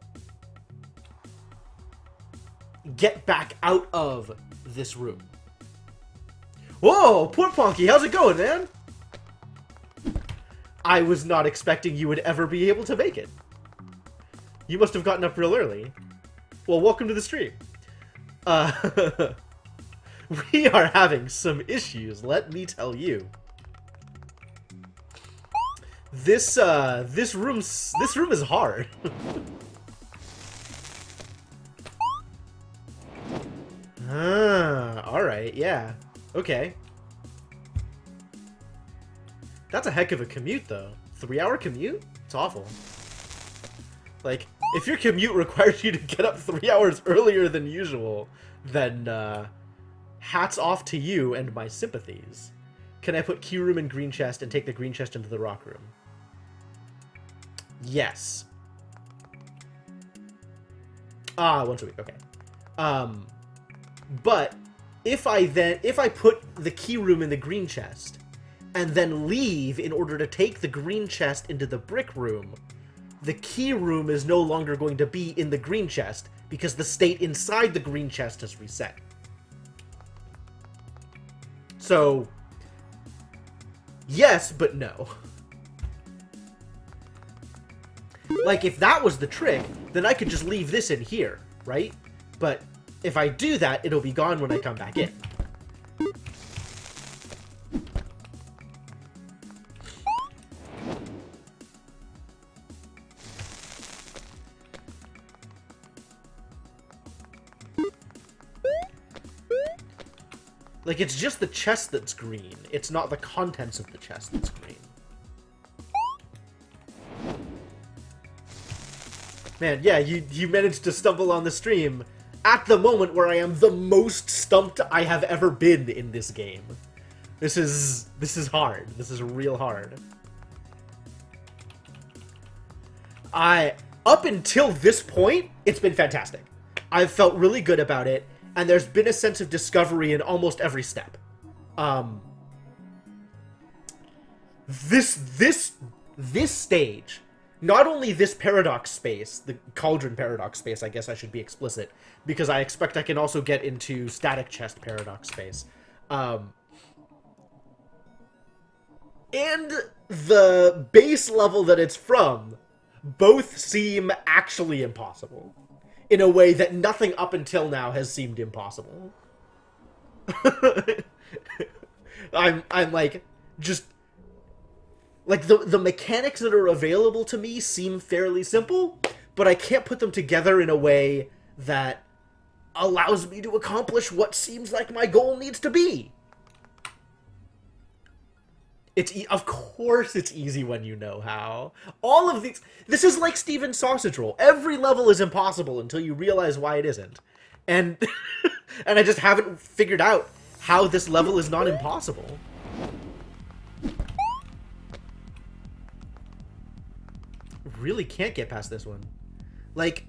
get back out of this room. Whoa, poor Ponky, how's it going, man? I was not expecting you would ever be able to make it. You must have gotten up real early. Well, welcome to the stream. We are having some issues, let me tell you. This room is hard. Alright, yeah. Okay. That's a heck of a commute, though. 3-hour commute? It's awful. Like, if your commute requires you to get up 3 hours earlier than usual, then, hats off to you and my sympathies. Can I put key room in green chest and take the green chest into the rock room? Yes. Once a week, okay. But if I put the key room in the green chest and then leave in order to take the green chest into the brick room, the key room is no longer going to be in the green chest because the state inside the green chest has reset. So, yes, but no. Like, if that was the trick, then I could just leave this in here, right? But if I do that, it'll be gone when I come back in. Like, it's just the chest that's green. It's not the contents of the chest that's green. Man, yeah, you managed to stumble on the stream at the moment where I am the most stumped I have ever been in this game. This is hard. This is real hard. Up until this point, it's been fantastic. I've felt really good about it, and there's been a sense of discovery in almost every step. This stage, not only this paradox space, the cauldron paradox space, I guess I should be explicit, because I expect I can also get into static chest paradox space. And the base level that it's from both seem actually impossible. In a way that nothing up until now has seemed impossible. I'm like, just Like, the mechanics that are available to me seem fairly simple, but I can't put them together in a way that allows me to accomplish what seems like my goal needs to be. Of course it's easy when you know how. All of these... This is like Steven's sausage roll. Every level is impossible until you realize why it isn't. And, and I just haven't figured out how this level is not impossible. Really can't get past this one. Like...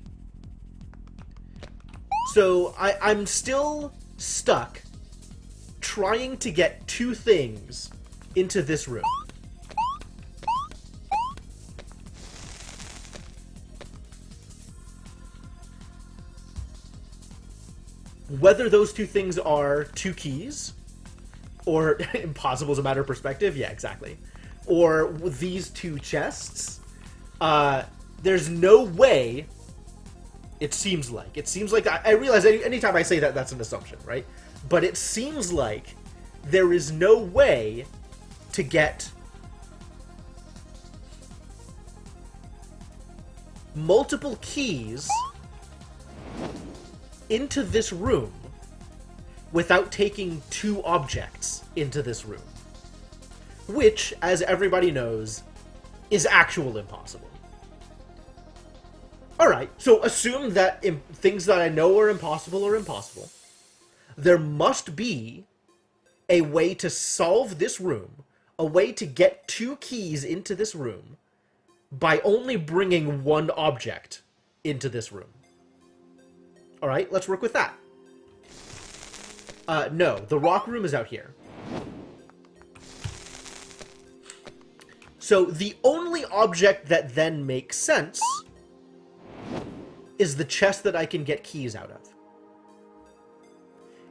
So, I'm still stuck trying to get two things into this room. Whether those two things are two keys, or impossible as a matter of perspective, yeah, exactly. Or these two chests, there's no way... It seems like I realize anytime I say that, that's an assumption, right? But it seems like there is no way to get multiple keys into this room without taking two objects into this room. Which, as everybody knows, is actual impossible. Alright, so assume that things that I know are impossible. There must be a way to solve this room, a way to get two keys into this room, by only bringing one object into this room. Alright, let's work with that. No, the rock room is out here. So the only object that then makes sense is the chest that I can get keys out of.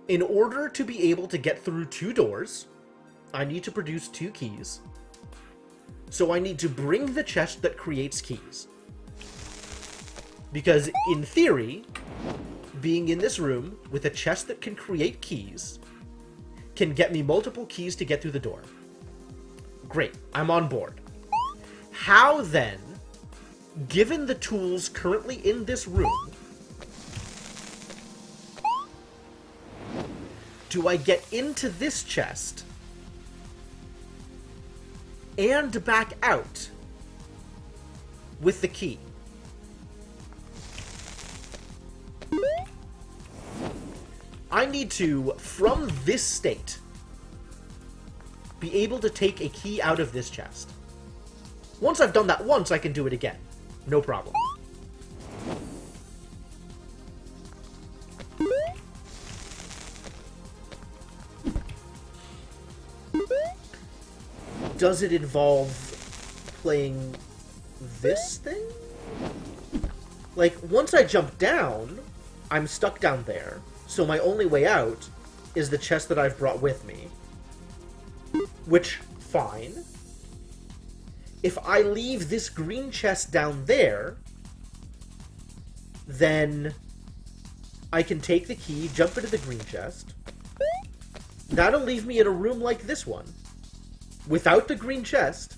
In order to be able to get through two doors, I need to produce two keys. So I need to bring the chest that creates keys. Because, in theory, being in this room with a chest that can create keys can get me multiple keys to get through the door. Great, I'm on board. How, then, given the tools currently in this room, do I get into this chest and back out with the key? I need to, from this state, be able to take a key out of this chest. Once I've done that once, I can do it again. No problem. Does it involve playing this thing? Like, once I jump down, I'm stuck down there, so my only way out is the chest that I've brought with me. Which, fine. If I leave this green chest down there, then I can take the key, jump into the green chest. That'll leave me in a room like this one, without the green chest,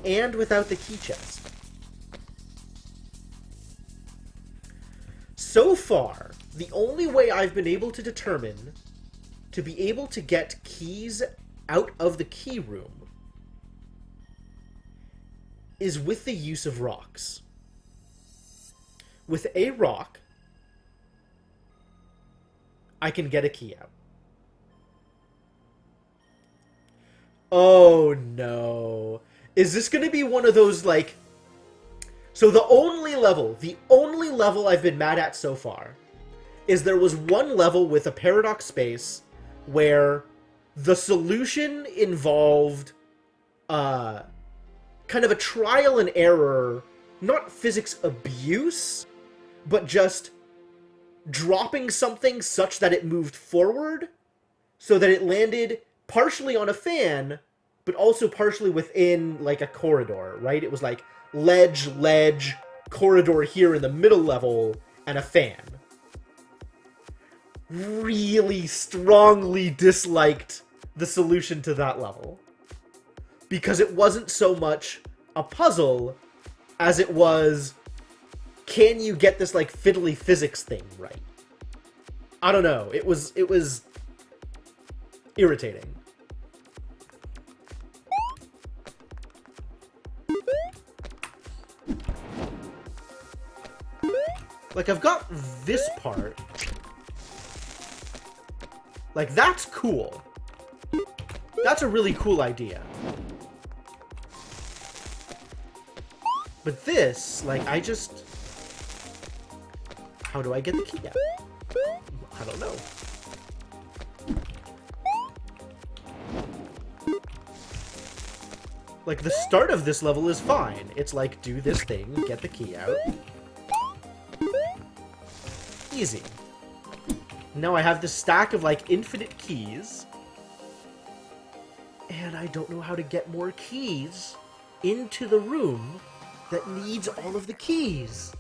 and without the key chest. So far, the only way I've been able to determine to be able to get keys out of the key room is with the use of rocks. With a rock, I can get a key out. Oh no. Is this gonna be one of those, like... So the only level I've been mad at so far is there was one level with a paradox space where the solution involved kind of a trial and error, not physics abuse, but just dropping something such that it moved forward, so that it landed partially on a fan, but also partially within, like, a corridor, right? It was like ledge, corridor here in the middle level, and a fan. Really strongly disliked the solution to that level. because it wasn't so much a puzzle as it was, can you get this, like, fiddly physics thing right? I don't know. It was irritating. Like, I've got this part. Like, that's cool. That's a really cool idea. But this, like, I just... How do I get the key out? I don't know. Like, the start of this level is fine. It's like, do this thing, get the key out. Easy. Now I have this stack of, like, infinite keys. And I don't know how to get more keys into the room that needs all of the keys.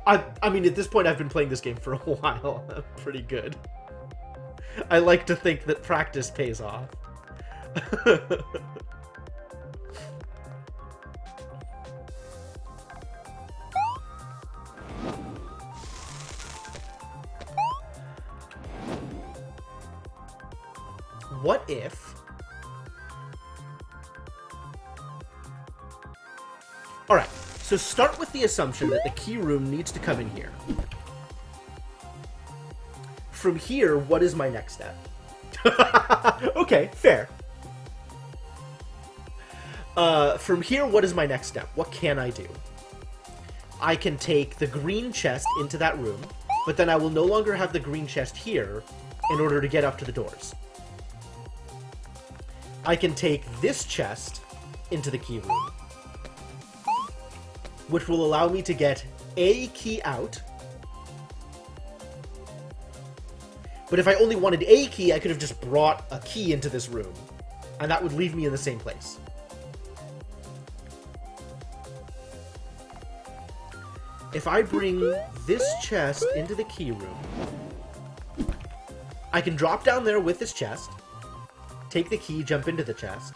I mean, at this point, I've been playing this game for a while. I'm pretty good. I like to think that practice pays off. What if... Alright, so start with the assumption that the key room needs to come in here. From here, what is my next step? Okay, fair. From here, what is my next step? What can I do? I can take the green chest into that room, but then I will no longer have the green chest here in order to get up to the doors. I can take this chest into the key room, which will allow me to get a key out. But if I only wanted a key, I could have just brought a key into this room, and that would leave me in the same place. If I bring this chest into the key room, I can drop down there with this chest, take the key, jump into the chest,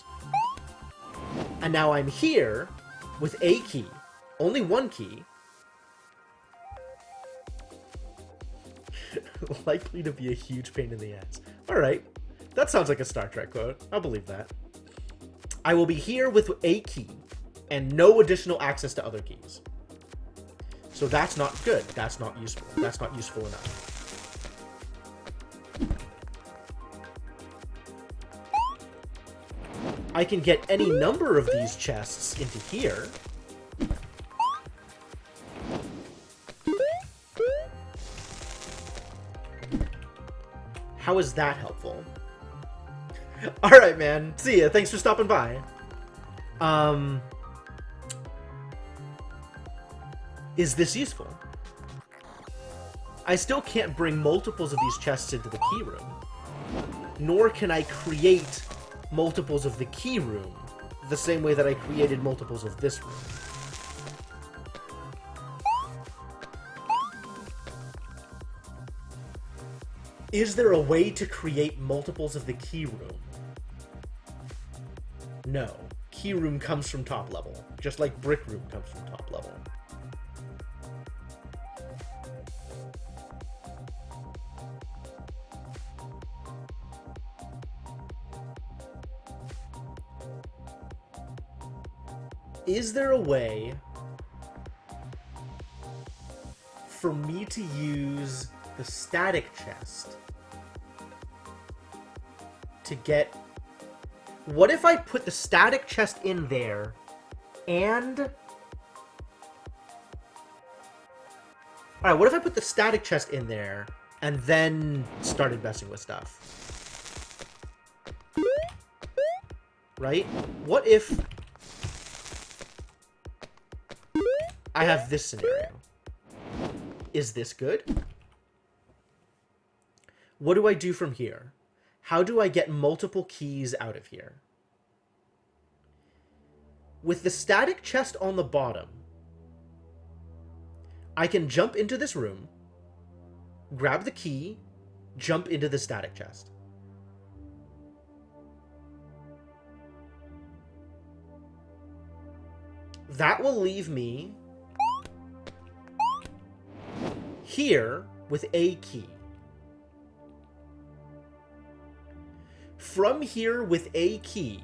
and now I'm here with a key. Only one key. Likely to be a huge pain in the ass. Alright. That sounds like a Star Trek quote. I'll believe that. I will be here with a key and no additional access to other keys. So that's not good. That's not useful. That's not useful enough. I can get any number of these chests into here. How is that helpful? Alright, man. See ya. Thanks for stopping by. Is this useful? I still can't bring multiples of these chests into the key room. Nor can I create multiples of the key room the same way that I created multiples of this room. Is there a way to create multiples of the key room? No. Key room comes from top level, just like brick room comes from top level. Is there a way for me to use the static chest to get... What if I put the static chest in there and... Alright, what if I put the static chest in there and then started messing with stuff? Right? What if I have this scenario? Is this good? What do I do from here? How do I get multiple keys out of here? With the static chest on the bottom, I can jump into this room, grab the key, jump into the static chest. That will leave me here with a key. From here with a key,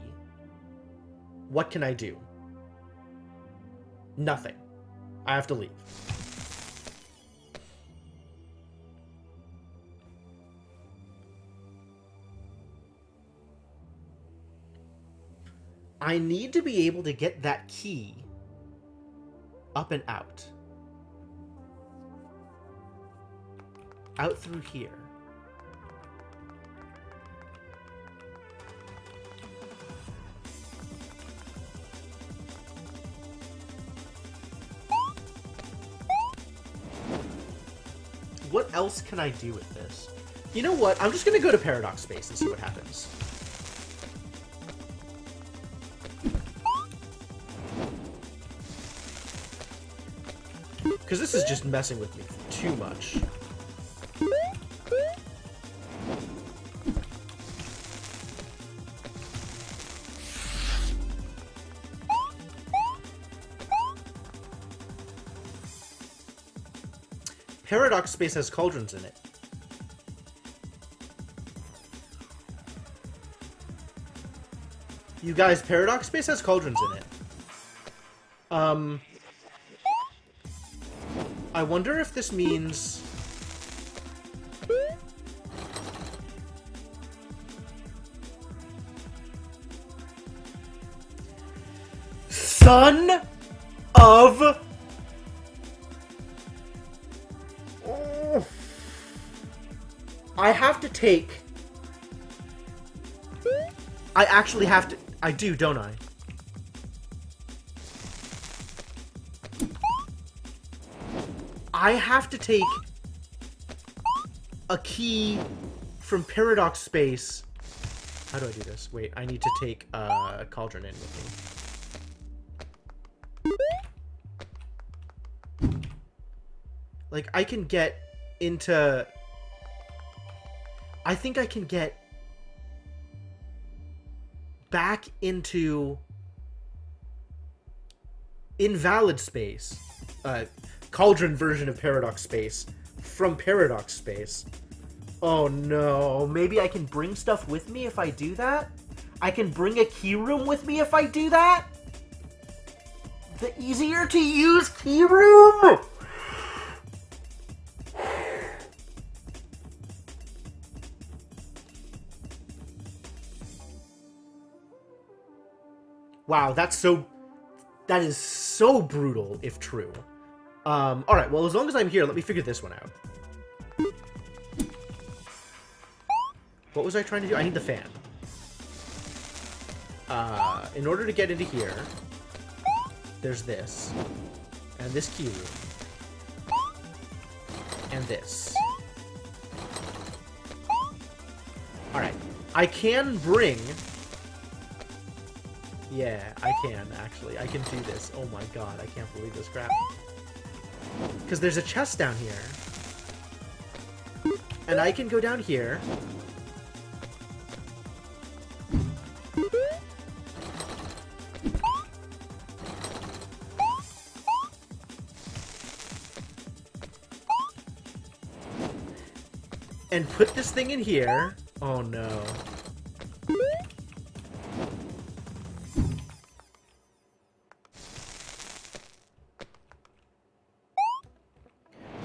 what can I do? Nothing. I have to leave. I need to be able to get that key up and out. Out through here. What else can I do with this? You know what? I'm just going to go to Paradox Space and see what happens. Because this is just messing with me too much. Paradox Space has cauldrons in it. You guys, Paradox Space has cauldrons in it. I wonder if this means... Son of... Oh. I have to take... I actually have to... I do, don't I? I have to take a key from Paradox Space. How do I do this? Wait, I need to take a cauldron in with me. Like, I can get into... I think I can get back into invalid space. Cauldron version of Paradox Space from Paradox Space. Oh no, maybe I can bring stuff with me if I do that? I can bring a key room with me if I do that? The easier to use key room! Wow, that is so brutal if true. Alright, well, as long as I'm here, let me figure this one out. What was I trying to do? I need the fan. In order to get into here, there's this. And this key room. And this. Alright. I can bring... Yeah, I can, actually. I can do this. Oh my god, I can't believe this crap. Because there's a chest down here. And I can go down here. And put this thing in here. Oh no.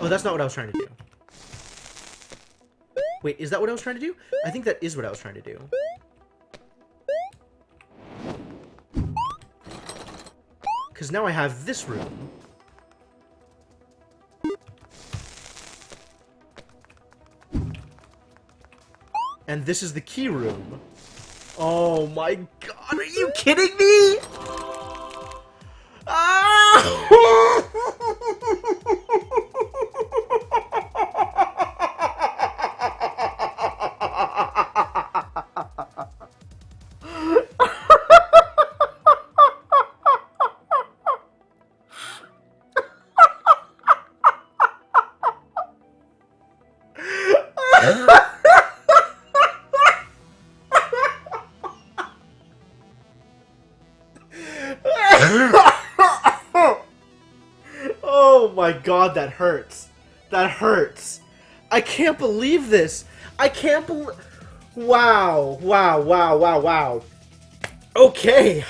Oh, that's not what I was trying to do. Wait, is that what I was trying to do? I think that is what I was trying to do. Because now I have this room. And this is the key room. Oh my god, are you kidding me? Ah! my god, that hurts. That hurts. I can't believe this. I can't believe... Wow. Wow, wow, wow, wow. Okay.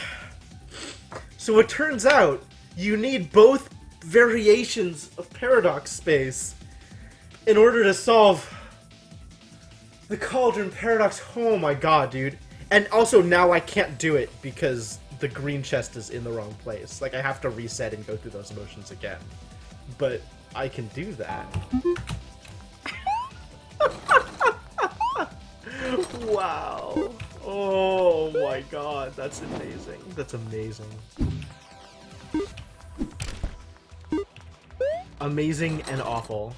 So it turns out you need both variations of paradox space in order to solve the Cauldron Paradox. Oh my god, dude. And also now I can't do it because the green chest is in the wrong place. Like, I have to reset and go through those motions again. But I can do that. Wow. Oh my god, that's amazing. That's amazing. Amazing and awful.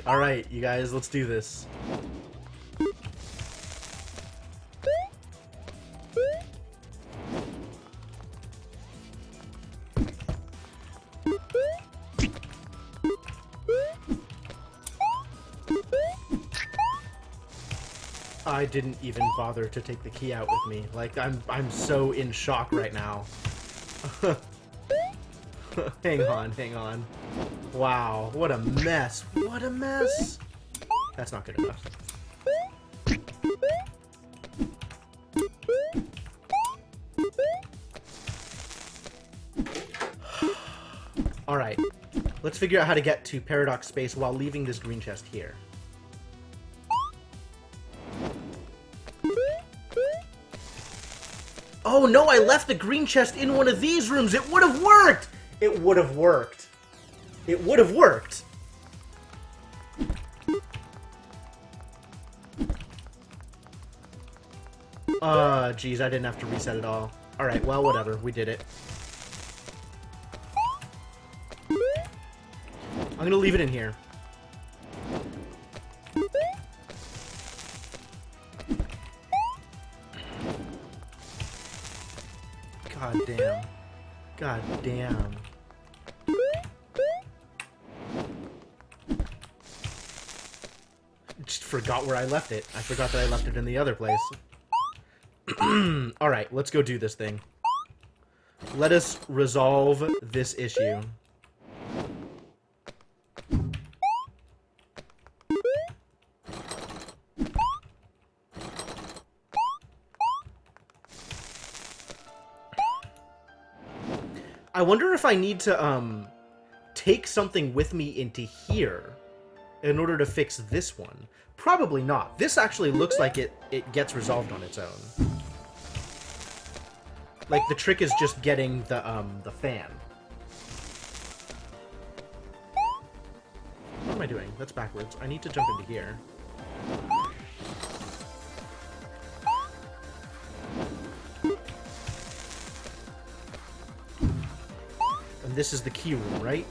Alright, you guys, let's do this. I didn't even bother to take the key out with me. Like, I'm so in shock right now. Hang on. Wow, what a mess. What a mess. That's not good enough. Alright, let's figure out how to get to Paradox Space while leaving this green chest here. Oh no, I left the green chest in one of these rooms! It would have worked! It would have worked. It would have worked. Geez, I didn't have to reset it all. Alright, well, whatever. We did it. I'm gonna leave it in here. God damn. God damn. Just forgot where I left it. I forgot that I left it in the other place. Alright, let's go do this thing. Let us resolve this issue. I wonder if I need to, take something with me into here in order to fix this one. Probably not. This actually looks like it gets resolved on its own. Like, the trick is just getting the fan. What am I doing? That's backwards. I need to jump into here. And this is the key room, right?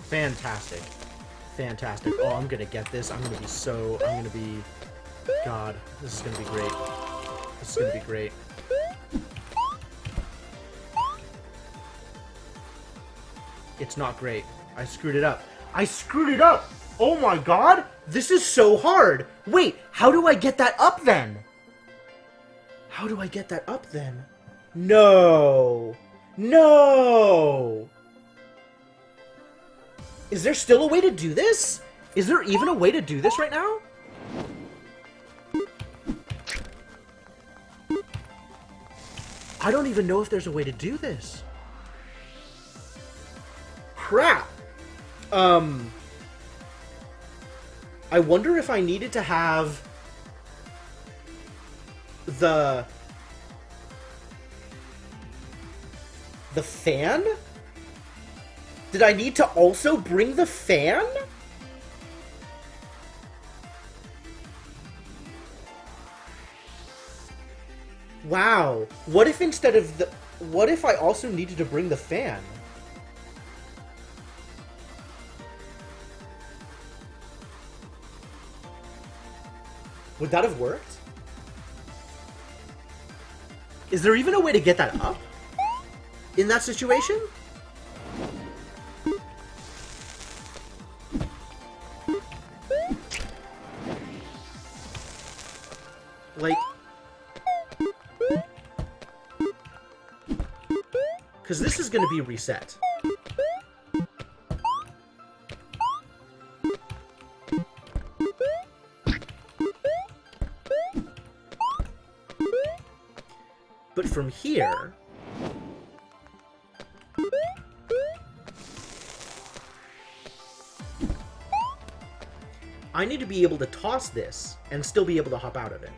Fantastic. Fantastic. Oh, I'm gonna get this. I'm gonna be... God, this is gonna be great. This is gonna be great. It's not great. I screwed it up. I screwed it up! Oh my god! This is so hard! Wait, how do I get that up then? How do I get that up then? No! No! Is there still a way to do this? Is there even a way to do this right now? I don't even know if there's a way to do this. Crap. I wonder if I needed to have the fan? Did I need to also bring the fan? Wow. What if instead of the... What if I also needed to bring the fan? Would that have worked? Is there even a way to get that up? In that situation? Because this is going to be reset. But from here... I need to be able to toss this and still be able to hop out of it.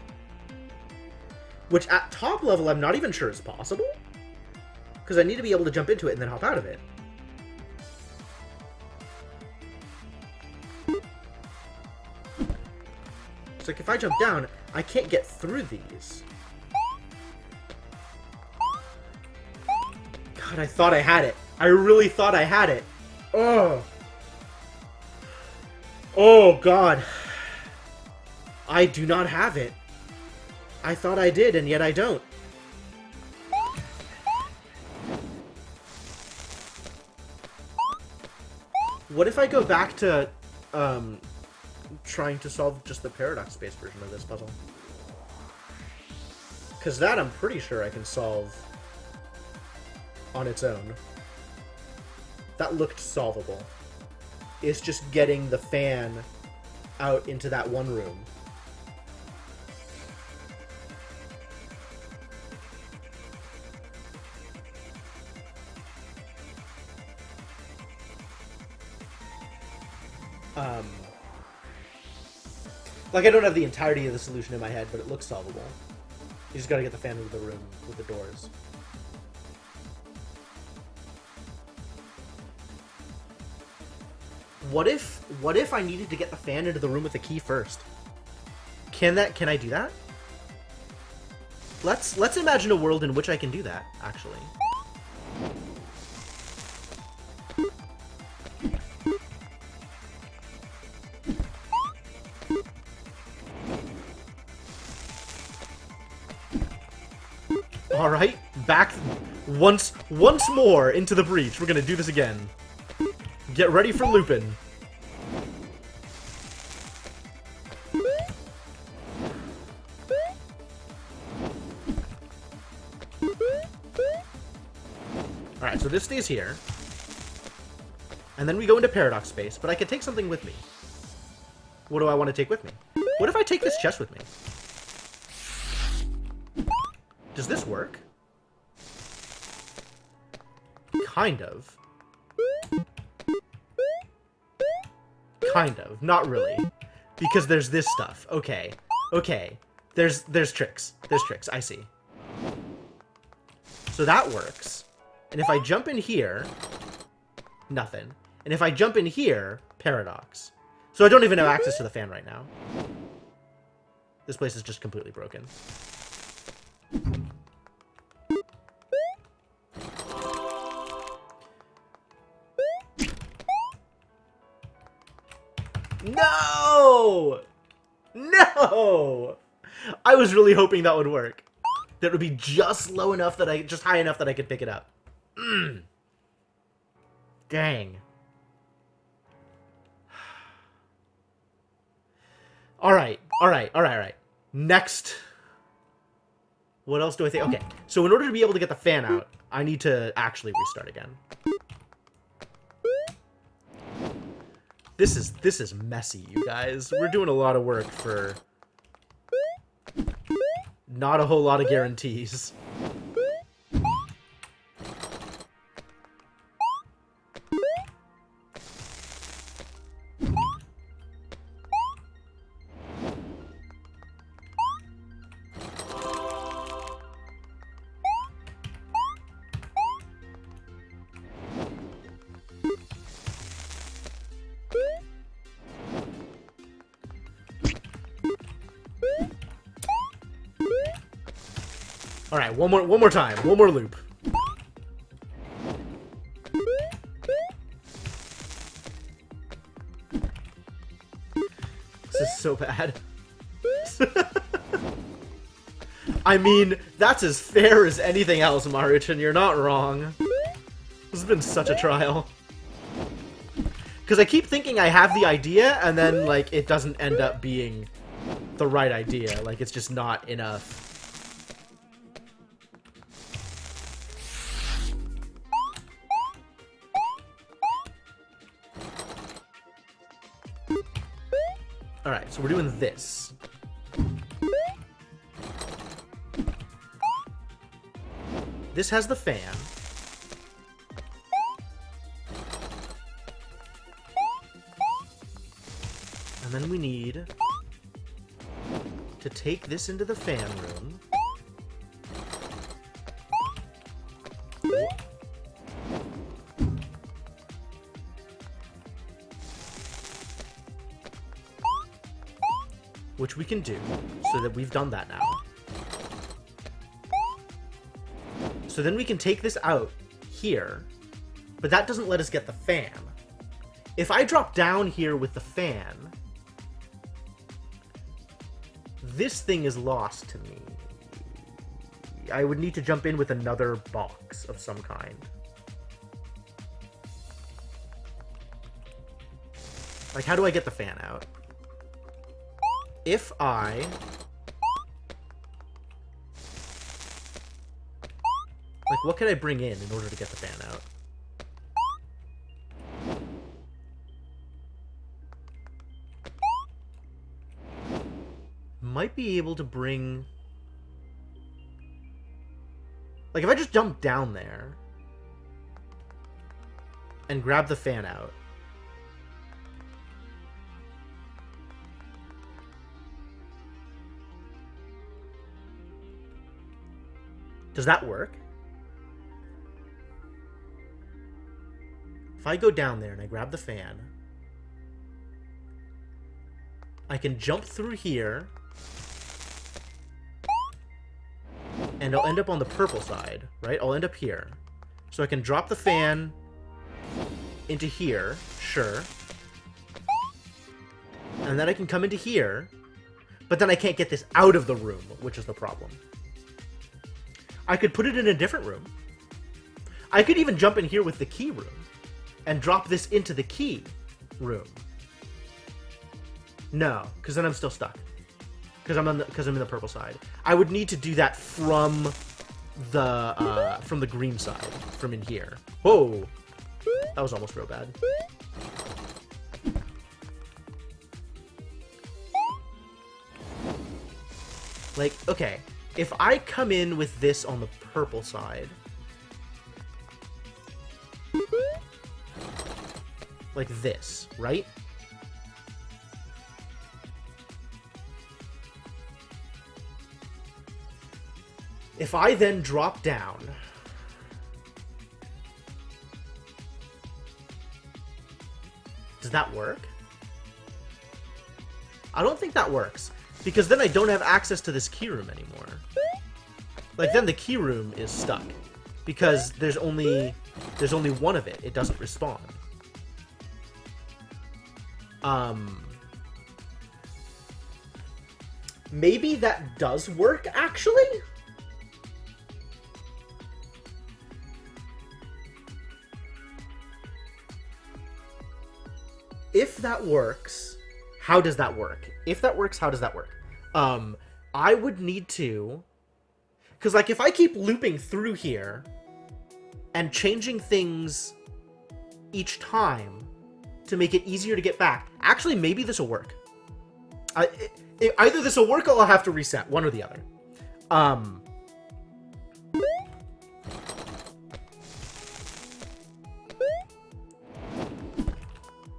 Which at top level, I'm not even sure is possible. Because I need to be able to jump into it and then hop out of it. It's like if I jump down, I can't get through these. God, I thought I had it. I really thought I had it. Oh. Oh, God. I do not have it. I thought I did, and yet I don't. What if I go back to, trying to solve just the paradox-based version of this puzzle? Because that I'm pretty sure I can solve on its own. That looked solvable. It's just getting the fan out into that one room. Like, I don't have the entirety of the solution in my head, but it looks solvable. You just gotta get the fan into the room with the doors. What if I needed to get the fan into the room with the key first? Can I do that? Let's imagine a world in which I can do that, actually. All right, back once more into the breach. We're gonna do this again. Get ready for Lupin. Alright, so this stays here. And then we go into paradox space, but I can take something with me. What do I want to take with me? What if I take this chest with me? Does this work? Kind of. Kind of. Not really. Because there's this stuff. Okay. Okay. There's tricks. There's tricks. I see. So that works. And if I jump in here... Nothing. And if I jump in here... Paradox. So I don't even have access to the fan right now. This place is just completely broken. No! No! I was really hoping that would work. That would be just low enough that just high enough that I could pick it up. Dang. Alright. Next. What else do I think? Okay, so in order to be able to get the fan out, I need to actually restart again. This is messy, you guys. We're doing a lot of work for not a whole lot of guarantees. All right, one more time, one more loop. This is so bad. I mean, that's as fair as anything else, Maruchan. You're not wrong. This has been such a trial. Because I keep thinking I have the idea, and then, like, it doesn't end up being the right idea. Like, it's just not enough. Alright, so we're doing this. This has the fan. And then we need to take this into the fan room. Which we can do, so that we've done that now. So then we can take this out here, but that doesn't let us get the fan. If I drop down here with the fan, this thing is lost to me. I would need to jump in with another box of some kind. Like, how do I get the fan out? If I... Like, what could I bring in order to get the fan out? Might be able to bring... Like, if I just jump down there and grab the fan out, does that work? If I go down there and I grab the fan, I can jump through here, and I'll end up on the purple side, right? I'll end up here. So I can drop the fan into here, sure. And then I can come into here, but then I can't get this out of the room, which is the problem. I could put it in a different room. I could even jump in here with the key room and drop this into the key room. No, because then I'm still stuck. Because I'm in the purple side. I would need to do that from the green side, from in here. Whoa, that was almost real bad. Like, okay, if I come in with this on the purple side, like this, right? If I then drop down, does that work? I don't think that works, because then I don't have access to this key room anymore. Like, then the key room is stuck, because there's only one of it. It doesn't respawn. Maybe that does work, actually? If that works, how does that work? If that works, how does that work? I would need to... Because, like, if I keep looping through here and changing things each time to make it easier to get back... Actually, maybe this will work. Either this will work or I'll have to reset. One or the other.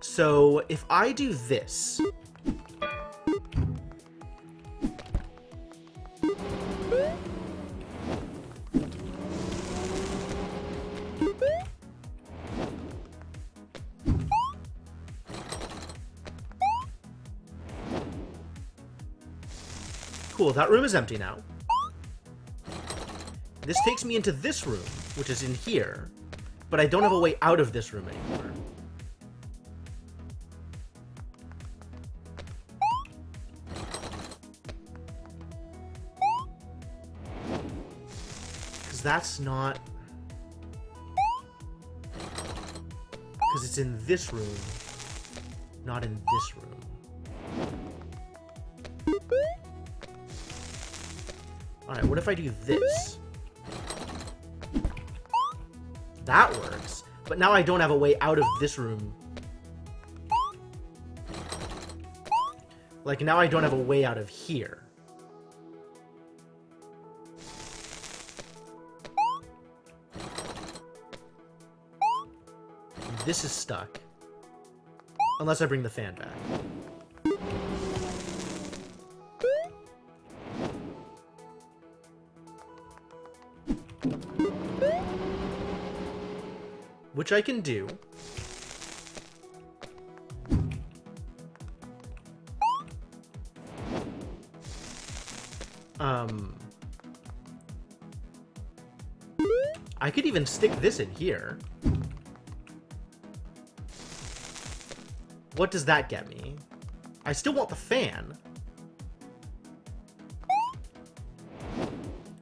So, if I do this... Cool, that room is empty now. This takes me into this room, which is in here, but I don't have a way out of this room anymore. Because that's not... Because it's in this room, not in this room. Alright, what if I do this? That works. But now I don't have a way out of this room. Like, now I don't have a way out of here. This is stuck. Unless I bring the fan back. Which I can do. I could even stick this in here. What does that get me? I still want the fan.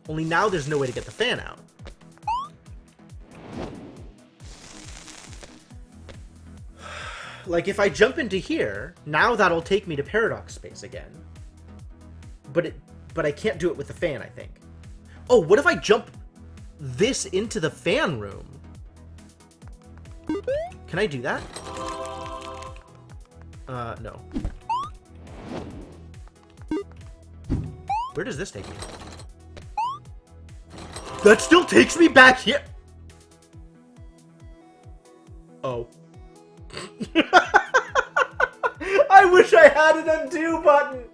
Only now there's no way to get the fan out. Like, if I jump into here, now that'll take me to paradox space again. But I can't do it with the fan, I think. Oh, what if I jump this into the fan room? Can I do that? No. Where does this take me? That still takes me back here! Oh. I wish I had an undo button!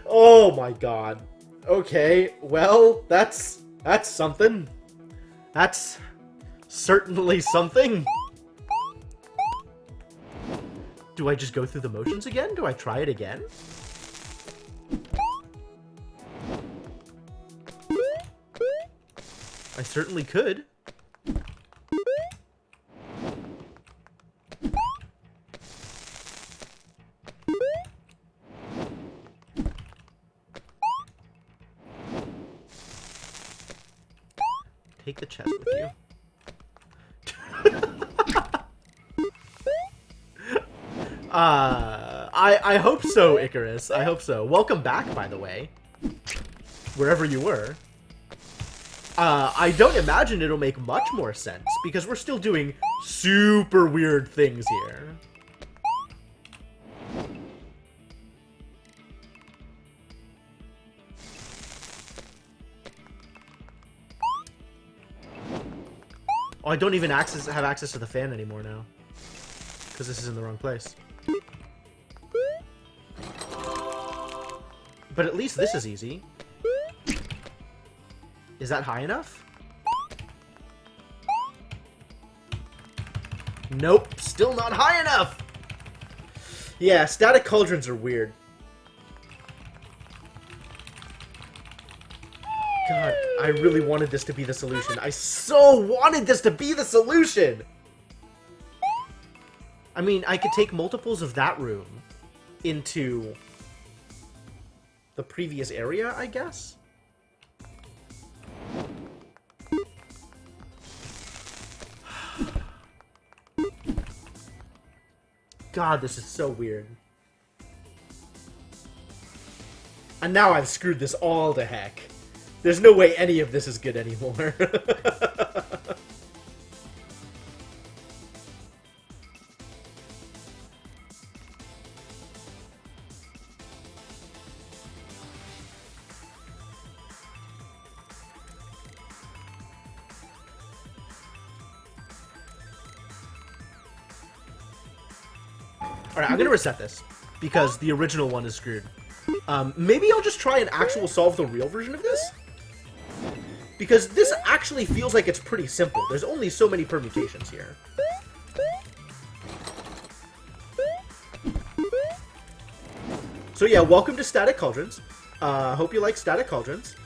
Oh my god. Okay, well, that's something. That's certainly something. Do I just go through the motions again? Do I try it again? I certainly could. Take the chest with you. I hope so, Icarus. I hope so. Welcome back, by the way. Wherever you were. I don't imagine it'll make much more sense, because we're still doing super weird things here. Oh, I don't even have access to the fan anymore now. Because this is in the wrong place. But at least this is easy. Is that high enough? Nope, still not high enough! Yeah, static cauldrons are weird. God, I really wanted this to be the solution. I so wanted this to be the solution! I mean, I could take multiples of that room into the previous area, I guess? God, this is so weird. And now I've screwed this all to heck. There's no way any of this is good anymore. Alright, I'm gonna reset this, because the original one is screwed. Maybe I'll just try and actual solve the real version of this? Because this actually feels like it's pretty simple. There's only so many permutations here. So yeah, welcome to Static Cauldrons. Hope you like Static Cauldrons.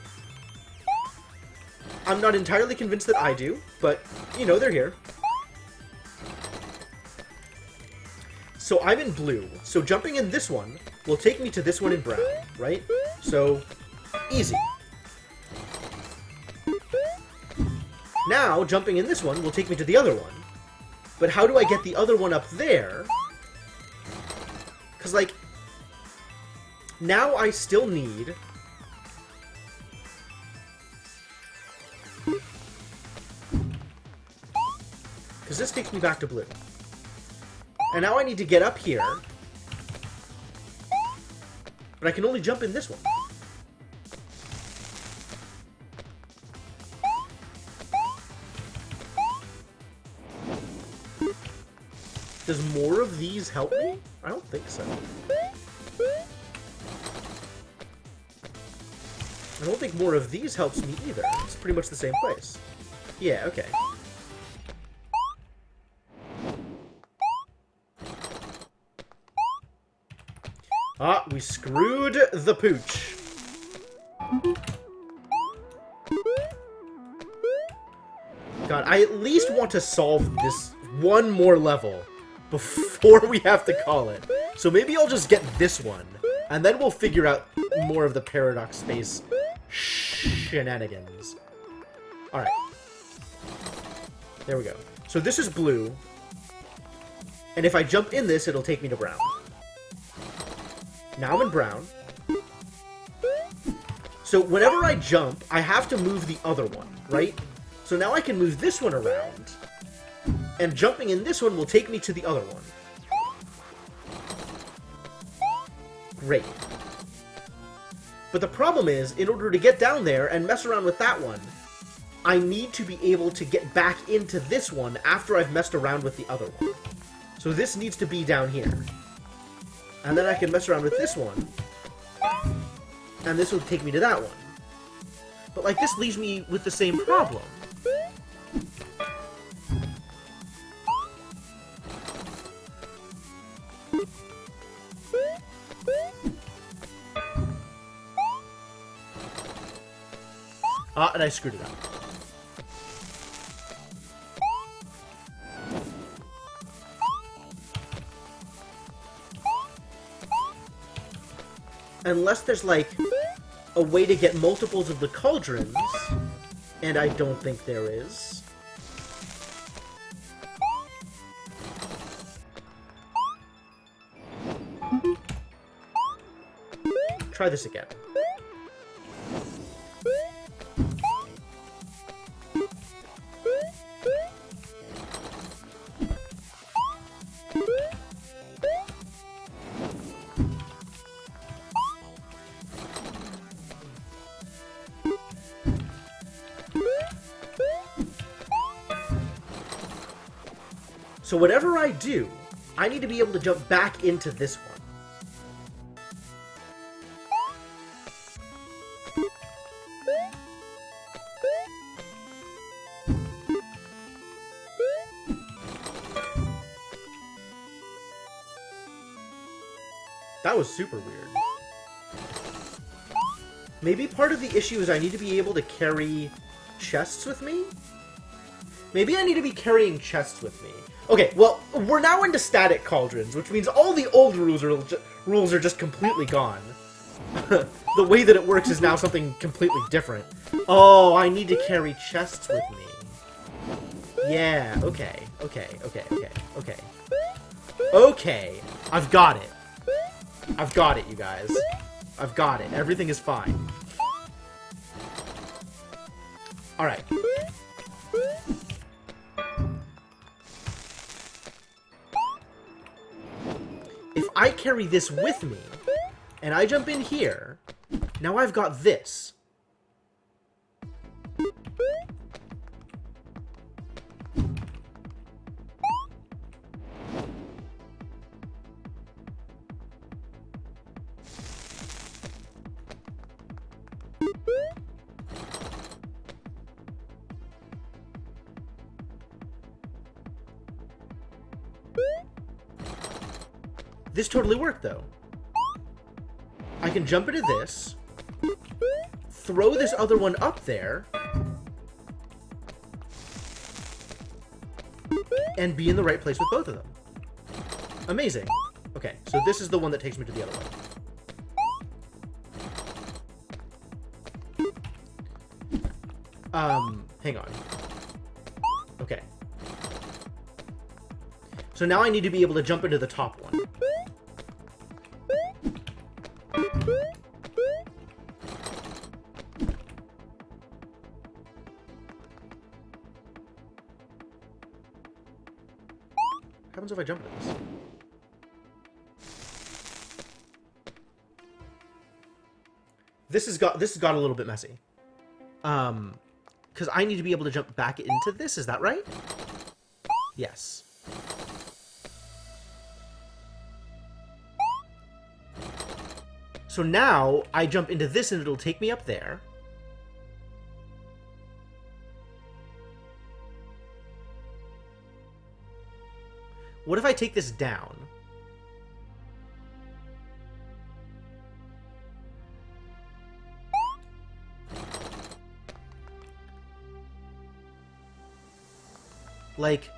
I'm not entirely convinced that I do, but, you know, they're here. So I'm in blue, so jumping in this one will take me to this one in brown, right? So, easy. Now, jumping in this one will take me to the other one. But how do I get the other one up there? Because, like, now I still need... Because this takes me back to blue. And now I need to get up here But I can only jump in this one. Does more of these help me? I don't think so. I don't think more of these helps me either. It's pretty much the same place. Yeah, okay. Ah, we screwed the pooch. God, I at least want to solve this one more level before we have to call it. So maybe I'll just get this one, and then we'll figure out more of the Paradox Space shenanigans. Alright. There we go. So this is blue, and if I jump in this, it'll take me to brown. Now I'm in brown. So whenever I jump, I have to move the other one, right? So now I can move this one around, and jumping in this one will take me to the other one. Great. But the problem is, in order to get down there and mess around with that one, I need to be able to get back into this one after I've messed around with the other one. So this needs to be down here. And then I can mess around with this one, and this will take me to that one. But, like, this leaves me with the same problem. Ah, and I screwed it up. Unless there's, like, a way to get multiples of the cauldrons, and I don't think there is. Try this again. So whatever I do, I need to be able to jump back into this one. That was super weird. Maybe part of the issue is I need to be able to carry chests with me? Maybe I need to be carrying chests with me. Okay, well, we're now into static cauldrons, which means all the old rules are just completely gone. The way that it works is now something completely different. Oh, I need to carry chests with me. Yeah, okay. Okay, I've got it. I've got it, you guys. I've got it. Everything is fine. Alright. If I carry this with me, and I jump in here, now I've got this. This totally worked, though. I can jump into this, throw this other one up there, and be in the right place with both of them. Amazing. Okay, so this is the one that takes me to the other one. Hang on. Okay. So now I need to be able to jump into the top one. What happens if I jump into this? This has got a little bit messy. Because I need to be able to jump back into this. Is that right? Yes. So now I jump into this and it'll take me up there. What if I take this down? Like,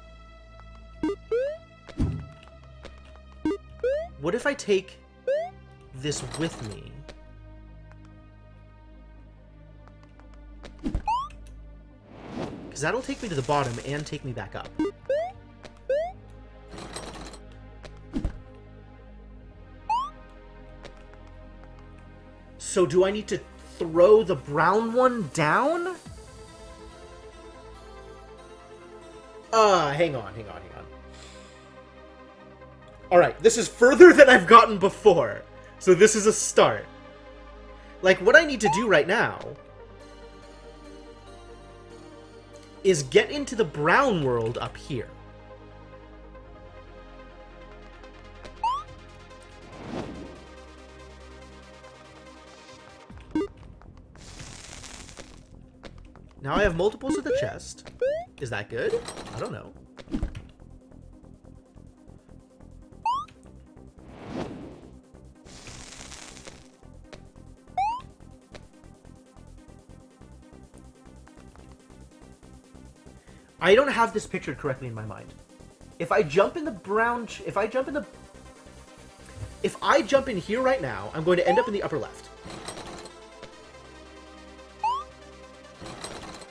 what if I take this with me? Because that'll take me to the bottom and take me back up. So do I need to throw the brown one down? Hang on. Alright, this is further than I've gotten before. So this is a start. Like, what I need to do right now is get into the brown world up here. Now I have multiples of the chest. Is that good? I don't know. I don't have this pictured correctly in my mind. If I jump in the brown... If I jump in here right now, I'm going to end up in the upper left.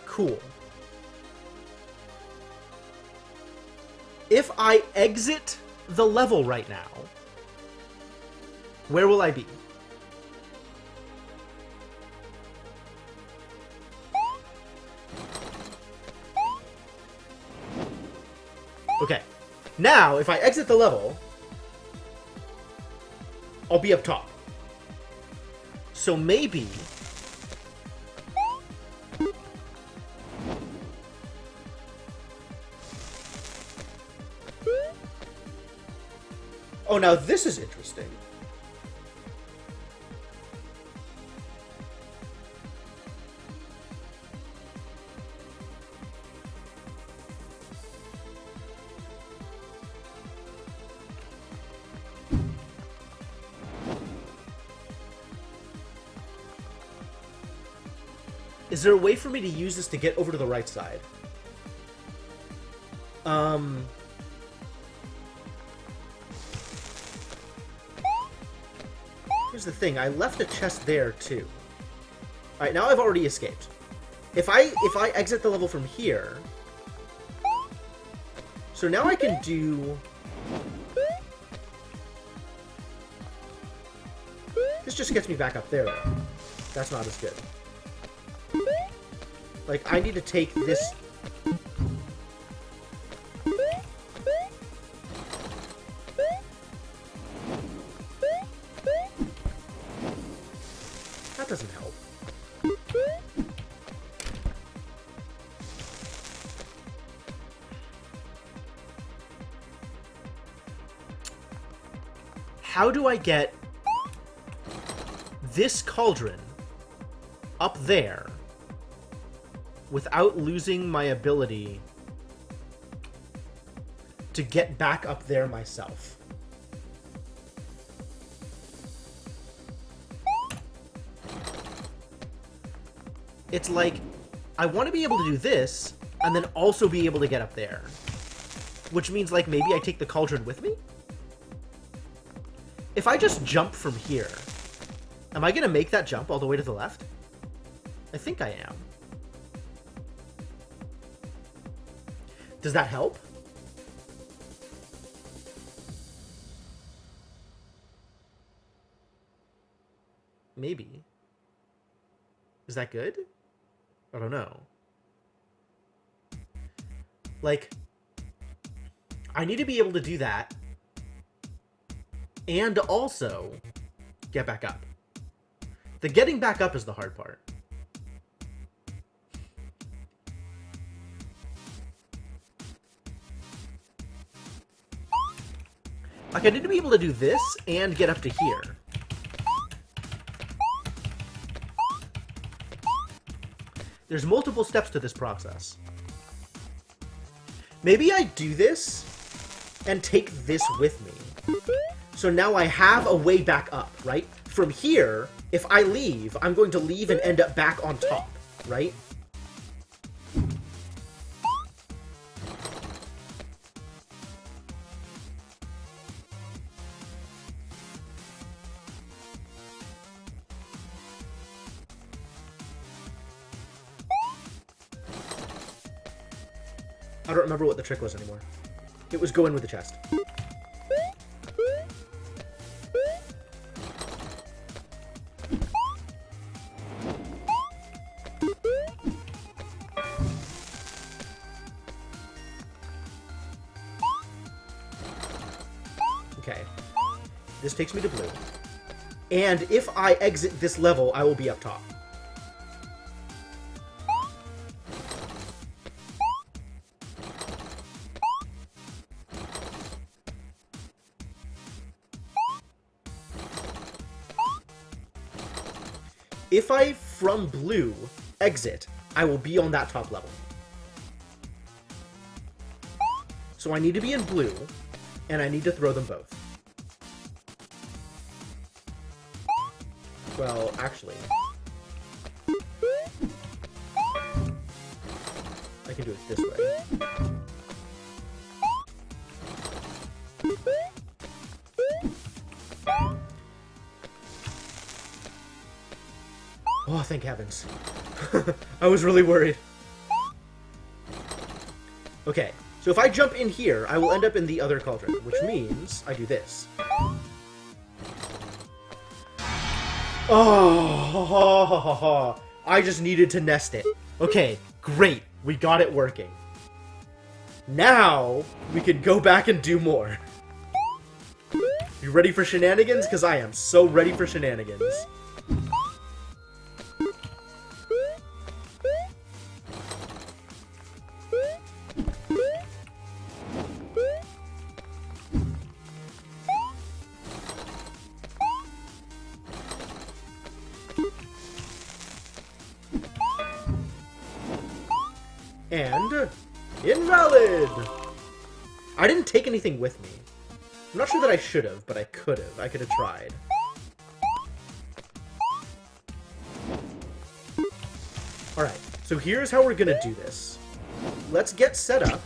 Cool. If I exit the level right now, where will I be? Okay. Now, if I exit the level, I'll be up top. So maybe... Oh, now this is interesting. Is there a way for me to use this to get over to the right side? Here's the thing, I left a chest there too. Alright, now I've already escaped. If I exit the level from here... So now I can do... This just gets me back up there, though. That's not as good. Like, I need to take this... That doesn't help. How do I get this cauldron up there without losing my ability to get back up there myself? It's like, I want to be able to do this, and then also be able to get up there. Which means, like, maybe I take the cauldron with me? If I just jump from here, am I going to make that jump all the way to the left? I think I am. Does that help? Maybe. Is that good? I don't know. Like, I need to be able to do that and also get back up. The getting back up is the hard part. Like, I need to be able to do this and get up to here. There's multiple steps to this process. Maybe I do this and take this with me. So now I have a way back up, right? From here, if I leave, I'm going to leave and end up back on top, right? I don't remember what the trick was anymore. It was go in with the chest. Okay. This takes me to blue. And if I exit this level, I will be up top. If I, from blue, exit, I will be on that top level. So I need to be in blue, and I need to throw them both. Well, actually, I can do it this way. Oh, thank heavens. I was really worried. Okay, so if I jump in here, I will end up in the other cauldron, which means I do this. Oh, I just needed to nest it. Okay, great. We got it working. Now, we can go back and do more. You ready for shenanigans? Because I am so ready for shenanigans. And invalid! I didn't take anything with me. I'm not sure that I should have, but I could have. I could have tried. Alright, so here's how we're gonna do this. Let's get set up.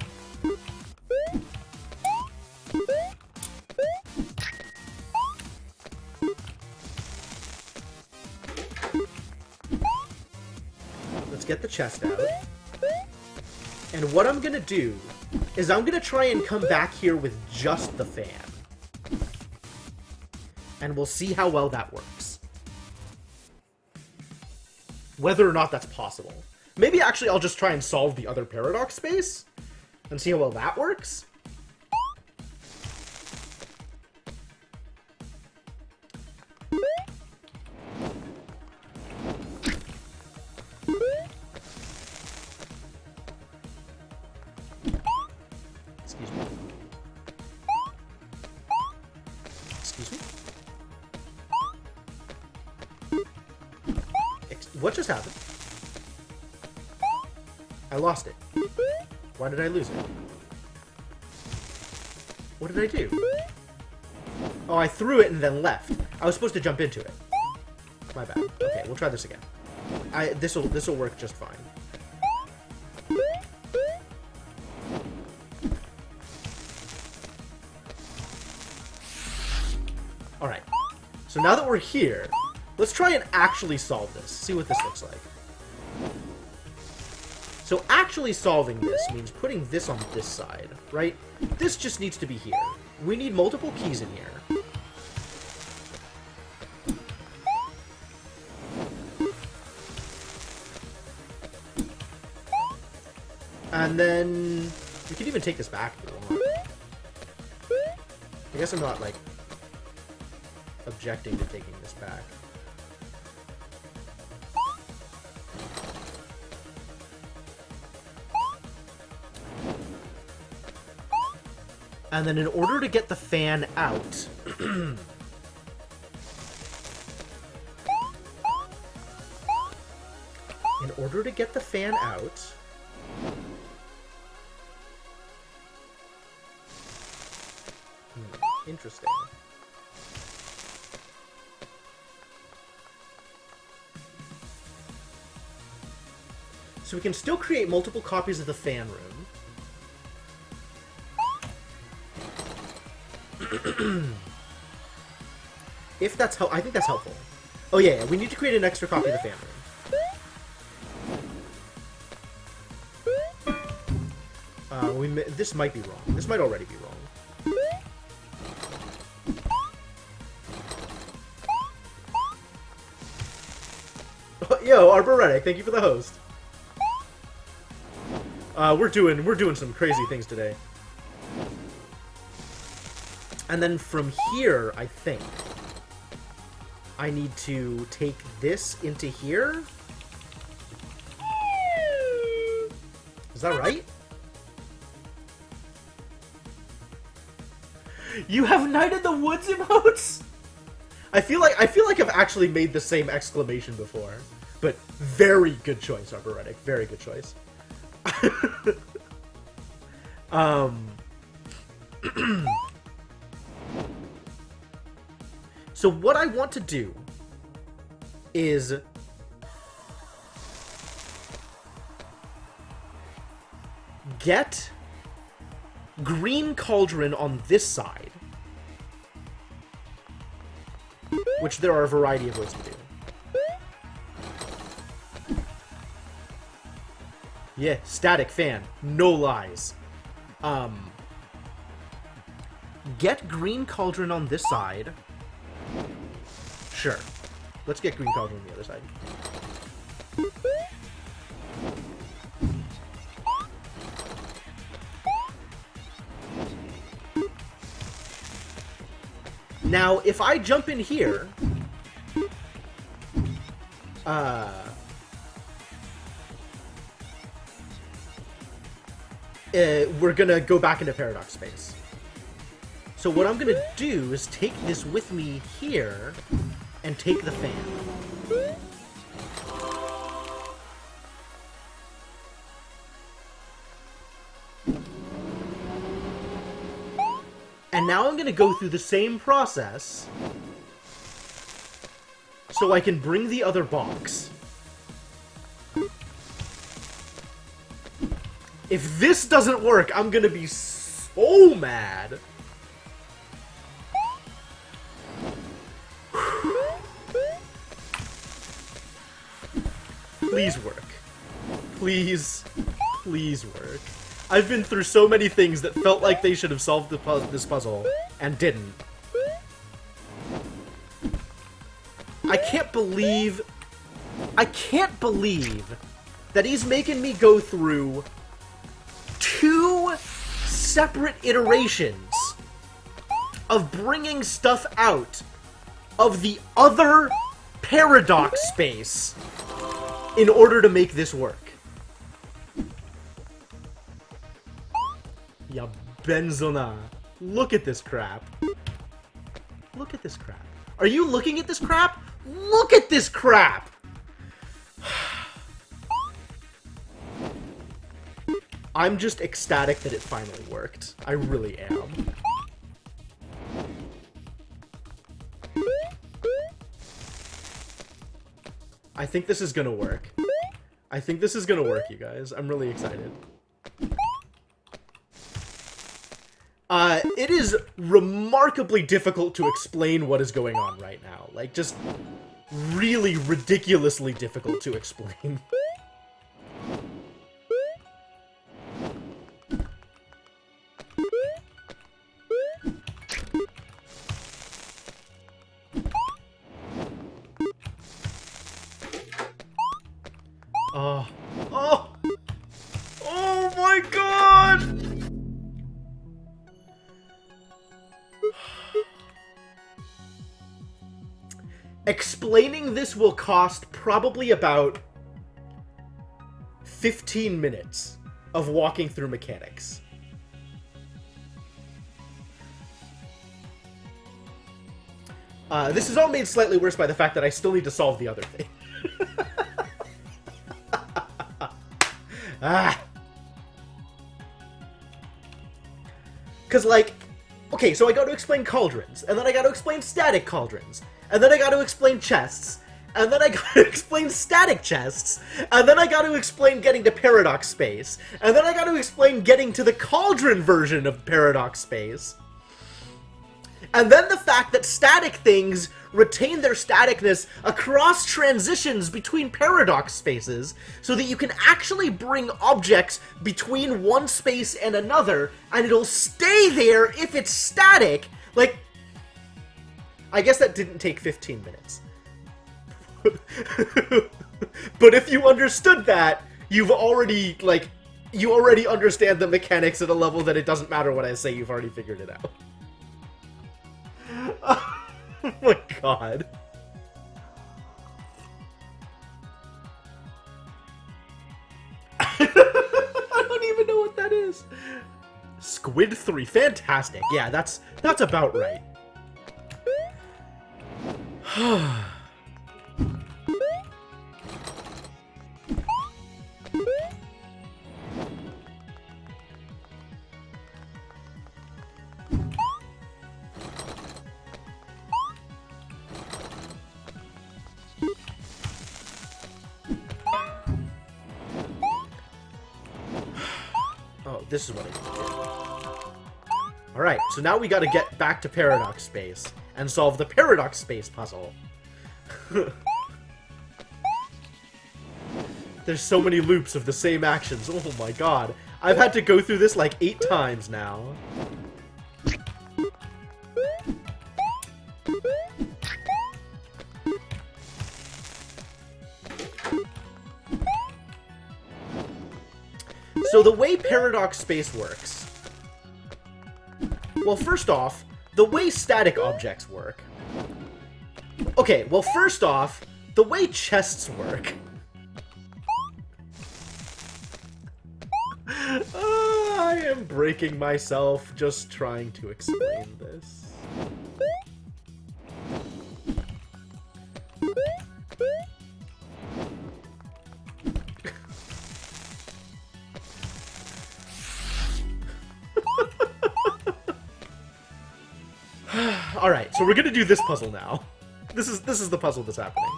Let's get the chest out. And what I'm gonna do is I'm gonna try and come back here with just the fan. And we'll see how well that works. Whether or not that's possible. Maybe actually I'll just try and solve the other paradox space and see how well that works. What just happened? I lost it. Why did I lose it? What did I do? Oh, I threw it and then left. I was supposed to jump into it. My bad. Okay, we'll try this again. This'll work just fine. Alright. So now that we're here, let's try and actually solve this. See what this looks like. So actually solving this means putting this on this side, right? This just needs to be here. We need multiple keys in here. And then we can even take this back if we want. I guess I'm not, like, objecting to taking this back. And then in order to get the fan out... in order to get the fan out... Interesting. So we can still create multiple copies of the fan room. If that's I think that's helpful. Oh yeah, we need to create an extra copy of the fan room. This might be wrong. This might already be wrong. Yo, Arboretic, thank you for the host. We're doing some crazy things today. And then from here, I think I need to take this into here. Is that right? You have Night in the Woods emotes? I feel like I've actually made the same exclamation before. But very good choice, Arboretic. Very good choice. So what I want to do is get Green Cauldron on this side, which there are a variety of ways to do. Yeah, static fan. No lies. Get Green Cauldron on this side. Sure. Let's get Green Cauldron on the other side. Now, if I jump in here... we're gonna go back into paradox space. So what I'm gonna do is take this with me here and take the fan. And now I'm gonna go through the same process so I can bring the other box. If this doesn't work, I'm gonna be so mad. Please work. Please, please work. I've been through so many things that felt like they should have solved this puzzle, and didn't. I can't believe that he's making me go through 2 separate iterations of bringing stuff out of the other paradox space in order to make this work. Ya Benzona. Look at this crap. Look at this crap. Are you looking at this crap? Look at this crap! I'm just ecstatic that it finally worked. I really am. I think this is gonna work. I think this is gonna work, you guys. I'm really excited. It is remarkably difficult to explain what is going on right now. Like, just really ridiculously difficult to explain. Oh. Oh! Oh my god! Explaining this will cost probably about 15 minutes of walking through mechanics. This is all made slightly worse by the fact that I still need to solve the other thing. Because, like, okay, so I got to explain cauldrons, and then I got to explain static cauldrons, and then I got to explain chests, and then I got to explain static chests, and then I got to explain getting to paradox space, and then I got to explain getting to the cauldron version of paradox space. And then the fact that static things retain their staticness across transitions between paradox spaces, so that you can actually bring objects between one space and another, and it'll stay there if it's static. Like, I guess that didn't take 15 minutes. But if you understood that, you've already, like, you already understand the mechanics at a level that it doesn't matter what I say, you've already figured it out. Oh my god. I don't even know what that is. Squid 3. Fantastic. Yeah, that's about right. This is what I need to do. Alright, so now we gotta get back to paradox space and solve the paradox space puzzle. There's so many loops of the same actions. Oh my god. I've had to go through this like 8 times now. So the way paradox space works... Well, first off, the way static objects work... Okay, well, first off, the way chests work... I am breaking myself just trying to explain this. Alright, so we're gonna do this puzzle now. This is the puzzle that's happening.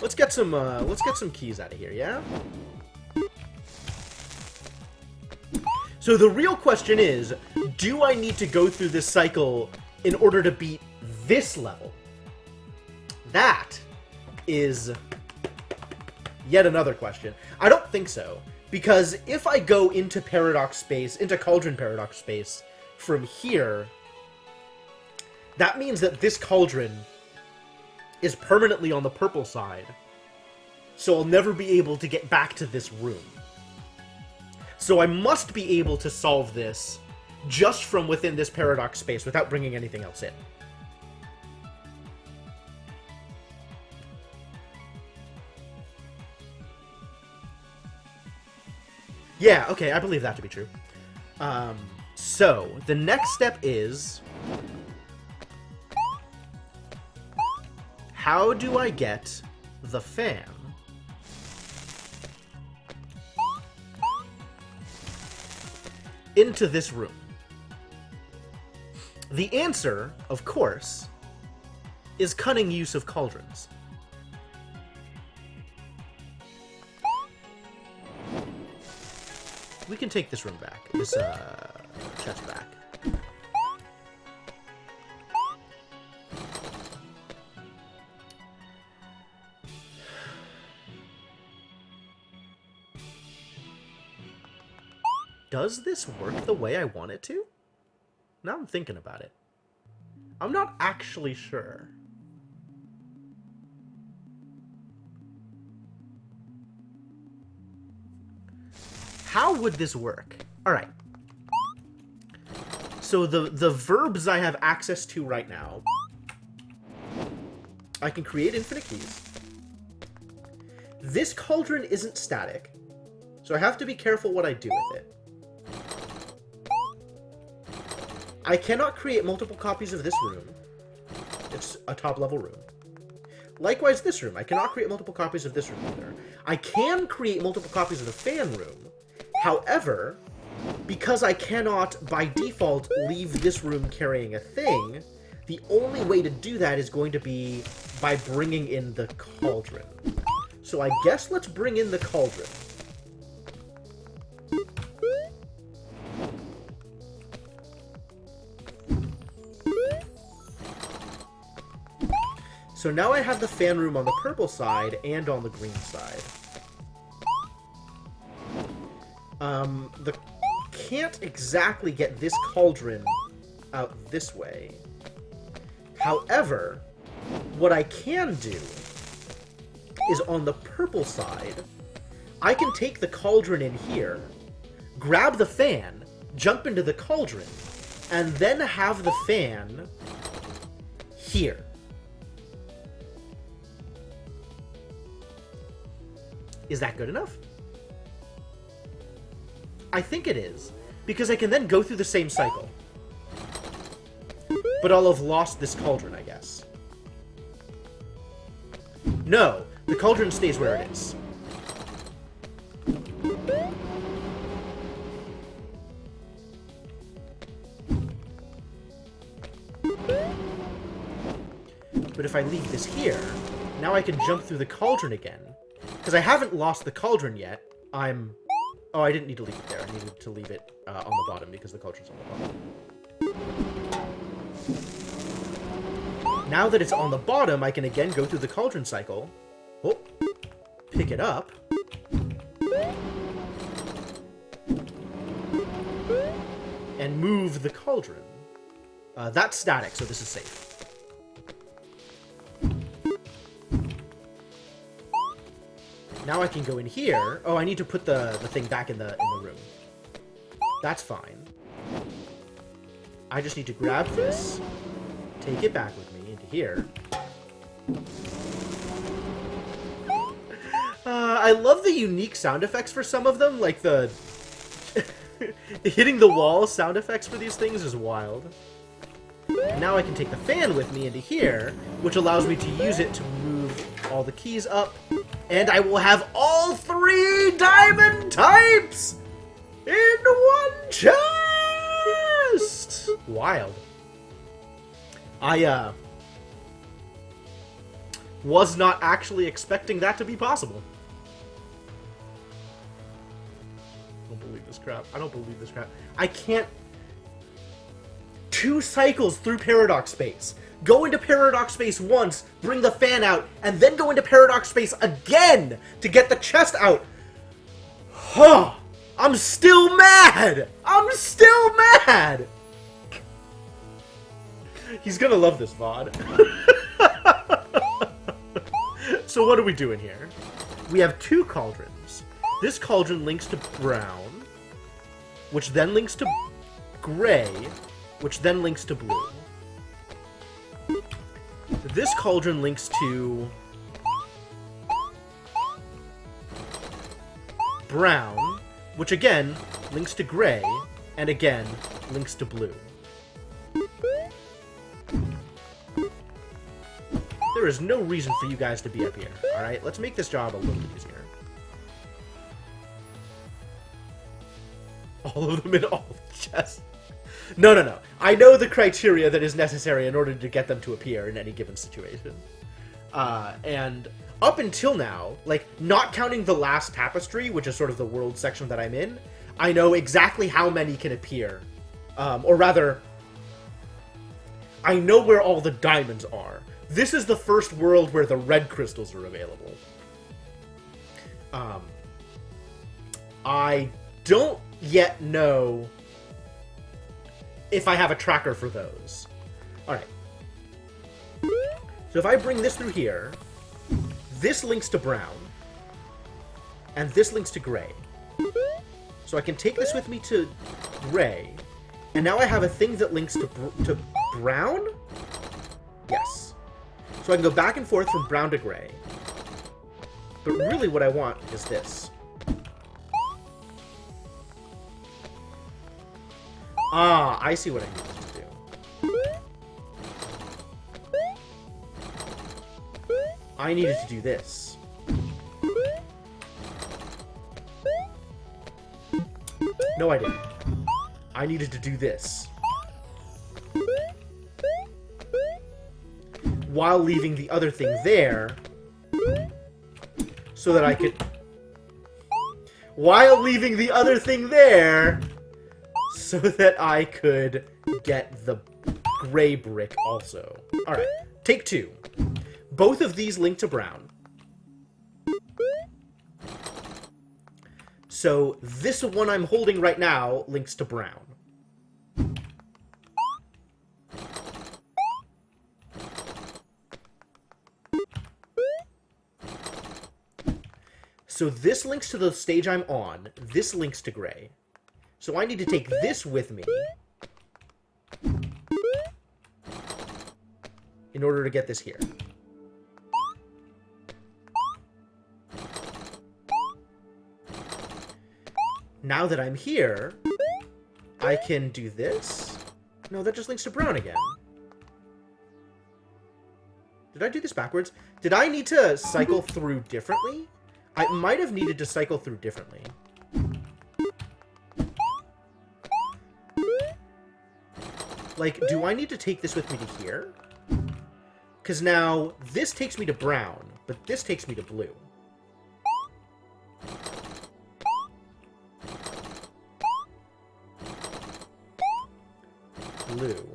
Let's get some keys out of here, yeah? So the real question is, do I need to go through this cycle in order to beat this level? That is yet another question. I don't think so, because if I go into paradox space, into cauldron paradox space from here, that means that this cauldron is permanently on the purple side, so I'll never be able to get back to this room. So I must be able to solve this just from within this paradox space without bringing anything else in. Yeah, okay, I believe that to be true. So, the next step is... How do I get the fan into this room? The answer, of course, is cunning use of cauldrons. We can take this room back. This, chest back. Does this work the way I want it to? Now I'm thinking about it. I'm not actually sure. How would this work? Alright. So the verbs I have access to right now, I can create infinite keys. This cauldron isn't static, so I have to be careful what I do with it. I cannot create multiple copies of this room. It's a top-level room. Likewise, this room. I cannot create multiple copies of this room either. I can create multiple copies of the fan room. However, because I cannot, by default, leave this room carrying a thing, the only way to do that is going to be by bringing in the cauldron. So I guess let's bring in the cauldron. So now I have the fan room on the purple side and on the green side. Can't exactly get this cauldron out this way. However, what I can do is on the purple side, I can take the cauldron in here, grab the fan, jump into the cauldron, and then have the fan here. Is that good enough? I think it is, because I can then go through the same cycle. But I'll have lost this cauldron, I guess. No, the cauldron stays where it is. But if I leave this here, now I can jump through the cauldron again. Because I haven't lost the cauldron yet. Oh, I didn't need to leave it there. I needed to leave it on the bottom because the cauldron's on the bottom. Now that it's on the bottom, I can again go through the cauldron cycle. Oh, pick it up. And move the cauldron. That's static, so this is safe. Now I can go in here. Oh, I need to put the thing back in the room. That's fine. I just need to grab this, take it back with me into here. I love the unique sound effects for some of them, like the hitting the wall sound effects for these things is wild. And now I can take the fan with me into here, which allows me to use it to move all the keys up. And I will have all 3 diamond types in one chest! Wild. I, was not actually expecting that to be possible. I don't believe this crap. I don't believe this crap. I can't... 2 cycles through Paradox Space. Go into Paradox Space once, bring the fan out, and then go into Paradox Space again to get the chest out. Huh. I'm still mad! I'm still mad! He's gonna love this VOD. So what are we doing here? We have 2 cauldrons. This cauldron links to brown, which then links to gray, which then links to blue. This cauldron links to brown, which again links to gray, and again links to blue. There is no reason for you guys to be up here, alright? Let's make this job a little bit easier. All of them in all chests. No. I know the criteria that is necessary in order to get them to appear in any given situation. And up until now, like, not counting the last tapestry, which is sort of the world section that I'm in, I know exactly how many can appear. Or rather, I know where all the diamonds are. This is the first world where the red crystals are available. I don't yet know if I have a tracker for those. Alright. So if I bring this through here, this links to brown, and this links to gray. So I can take this with me to gray, and now I have a thing that links to brown? Yes. So I can go back and forth from brown to gray. But really what I want is this. Ah, I see what I need to do. I needed to do this. No, I didn't. I needed to do this. While leaving the other thing there, so that I could... While leaving the other thing there, so that I could get the gray brick also. Alright, take two. Both of these link to brown. So this one I'm holding right now links to brown. So this links to the stage I'm on. This links to gray. So I need to take this with me in order to get this here. Now that I'm here, I can do this. No, that just links to brown again. Did I do this backwards? Did I need to cycle through differently? I might have needed to cycle through differently. Like, do I need to take this with me to here? Because now, this takes me to brown, but this takes me to blue. Blue.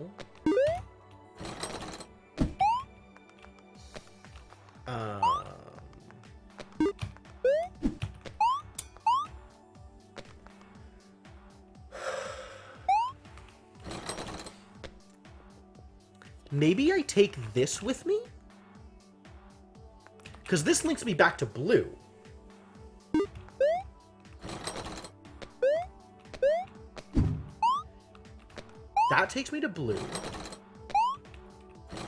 Maybe I take this with me? Because this links me back to blue. That takes me to blue.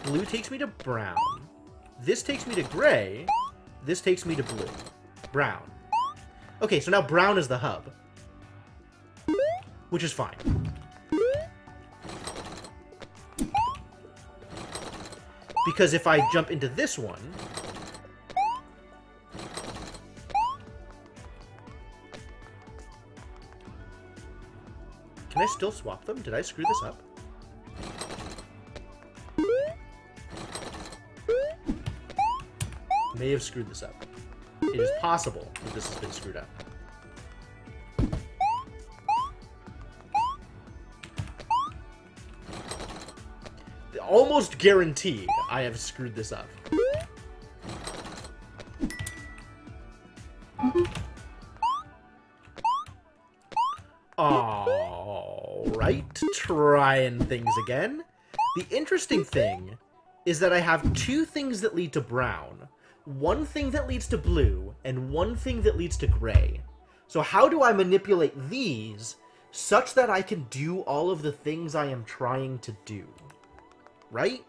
Blue takes me to brown. This takes me to gray. This takes me to blue. Brown. Okay, so now brown is the hub. Which is fine. Because if I jump into this one... Can I still swap them? Did I screw this up? May have screwed this up. It is possible that this has been screwed up. Almost guaranteed I have screwed this up. Alright, trying things again. The interesting thing is that I have two things that lead to brown, one thing that leads to blue, and one thing that leads to gray. So how do I manipulate these such that I can do all of the things I am trying to do? Right?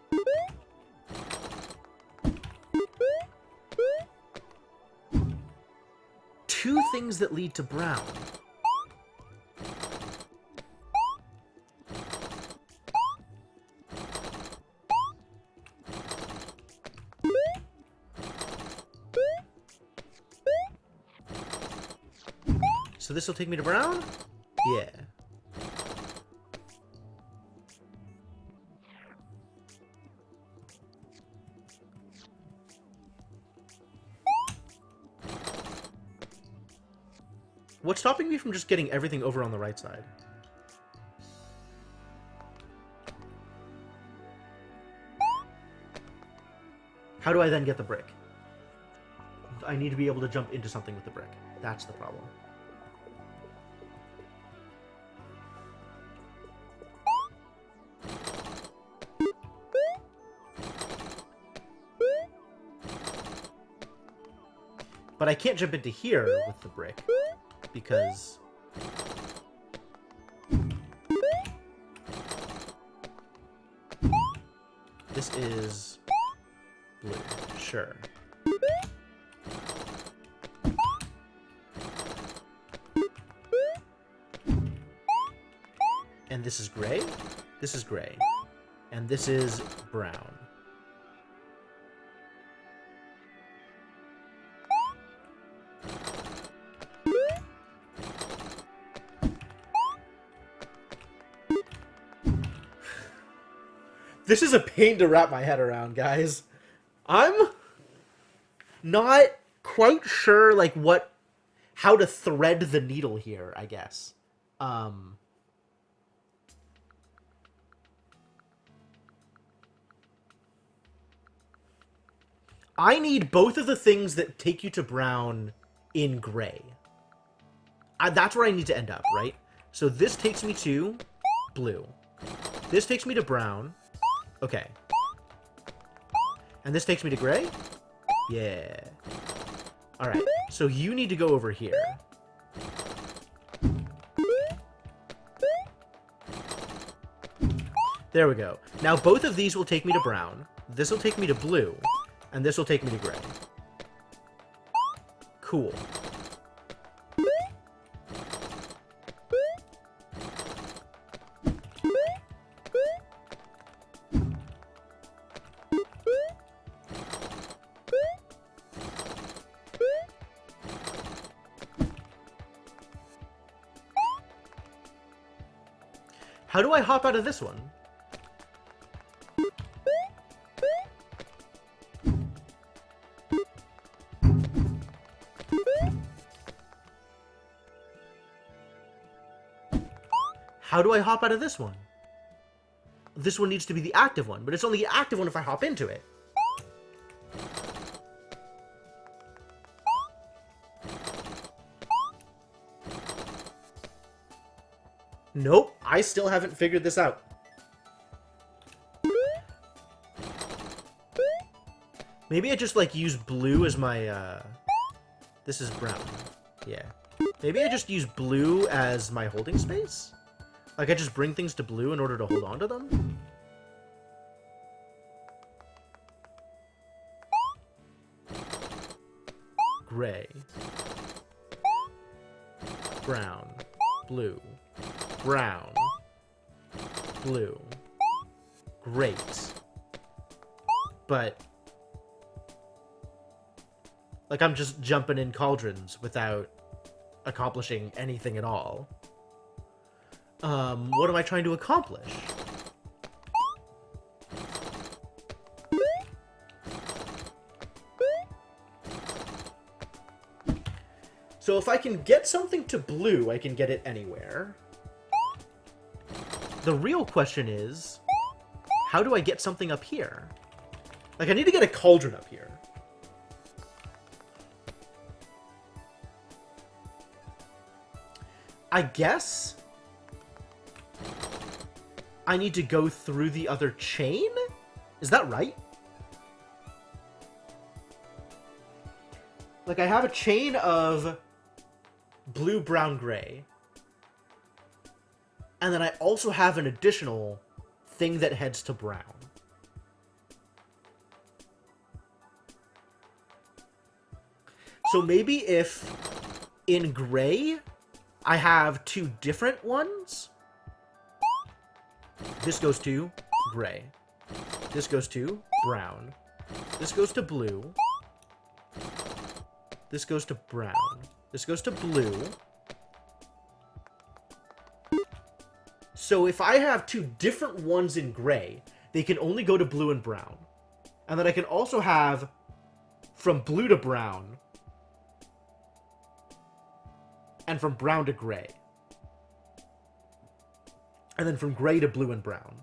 Two things that lead to brown. So this will take me to brown? Yeah. What's stopping me from just getting everything over on the right side? How do I then get the brick? I need to be able to jump into something with the brick. That's the problem. But I can't jump into here with the brick. Because this is blue, sure. And this is gray, this is gray, and this is brown. This is a pain to wrap my head around, guys. I'm not quite sure, like, how to thread the needle here, I guess. I need both of the things that take you to brown in gray. That's where I need to end up, right? So this takes me to blue. This takes me to brown. Okay. And this takes me to gray? Yeah. Alright, so you need to go over here. There we go. Now both of these will take me to brown. This will take me to blue. And this will take me to gray. Cool. How do I hop out of this one? How do I hop out of this one? This one needs to be the active one, but it's only the active one if I hop into it. Nope, I still haven't figured this out. Maybe I just, like, use blue as my, This is brown. Yeah. Maybe I just use blue as my holding space? Like, I just bring things to blue in order to hold on to them? Gray. Brown. Blue. Brown. Blue. Great. But... like, I'm just jumping in cauldrons without accomplishing anything at all. What am I trying to accomplish? So if I can get something to blue, I can get it anywhere. The real question is, how do I get something up here? Like, I need to get a cauldron up here. I guess I need to go through the other chain? Is that right? Like, I have a chain of blue, brown, gray. And then I also have an additional thing that heads to brown. So maybe if in gray I have two different ones. This goes to gray. This goes to brown. This goes to blue. This goes to brown. This goes to blue. So if I have two different ones in gray, they can only go to blue and brown. And then I can also have from blue to brown. And from brown to gray. And then from gray to blue and brown.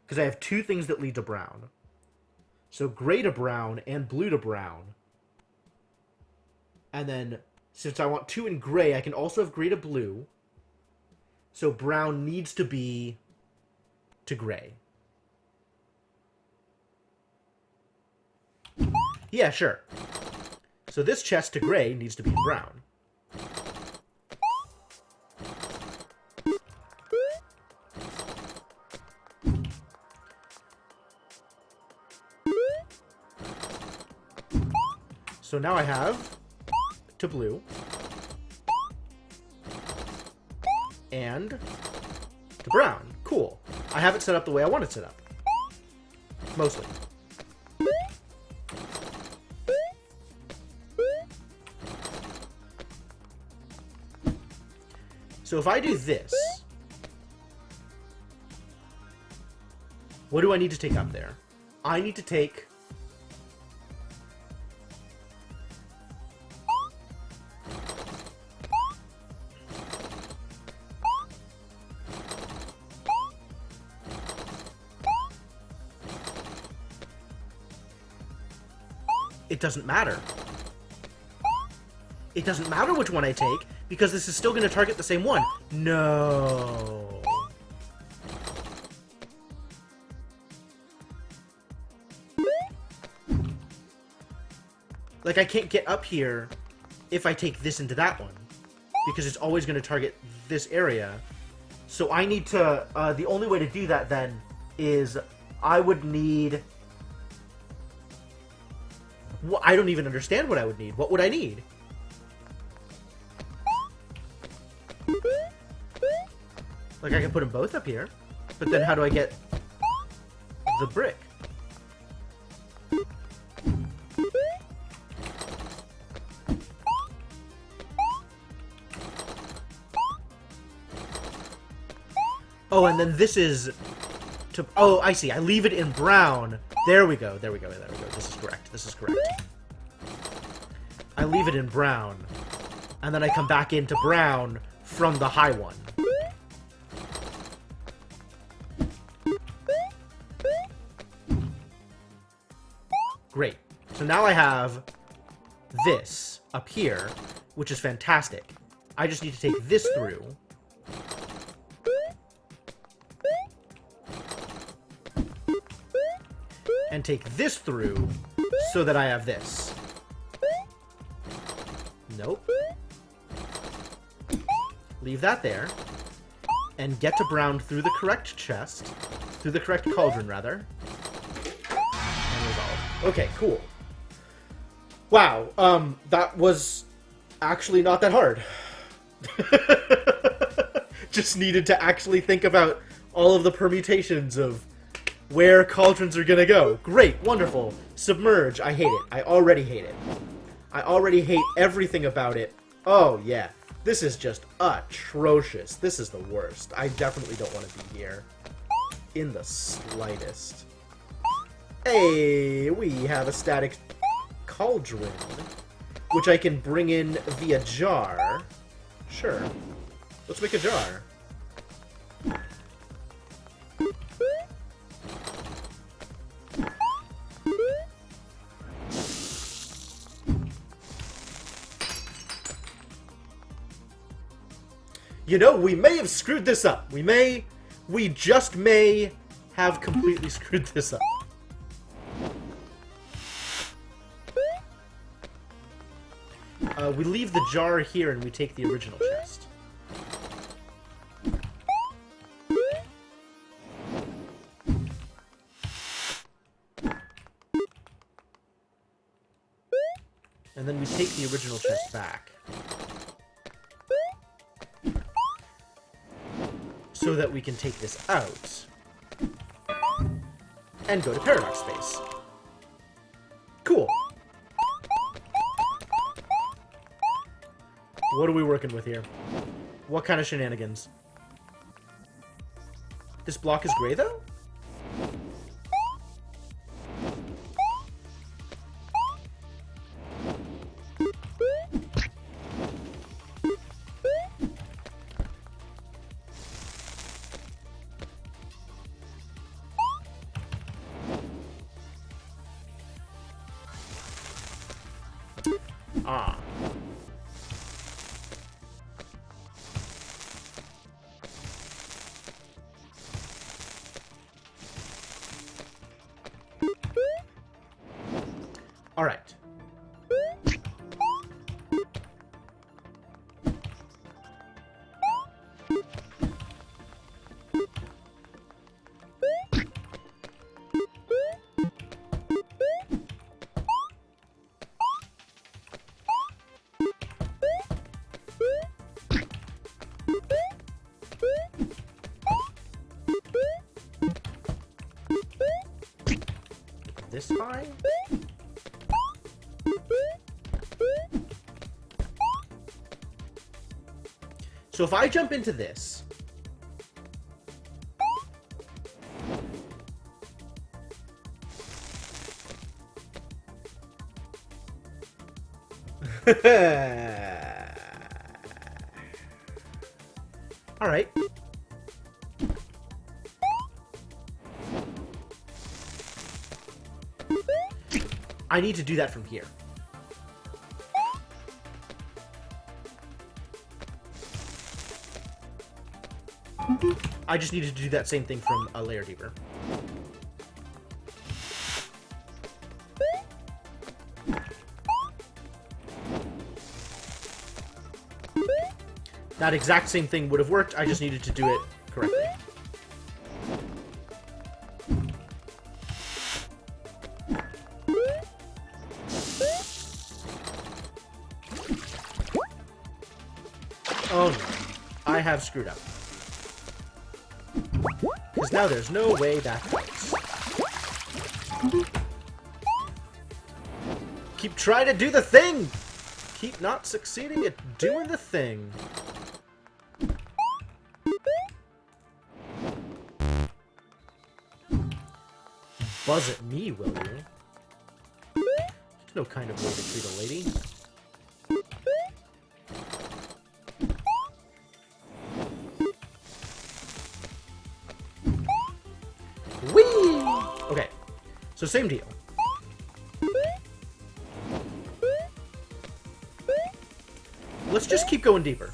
Because I have two things that lead to brown. So gray to brown and blue to brown. And then, since I want two in gray, I can also have gray to blue. So brown needs to be to gray. Yeah, sure. So this chest to gray needs to be in brown. So now I have to blue. And to brown. Cool. I have it set up the way I want it set up. Mostly. So if I do this, What do I need to take up there? I need to take... It doesn't matter. It doesn't matter which one I take, because this is still going to target the same one. No. Like, I can't get up here if I take this into that one, because it's always going to target this area. So I need to... the only way to do that, then, is I would need... Well, I don't even understand what I would need. What would I need? Like, I can put them both up here, but then how do I get the brick? Oh, and then this is to... Oh, I see. I leave it in brown. There we go. There we go. There we go. This is correct. This is correct. I leave it in brown. And then I come back into brown from the high one. Great. So now I have this up here, which is fantastic. I just need to take this through. And take this through so that I have this. Nope. Leave that there. And get to brown through the correct chest. Through the correct cauldron, rather. And resolve. Okay, cool. Wow, that was actually not that hard. Just needed to actually think about all of the permutations of where cauldrons are gonna go. Great, wonderful. Submerge, I hate it. I already hate it. I already hate everything about it. Oh, yeah. This is just atrocious. This is the worst. I definitely don't want to be here. In the slightest. Hey, we have a static cauldron, which I can bring in via jar. Sure. Let's make a jar. You know, we may have screwed this up. We just may have completely screwed this up. We leave the jar here and we take the original chest. And then we take the original chest back. So that we can take this out. And go to Paradox Space. Cool. What are we working with here? What kind of shenanigans? This block is gray, though? Ah. All right. This high? So if I jump into this, Alright. I need to do that from here. I just needed to do that same thing from a layer deeper. That exact same thing would have worked, I just needed to do it correctly. Oh no, I have screwed up. Because now there's no way backwards. Keep trying to do the thing! Keep not succeeding at doing the thing. Buzz at me, will you? There's no kind of way to treat a lady. Whee! Okay, so same deal. Let's just keep going deeper.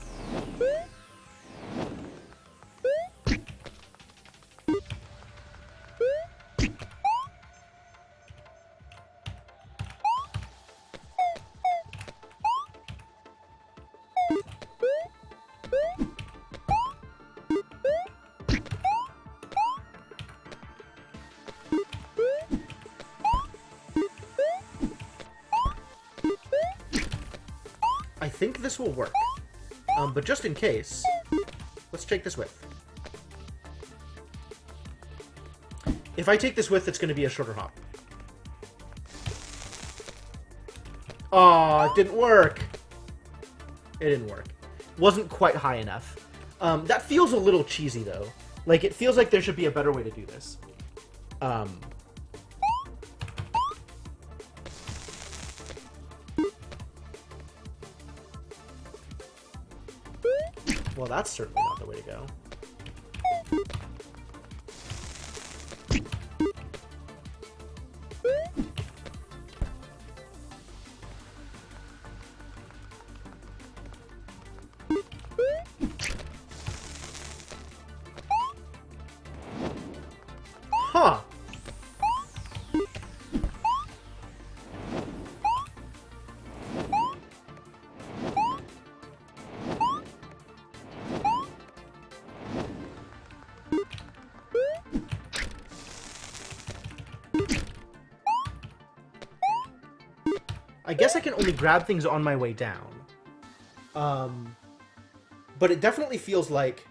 I think this will work. But just in case, let's take this width. If I take this width, it's going to be a shorter hop. Aw, it didn't work. It didn't work. Wasn't quite high enough. That feels a little cheesy, though. Like, it feels like there should be a better way to do this. Well, that's certainly not the way to go. Huh. I guess I can only grab things on my way down. But it definitely feels like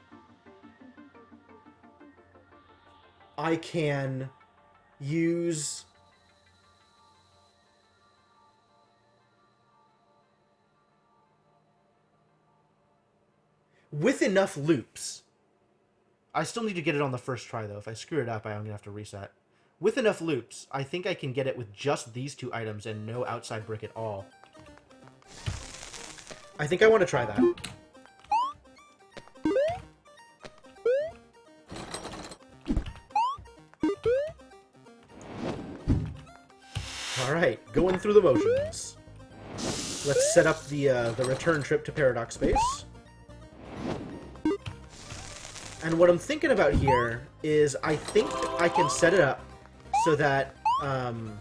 I can use with enough loops. I still need to get it on the first try, though. If I screw it up, I'm going to have to reset. With enough loops, I think I can get it with just these two items and no outside brick at all. I think I want to try that. Alright, going through the motions. Let's set up the return trip to Paradox Space. And what I'm thinking about here is I think I can set it up so that I'm...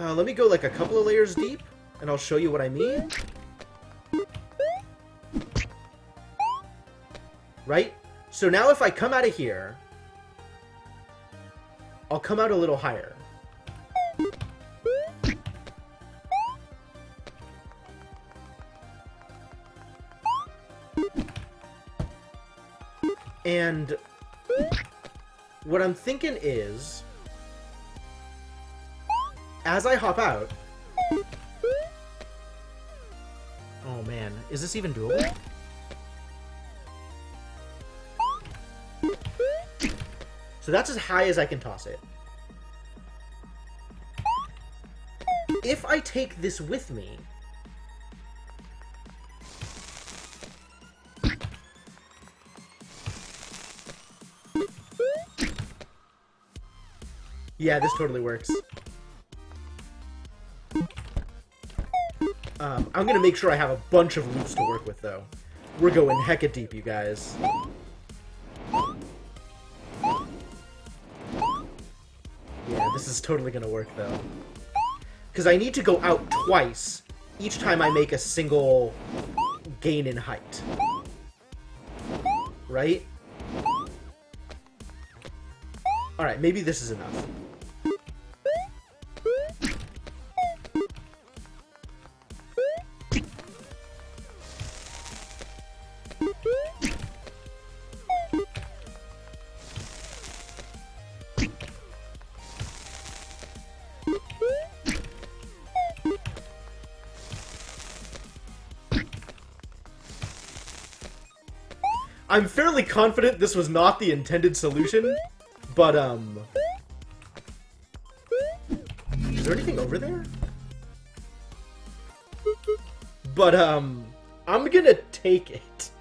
let me go like a couple of layers deep, and I'll show you what I mean. Right? So now if I come out of here, I'll come out a little higher. And what I'm thinking is, as I hop out... Oh man, is this even doable? So that's as high as I can toss it. if I take this with me... Yeah, this totally works. I'm gonna make sure I have a bunch of loops to work with, though. We're going hecka deep, you guys. Yeah, this is totally gonna work, though. Because I need to go out twice each time I make a single gain in height. Right? Alright, maybe this is enough. I'm fairly confident this was not the intended solution, but, is there anything over there? But, I'm gonna take it.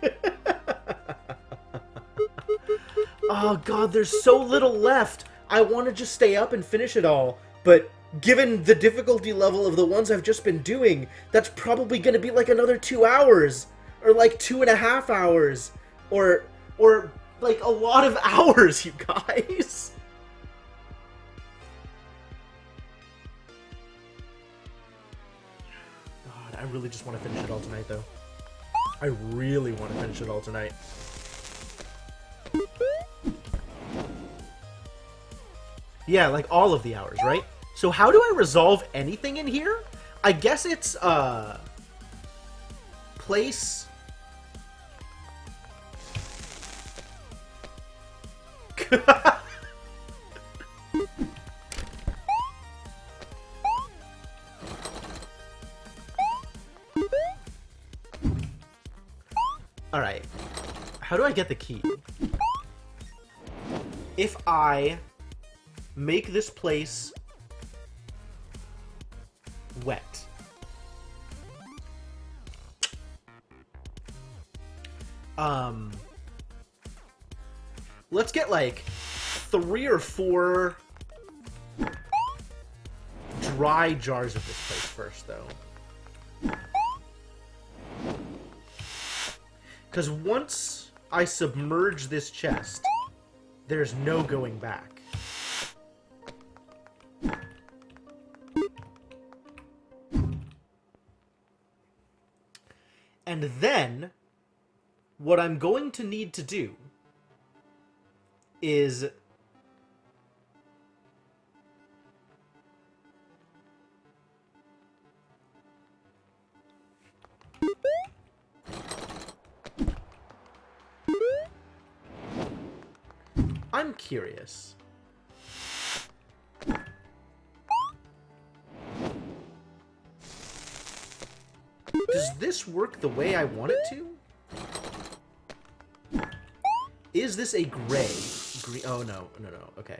Oh god, there's so little left! I want to just stay up and finish it all, but given the difficulty level of the ones I've just been doing, that's probably gonna be like another 2 hours! Or like 2.5 hours! Or like a lot of hours, you guys! God, I really just want to finish it all tonight, though. I really want to finish it all tonight. Yeah, like all of the hours, right? So how do I resolve anything in here? I guess it's, place... Alright. How do I get the key? If I make this place wet. Let's get like 3 or 4 dry jars of this place first, though. Because once I submerge this chest, there's no going back. And then, what I'm going to need to do is I'm curious. Does this work the way I want it to? Is this a gray? Green? Oh, no. No, no. Okay.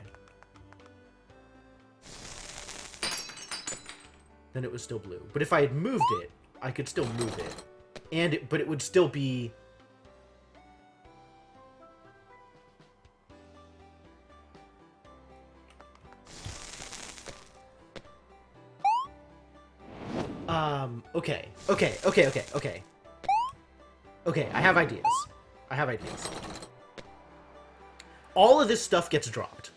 Then it was still blue. But if I had moved it, I could still move it. But it would still be... Okay. Okay, I have ideas. All of this stuff gets dropped.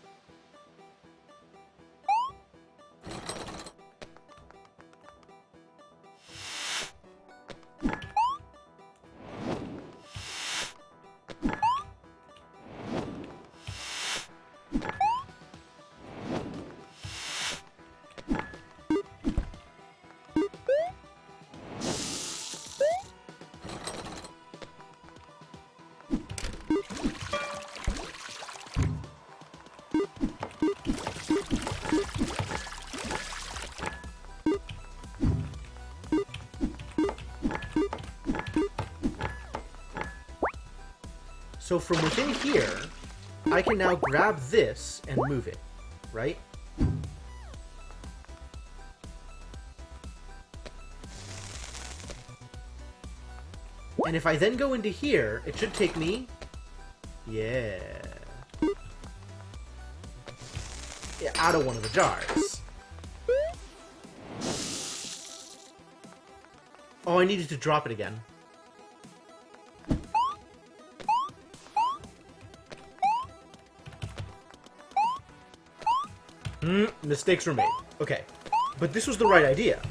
So from within here, I can now grab this and move it, right? And if I then go into here, it should take me... Yeah. Yeah, out of one of the jars. Oh, I needed to drop it again. Mistakes were made. Okay. But this was the right idea.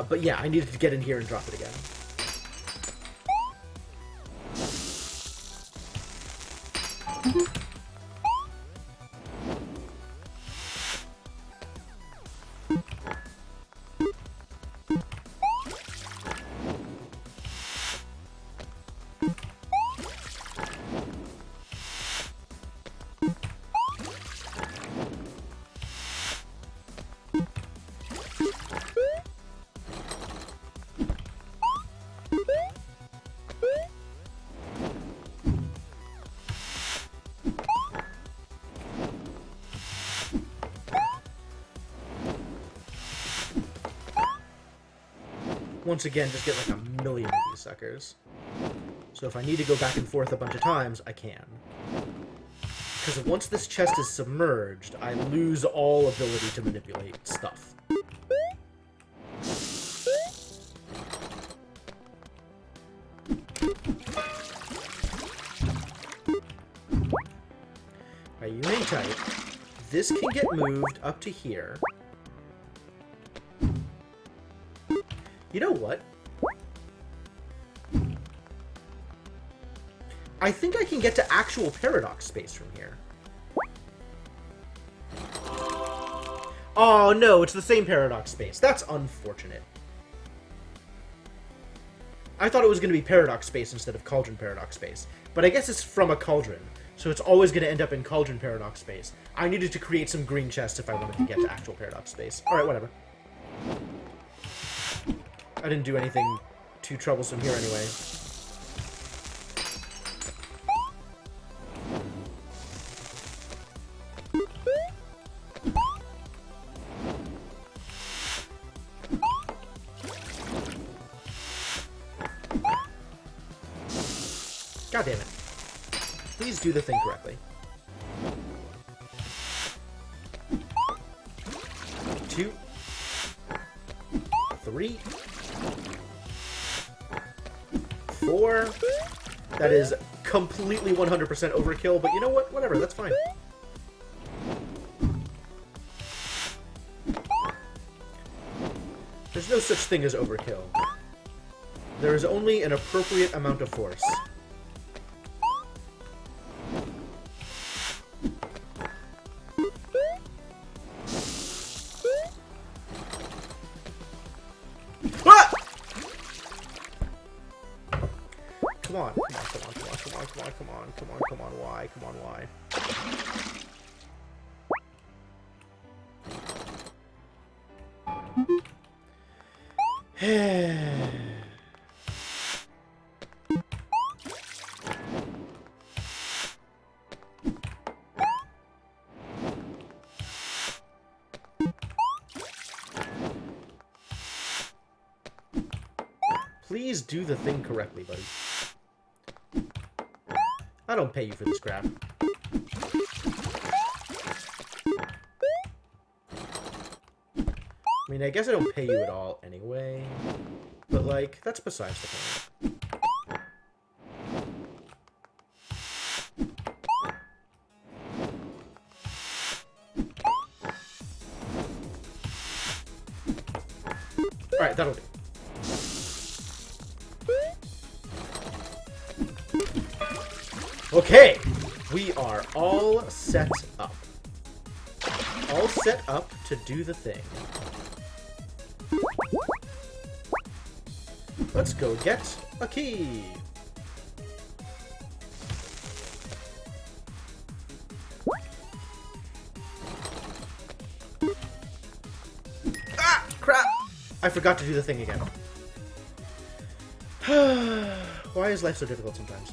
But yeah, I needed to get in here and drop it again. Once again, just get like a million of these suckers. So if I need to go back and forth a bunch of times, I can. Because once this chest is submerged, I lose all ability to manipulate stuff. Alright, you hang tight. This can get moved up to here. You know what? I think I can get to actual paradox space from here. Oh no, it's the same paradox space. That's unfortunate. I thought it was going to be paradox space instead of cauldron paradox space. But I guess it's from a cauldron, so it's always going to end up in cauldron paradox space. I needed to create some green chests if I wanted to get to actual paradox space. Alright, whatever. I didn't do anything too troublesome here anyway. God damn it. Please do the thing correctly. 2, 3, 4. That is completely 100% overkill, but you know what? Whatever, that's fine. There's no such thing as overkill. There is only an appropriate amount of force. Come on, why? Please do the thing correctly, buddy. I don't pay you for this crap. I mean, I guess I don't pay you at all anyway. But, like, that's besides the point. Alright, that'll do. Okay, we are all set up. All set up to do the thing. Let's go get a key. Ah, crap! I forgot to do the thing again. Why is life so difficult sometimes?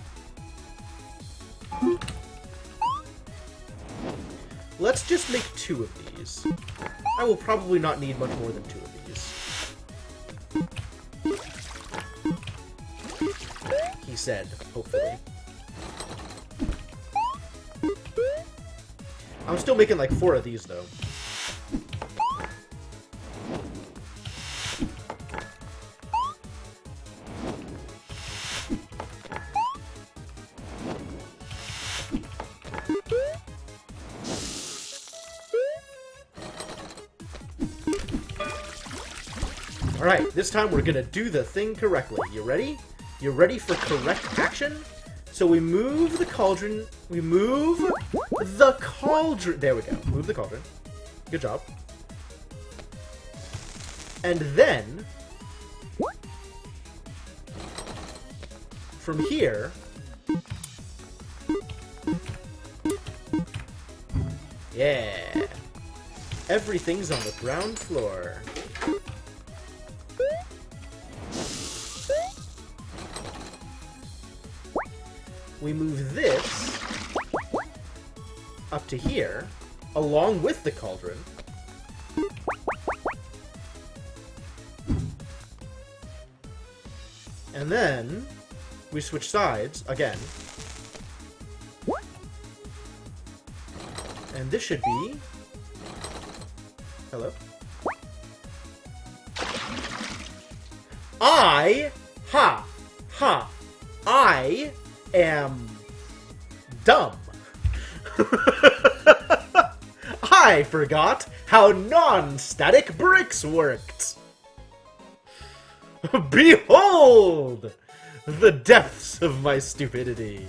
Let's just make 2 of these. I will probably not need much more than 2 of these. said, hopefully. I'm still making like 4 of these, though. Alright, this time we're gonna do the thing correctly. You ready? You ready for correct action? So we move the cauldron. We move the cauldron. There we go. Move the cauldron. Good job. And then, from here, yeah, everything's on the ground floor. We move this up to here, along with the cauldron. And then we switch sides again. And this should be... Hello? I am dumb. I forgot how non-static bricks worked. Behold the depths of my stupidity.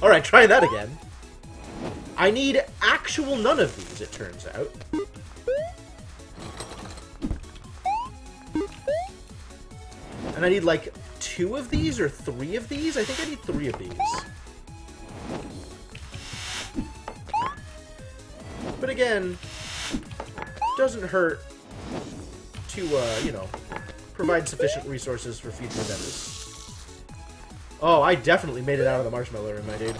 Alright, try that again. I need actual none of these, it turns out. And I need like 2 of these or 3 of these? I think I need 3 of these. But again, doesn't hurt to, you know, provide sufficient resources for future endeavors. Oh, I definitely made it out of the marshmallow room, my dude.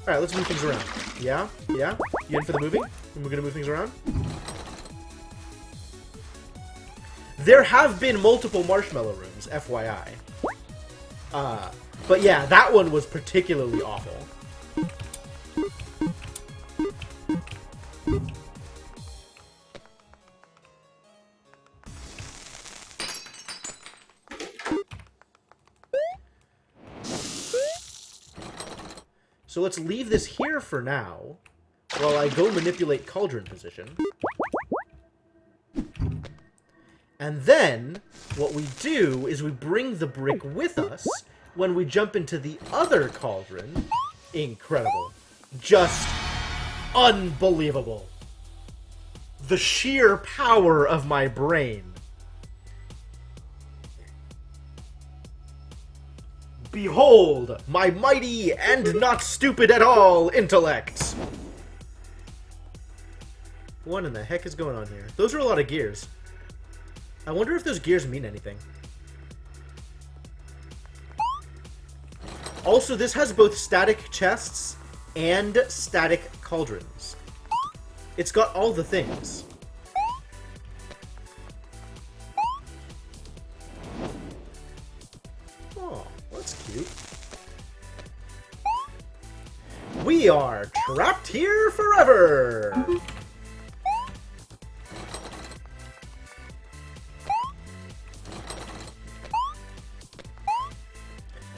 Alright, let's move things around. Yeah? Yeah? You in for the moving? We're gonna move things around? There have been multiple marshmallow rooms, FYI. But yeah, that one was particularly awful. So let's leave this here for now, while I go manipulate cauldron position. And then, what we do is we bring the brick with us when we jump into the other cauldron. Incredible. Just unbelievable. The sheer power of my brain. Behold, my mighty and not stupid at all intellect! What in the heck is going on here? Those are a lot of gears. I wonder if those gears mean anything. Also, this has both static chests and static cauldrons. It's got all the things. Oh, that's cute. We are trapped here forever!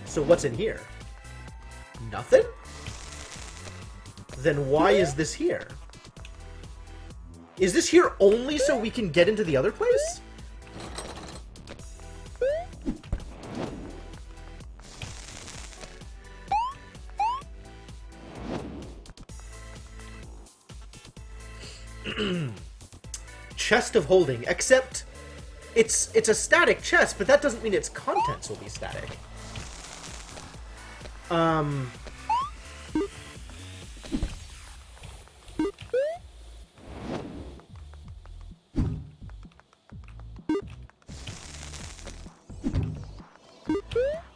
So what's in here? Nothing? Then why is this here? Is this here only so we can get into the other place? Chest of holding, except it's a static chest, but that doesn't mean its contents will be static.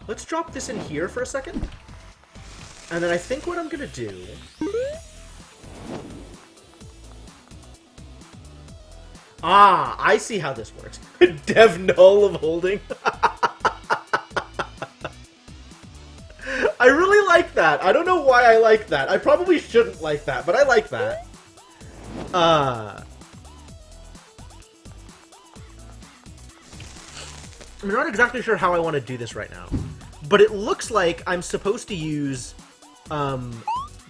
Let's drop this in here for a second. And then I think what I'm gonna do... Ah, I see how this works. Dev null of holding. I really like that. I don't know why I like that. I probably shouldn't like that, but I like that. I'm not exactly sure how I want to do this right now, but it looks like I'm supposed to use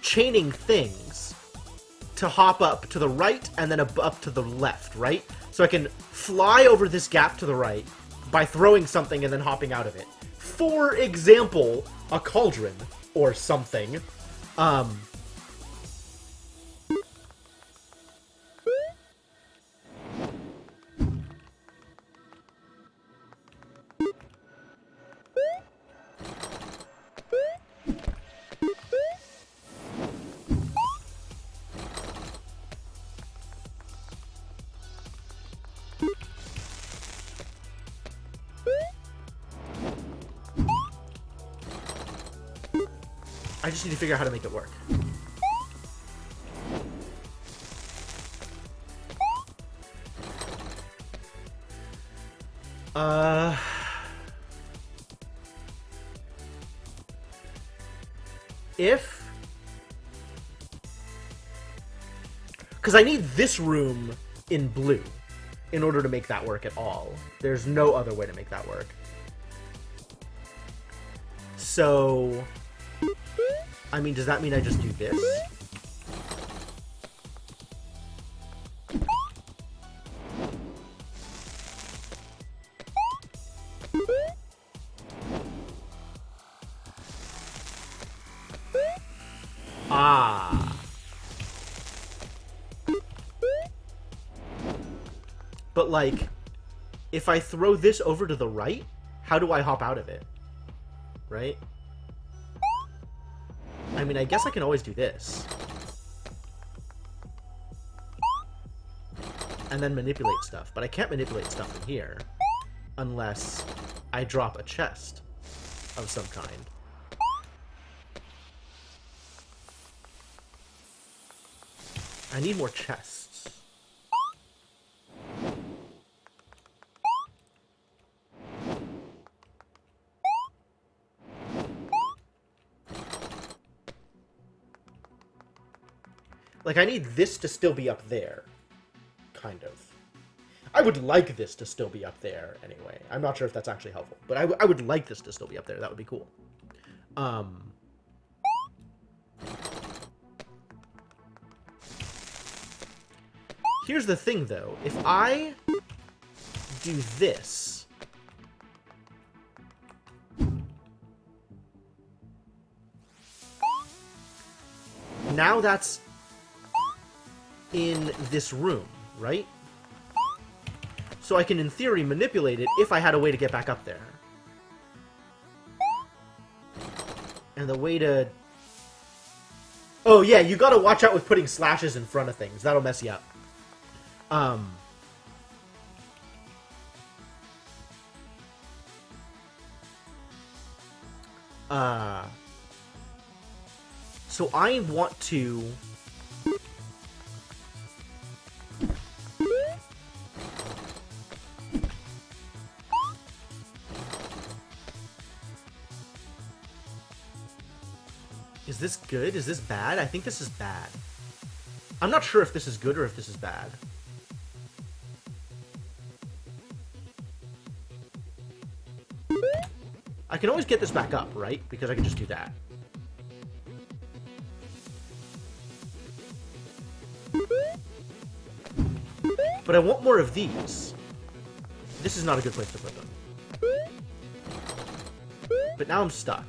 chaining things to hop up to the right and then up to the left, right? So I can fly over this gap to the right by throwing something and then hopping out of it. For example, a cauldron or something. I just need to figure out how to make it work. Because I need this room in blue in order to make that work at all. There's no other way to make that work. So, I mean, does that mean I just do this? Ah. But, like, if I throw this over to the right, how do I hop out of it? Right? I mean, I guess I can always do this. And then manipulate stuff. But I can't manipulate stuff from here. Unless I drop a chest of some kind. I need more chests. Like, I need this to still be up there. Kind of. I would like this to still be up there, anyway. I'm not sure if that's actually helpful. But I would like this to still be up there. That would be cool. Here's the thing, though. If I do this... Now that's in this room, right? So I can, in theory, manipulate it if I had a way to get back up there. And the way to... Oh, yeah, you gotta watch out with putting slashes in front of things. That'll mess you up. So I want to... Is this good? Is this bad? I think this is bad. I'm not sure if this is good or if this is bad. I can always get this back up, right? Because I can just do that. But I want more of these. This is not a good place to put them. But now I'm stuck.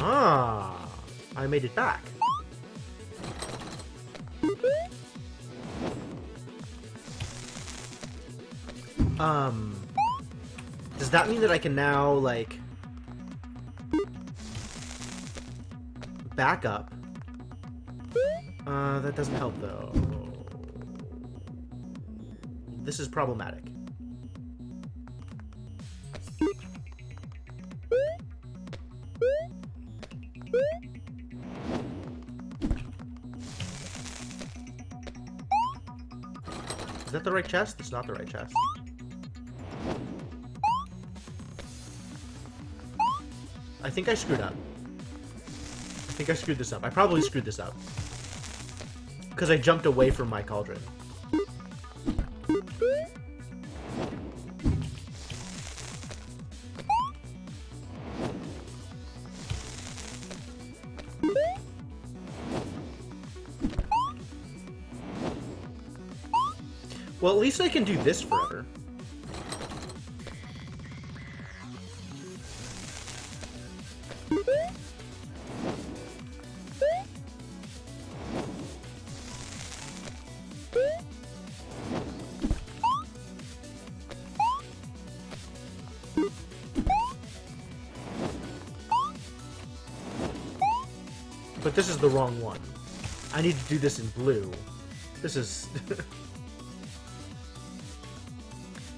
Ah, I made it back. Does that mean that I can now, like, back up? That doesn't help, though. This is problematic. that the right chest? It's not the right chest. I think I screwed up. I think I screwed this up. I probably screwed this up. Because I jumped away from my cauldron. Well, at least I can do this forever. But this is the wrong one. I need to do this in blue. This is...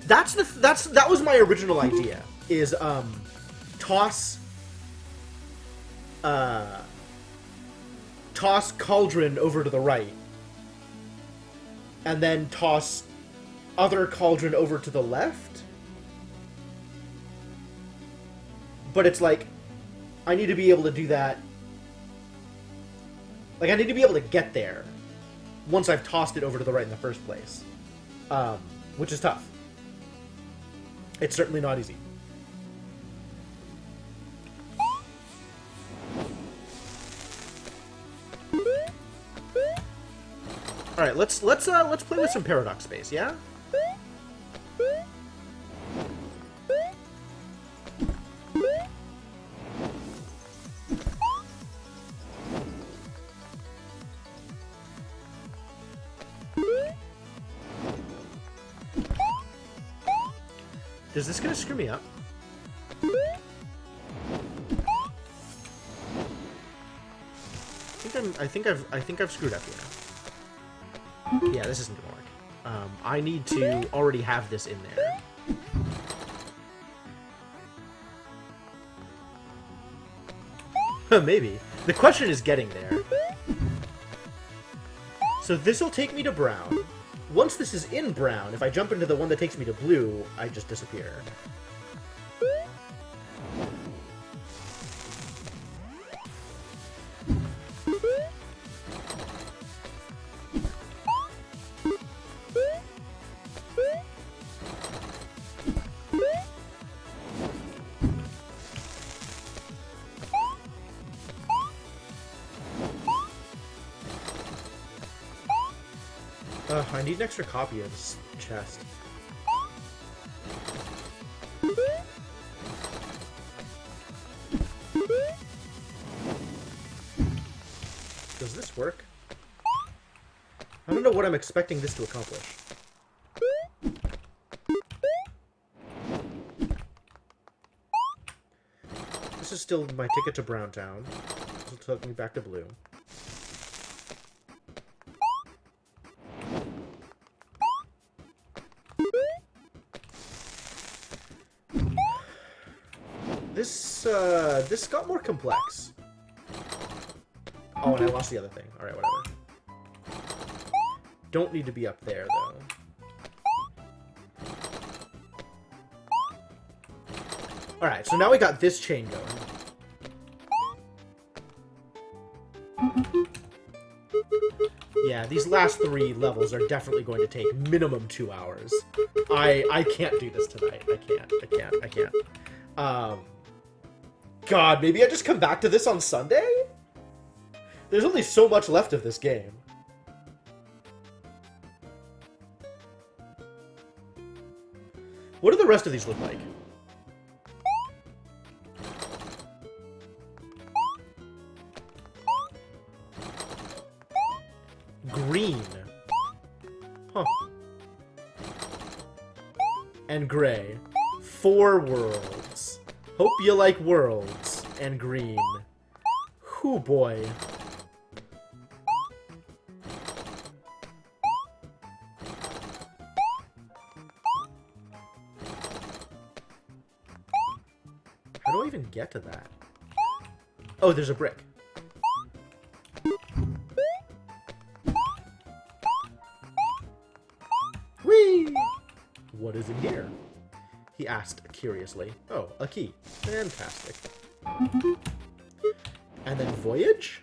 That was my original idea. Is toss cauldron over to the right, and then toss other cauldron over to the left. But it's like I need to be able to do that. Like I need to be able to get there once I've tossed it over to the right in the first place, which is tough. It's certainly not easy. All right, let's play with some paradox space, yeah? Is this gonna screw me up? I think I've screwed up here. Yeah, this isn't gonna work. I need to already have this in there. Maybe. The question is getting there. So this will take me to brown. Once this is in brown, if I jump into the one that takes me to blue, I just disappear. I need an extra copy of this chest. Does this work? I don't know what I'm expecting this to accomplish. This is still my ticket to Browntown. This will take me back to blue. This got more complex. Oh, and I lost the other thing. Alright, whatever. Don't need to be up there, though. Alright, so now we got this chain going. Yeah, these last 3 levels are definitely going to take minimum 2 hours. I can't do this tonight. I can't. God, maybe I just come back to this on Sunday? There's only so much left of this game. What do the rest of these look like? Green. Huh. And gray. 4 worlds. Hope you like worlds. And green. Hoo boy. How do I even get to that? Oh, there's a brick. Whee! What is in here? He asked curiously. Oh, a key. Fantastic. And then voyage?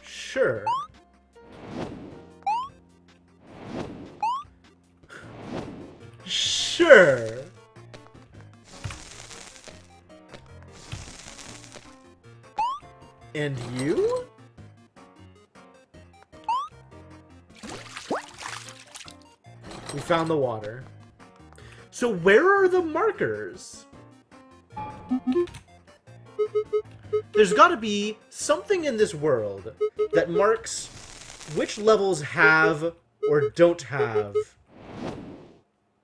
Sure. Sure. And you? We found the water. So where are the markers? There's got to be something in this world that marks which levels have or don't have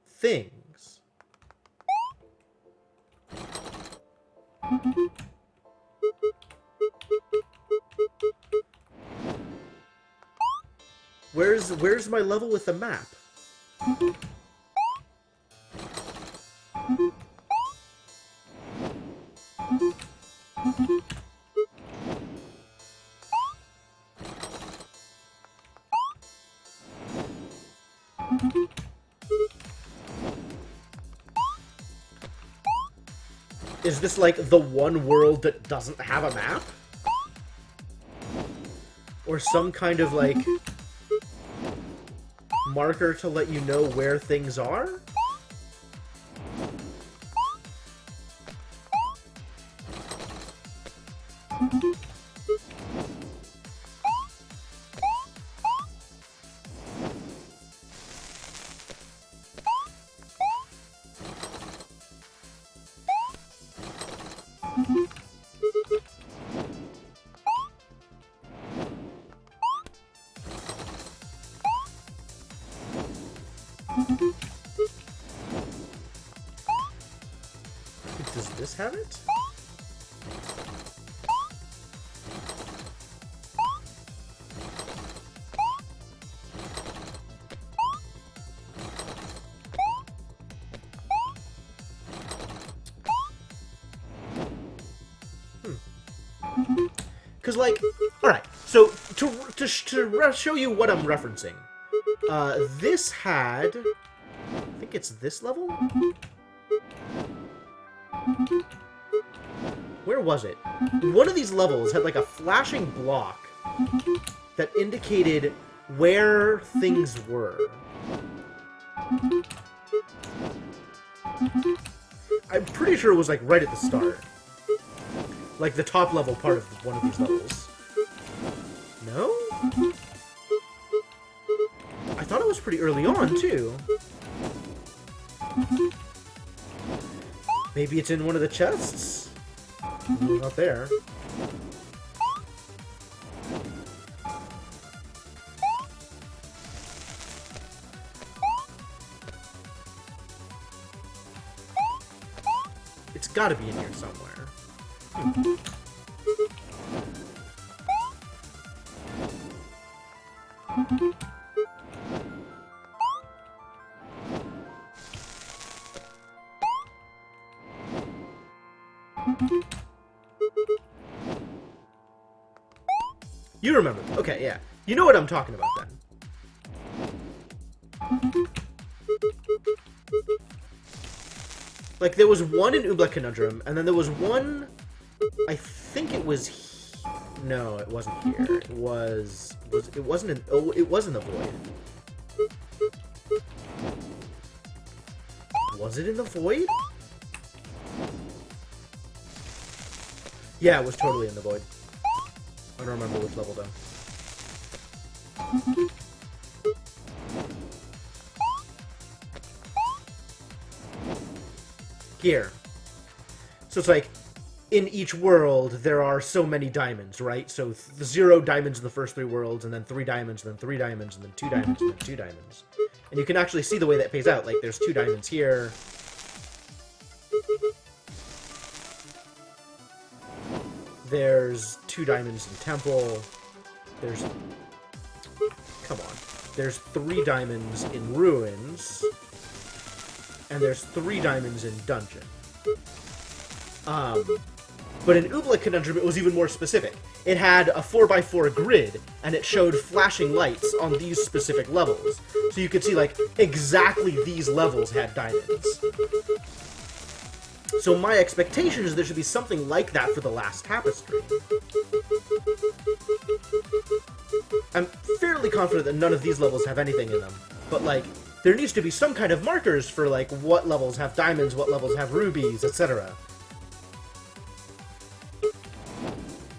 things. Where's my level with the map? Is this like the one world that doesn't have a map? Or some kind of like marker to let you know where things are? Does this have it? Because, like, alright, so to show you what I'm referencing, this had, I think it's this level? Where was it? One of these levels had, like, a flashing block that indicated where things were. I'm pretty sure it was, like, right at the start. Like, the top level part of one of these levels. No? I thought it was pretty early on, too. Maybe it's in one of the chests? Not there. It's gotta be in here somewhere. You remember. Okay, yeah. You know what I'm talking about then. Like, there was one in Oobleck Conundrum, and then there was one... I think it was... No, it wasn't here. It was... It wasn't in... Oh, it was in the Void. Was it in the Void? Yeah, it was totally in the Void. I don't remember which level, though. Here. So it's like, in each world, there are so many diamonds, right? So 0 diamonds in the first 3 worlds, and then 3 diamonds, and then 3 diamonds, and then 2 diamonds, and then 2 diamonds. And you can actually see the way that pays out. Like, there's 2 diamonds here. There's 2 diamonds in Temple. There's... Come on. There's 3 diamonds in Ruins. And there's 3 diamonds in Dungeon. But But in Oobleck Conundrum, it was even more specific. It had a 4x4 grid, and it showed flashing lights on these specific levels. So you could see, like, exactly these levels had diamonds. So my expectation is there should be something like that for the last tapestry. I'm fairly confident that none of these levels have anything in them, but, like, there needs to be some kind of markers for, like, what levels have diamonds, what levels have rubies, etc.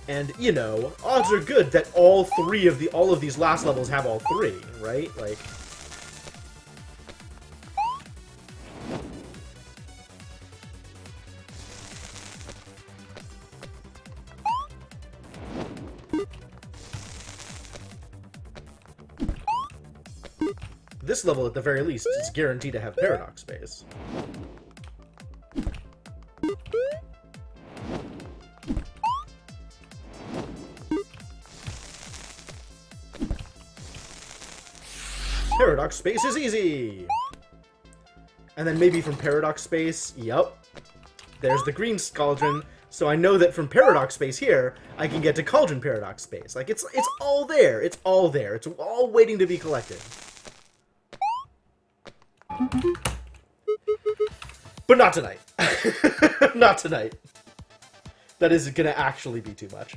And, you know, odds are good that all of these last levels have all three, right? Like... This level, at the very least, is guaranteed to have paradox space. Paradox space is easy! And then maybe from paradox space, yep, there's the green cauldron, so I know that from paradox space here, I can get to cauldron paradox space. Like, it's all there, it's all there, it's all waiting to be collected. But not tonight. Not tonight. That is gonna actually be too much.